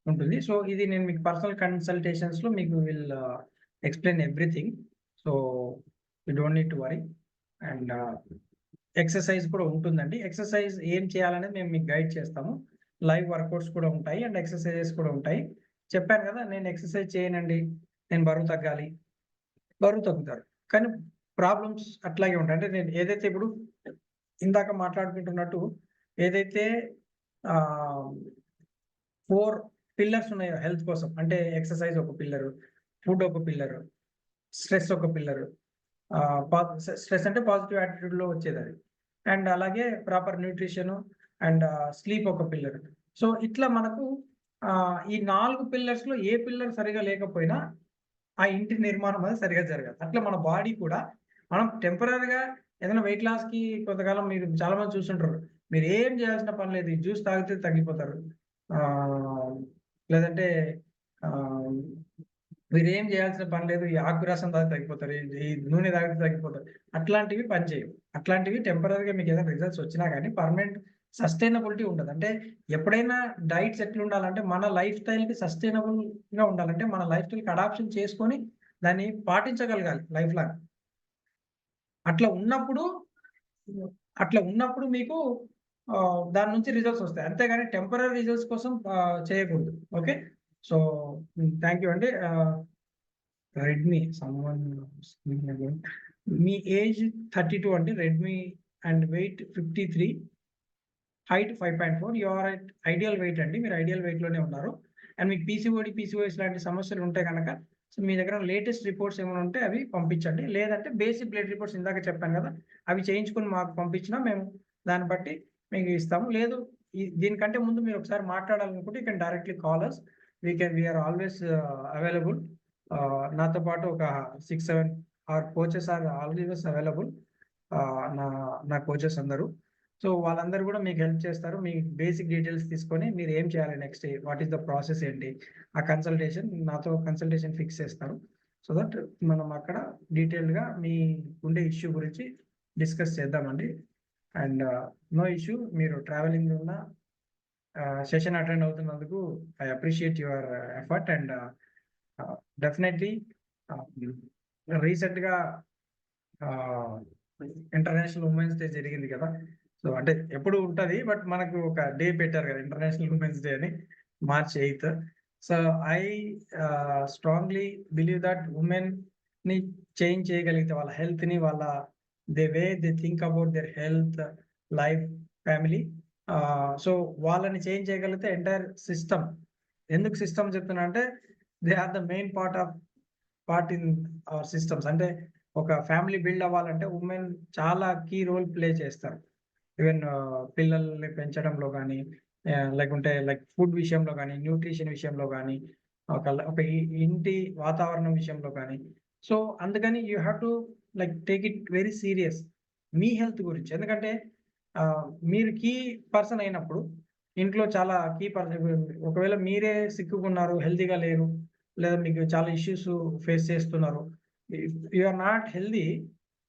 ఉంటుంది. సో ఇది నేను మీకు పర్సనల్ కన్సల్టేషన్స్ లో మీకు will explain everything. So you don't need to worry. And exercise కూడా ఉంటుందండి. ఎక్సర్సైజ్ ఏం చేయాలనేది మేము మీకు గైడ్ చేస్తాము. లైవ్ వర్కౌట్స్ కూడా ఉంటాయి అండ్ ఎక్సర్సైజెస్ కూడా ఉంటాయి. చెప్పాను కదా, నేను ఎక్సర్సైజ్ చేయనండి, నేను బరువు తగ్గాలి, బరువు తగ్గుతారు, కానీ ప్రాబ్లమ్స్ అట్లాగే ఉంటాయి. అంటే నేను ఏదైతే ఇప్పుడు ఇందాక మాట్లాడుకుంటున్నట్టు ఏదైతే 4 pillars ఉన్నాయో హెల్త్ కోసం, అంటే ఎక్సర్సైజ్ ఒక పిల్లరు, ఫుడ్ ఒక పిల్లరు, స్ట్రెస్ ఒక పిల్లరు, స్ట్రెస్ అంటే పాజిటివ్ యాటిట్యూడ్ లో వచ్చేది అది, అండ్ అలాగే ప్రాపర్ న్యూట్రిషన్ అండ్ స్లీప్ ఒక పిల్లర్. సో ఇట్లా మనకు ఈ 4 pillars లో ఏ పిల్లర్ సరిగా లేకపోయినా ఆ ఇంటి నిర్మాణం అది సరిగా జరగదు. అట్లా మన బాడీ కూడా మనం టెంపరీగా ఏదైనా వెయిట్ లాస్ కి కొంతకాలం మీరు చాలా మంది చూస్తుంటారు, మీరు ఏం చేయాల్సిన పని లేదు. ఈ జ్యూస్ తాగితే తగ్గిపోతారు, లేదంటే మీరు ఏం చేయాల్సిన పని లేదు, ఈ ఆకు రసం తాగితే తగ్గిపోతారు, ఈ నూనె తాగితే తగ్గిపోతారు. అట్లాంటివి పనిచేయవు. అట్లాంటివి టెంపరీగా మీకు ఏదైనా రిజల్ట్స్ వచ్చినా కానీ పర్మనెంట్ సస్టైనబిలిటీ ఉండదు. అంటే ఎప్పుడైనా డైట్స్ ఎట్లా ఉండాలంటే మన లైఫ్ స్టైల్కి సస్టైనబుల్గా ఉండాలంటే మన లైఫ్ స్టైల్కి అడాప్షన్ చేసుకొని దాన్ని పాటించగలగాలి లైఫ్ లాంగ్. అట్లా ఉన్నప్పుడు మీకు దాని నుంచి రిజల్ట్స్ వస్తాయి. అంతేగాని టెంపరీ రిజల్ట్స్ కోసం చేయకూడదు. ఓకే, సో థ్యాంక్ యూ అండి. రెడ్మీ మీ ఏజ్ 32 అండి, Redmi and weight 53, height 5.4. You are at ideal weight అండి, మీరు ఐడియల్ వెయిట్ లోనే ఉన్నారు. అండ్ మీకు PCOS లాంటి సమస్యలు ఉంటే కనుక సో మీ దగ్గర లేటెస్ట్ రిపోర్ట్స్ ఏమైనా ఉంటే అవి పంపించండి. లేదంటే బేసిక్ బ్లడ్ రిపోర్ట్స్ ఇందాక చెప్పాను కదా, అవి చేయించుకుని మాకు పంపించినా మేము దాన్ని బట్టి మీకు ఇస్తాము. లేదు దీనికంటే ముందు మీరు ఒకసారి మాట్లాడాలనుకుంటే you can directly call us. We're always available. నాతో పాటు ఒక 6-7 our coaches are always available. నా కోచెస్ అందరూ. సో వాళ్ళందరూ కూడా మీకు హెల్ప్ చేస్తారు. మీ బేసిక్ డీటెయిల్స్ తీసుకొని మీరు ఏం చేయాలి next, what is the process ఏంటి, ఆ కన్సల్టేషన్ నాతో కన్సల్టేషన్ ఫిక్స్ చేస్తారు. సో దట్ మనం అక్కడ డీటెయిల్డ్గా మీ ఉండే ఇష్యూ గురించి డిస్కస్ చేద్దామండి. అండ్ నో ఇష్యూ, మీరు ట్రావెలింగ్ ఉన్న సెషన్ అటెండ్ అవుతున్నందుకు I appreciate your effort. And definitely రీసెంట్గా ఇంటర్నేషనల్ ఉమెన్స్ డే జరిగింది కదా. సో అంటే ఎప్పుడు ఉంటుంది, బట్ మనకు ఒక డే పెట్టారు కదా ఇంటర్నేషనల్ ఉమెన్స్ డే అని, March 8th. So I strongly believe that women ని చేంజ్ చేయగలిగితే వాళ్ళ హెల్త్ ని, వాళ్ళ they think about their health, life, family, so వాళ్ళని చేంజ్ చేయగలిగితే ఎంటైర్ సిస్టమ్. ఎందుకు సిస్టమ్ చెప్తున్నా అంటే they are the main part in our systems. అంటే ఒక ఫ్యామిలీ బిల్డ్ అవ్వాలంటే ఉమెన్ చాలా కీ రోల్ ప్లే చేస్తారు. ఈవెన్ పిల్లల్ని పెంచడంలో కానీ, లేకుంటే లైక్ ఫుడ్ విషయంలో కానీ, న్యూట్రిషన్ విషయంలో కానీ, ఒక ఇంటి వాతావరణం విషయంలో కానీ. సో అందుకని you have to like take it very serious me health గురించి. ఎందుకంటే మీరు కీ పర్సన్ అయినప్పుడు ఇంట్లో చాలా కీ పర్సన్, ఒకవేళ మీరే సిక్కుకున్నారు, హెల్తీగా లేరు, లేదా మీకు చాలా ఇష్యూస్ ఫేస్ చేస్తున్నారు, యు ఆర్ నాట్ హెల్దీ,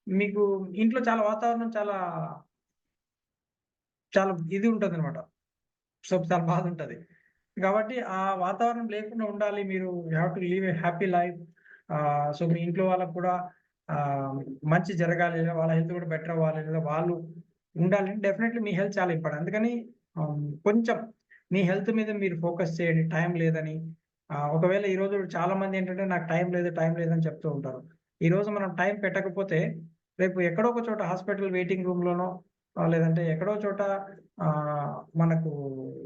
మీకు ఇంట్లో చాలా వాతావరణం చాలా ఇది ఉంటుంది అనమాట. సో చాలా బాధ ఉంటుంది. కాబట్టి ఆ వాతావరణం లేకుండా ఉండాలి, మీరు have to live a happy life. So మీ ఇంట్లో వాళ్ళకు కూడా మంచి జరగాలి, లేదా వాళ్ళ హెల్త్ కూడా బెటర్ అవ్వాలి, లేదా వాళ్ళు ఉండాలి. డెఫినెట్లీ మీ హెల్త్ చాలా ఇంపార్టెంట్. అందుకని కొంచెం మీ హెల్త్ మీద మీరు ఫోకస్ చేయండి. టైం లేదని, ఒకవేళ ఈరోజు చాలా మంది ఏంటంటే నాకు టైం లేదని చెప్తూ ఉంటారు. ఈరోజు మనం టైం పెట్టకపోతే రేపు ఎక్కడో ఒక చోట హాస్పిటల్ వెయిటింగ్ రూమ్లోనో, లేదంటే ఎక్కడో చోట మనకు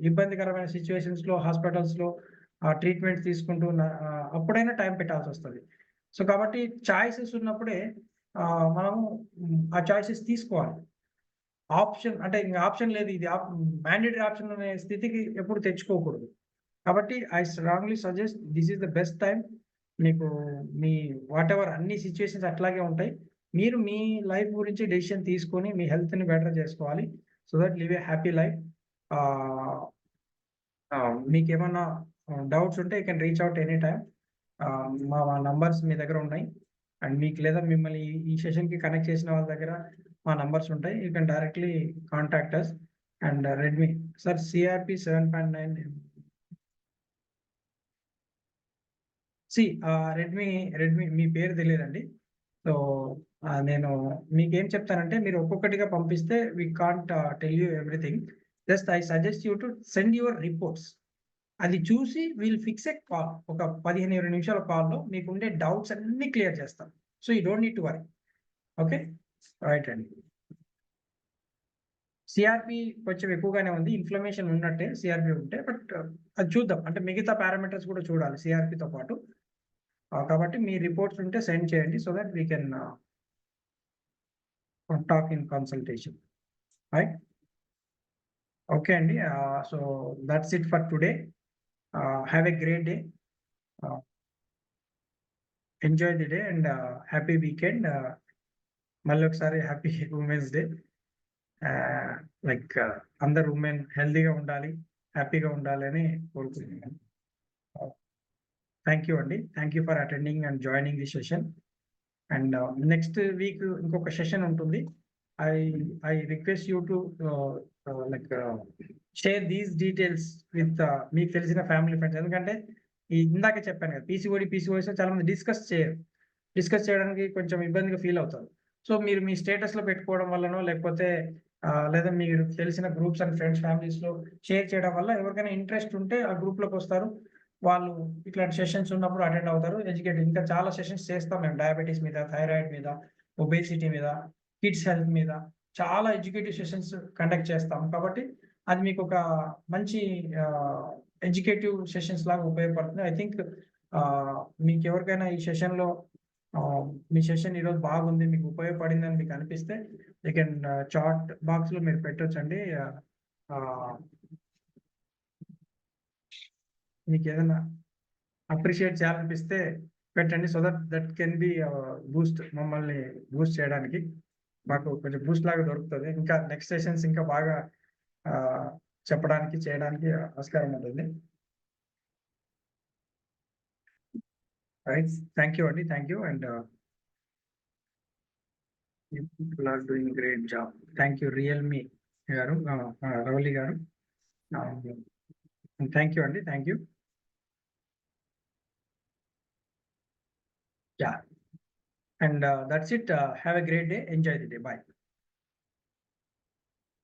ఇబ్బందికరమైన సిచ్యువేషన్స్లో హాస్పిటల్స్లో ట్రీట్మెంట్ తీసుకుంటూ అప్పుడైనా టైం పెట్టాల్సి వస్తుంది. సో కాబట్టి చాయిసెస్ ఉన్నప్పుడే మనము ఆ చాయిసెస్ తీసుకోవాలి. ఆప్షన్ అంటే ఇంకా ఆప్షన్ లేదు, ఇది మ్యాండేటరీ ఆప్షన్ అనే స్థితికి ఎప్పుడు తెచ్చుకోకూడదు. కాబట్టి I strongly suggest this is the best time. మీకు మీ వాట్ ఎవర్ అన్ని సిచ్యువేషన్స్ అట్లాగే ఉంటాయి. మీరు మీ లైఫ్ గురించి డెసిషన్ తీసుకొని మీ హెల్త్ని బెటర్ చేసుకోవాలి. So that live a happy life. మీకు ఏమన్నా డౌట్స్ ఉంటే you can reach out any time. మా నంబర్స్ మీ దగ్గర ఉన్నాయి. అండ్ మీకు లేదా మిమ్మల్ని ఈ సెషన్కి కనెక్ట్ చేసిన వాళ్ళ దగ్గర మా నంబర్స్ ఉంటాయి. You can directly contact us. And Redmi sir CRP 7.9. Redmi మీ పేరు తెలియదండి. సో నేను మీకేం చెప్తానంటే మీరు ఒక్కొక్కటిగా పంపిస్తే we can't tell you everything. Just I suggest you to send your reports. అది చూసి వీల్ ఫిక్స్ ఏ కాల్. ఒక 15-20 నిమిషాల కాల్లో మీకు ఉండే డౌట్స్ అన్ని క్లియర్ చేస్తాం. So you don't need to worry. Okay, right అండి. CRP కొంచెం ఎక్కువగానే ఉంది, ఇన్ఫ్లమేషన్ ఉన్నట్టే CRP ఉంటే, బట్ అది చూద్దాం. అంటే మిగతా పారామీటర్స్ కూడా చూడాలి CRPతో పాటు. కాబట్టి మీ రిపోర్ట్స్ ఉంటే సెండ్ చేయండి so that we can talk in consultation. Right, okay అండి. So that's it for today. Have a great day. Enjoy the day and happy weekend. మళ్ళీ ఒకసారి హ్యాపీ ఉమెన్స్ డే. లైక్ అందరు ఉమెన్ హెల్దీగా ఉండాలి, హ్యాపీగా ఉండాలి అని కోరుకుంటున్నాను. థ్యాంక్ యూ అండి, thank you for attending and joining the session. And next week ఇంకొక సెషన్ ఉంటుంది. I request you to like share these details with మీకు తెలిసిన ఫ్యామిలీ ఫ్రెండ్స్. ఎందుకంటే ఇందాకే చెప్పాను కదా, పీసీఓడిస్ చాలా మంది డిస్కస్ చేయడానికి కొంచెం ఇబ్బందిగా ఫీల్ అవుతారు. సో మీరు మీ స్టేటస్ లో పెట్టుకోవడం వల్లనో లేకపోతే లేదా మీరు తెలిసిన గ్రూప్స్ అండ్ ఫ్రెండ్స్ ఫ్యామిలీస్ లో షేర్ చేయడం వల్ల ఎవరికైనా ఇంట్రెస్ట్ ఉంటే ఆ గ్రూప్ లోకి వస్తారు, వాళ్ళు ఇట్లాంటి సెషన్స్ ఉన్నప్పుడు అటెండ్ అవుతారు. ఇంకా చాలా సెషన్స్ చేస్తాం మేము, డయాబెటీస్ మీద, థైరాయిడ్ మీద, ఒబేసిటీ మీద, కిడ్స్ హెల్త్ మీద చాలా ఎడ్యుకేటివ్ సెషన్స్ కండక్ట్ చేస్తాం. కాబట్టి అది మీకు ఒక మంచి ఎడ్యుకేటివ్ సెషన్స్ లాగా ఉపయోగపడుతుంది. ఐ థింక్ మీకు ఎవరికైనా ఈ సెషన్లో మీ సెషన్ ఈరోజు బాగుంది, మీకు ఉపయోగపడింది అని మీకు అనిపిస్తే యూ కెన్ చాట్ బాక్స్లో మీరు పెట్టొచ్చండి. మీకు ఏదైనా అప్రిషియేట్ చేయాలనిపిస్తే పెట్టండి, so that can be Boost, మమ్మల్ని బూస్ట్ చేయడానికి మాకు కొంచెం బూస్ట్ లాగా దొరుకుతుంది. ఇంకా నెక్స్ట్ సెషన్స్ ఇంకా బాగా చెప్పడానికి చేయడానికి ఆస్కారం ఉంటుంది. రైట్, థ్యాంక్ యూ అండి, thank you. And people are doing great job. Thank you Realme గారు, రవలి గారు. థ్యాంక్ యూ అండి, thank you. Yeah, and that's it. Have a great day. Enjoy the day. Bye.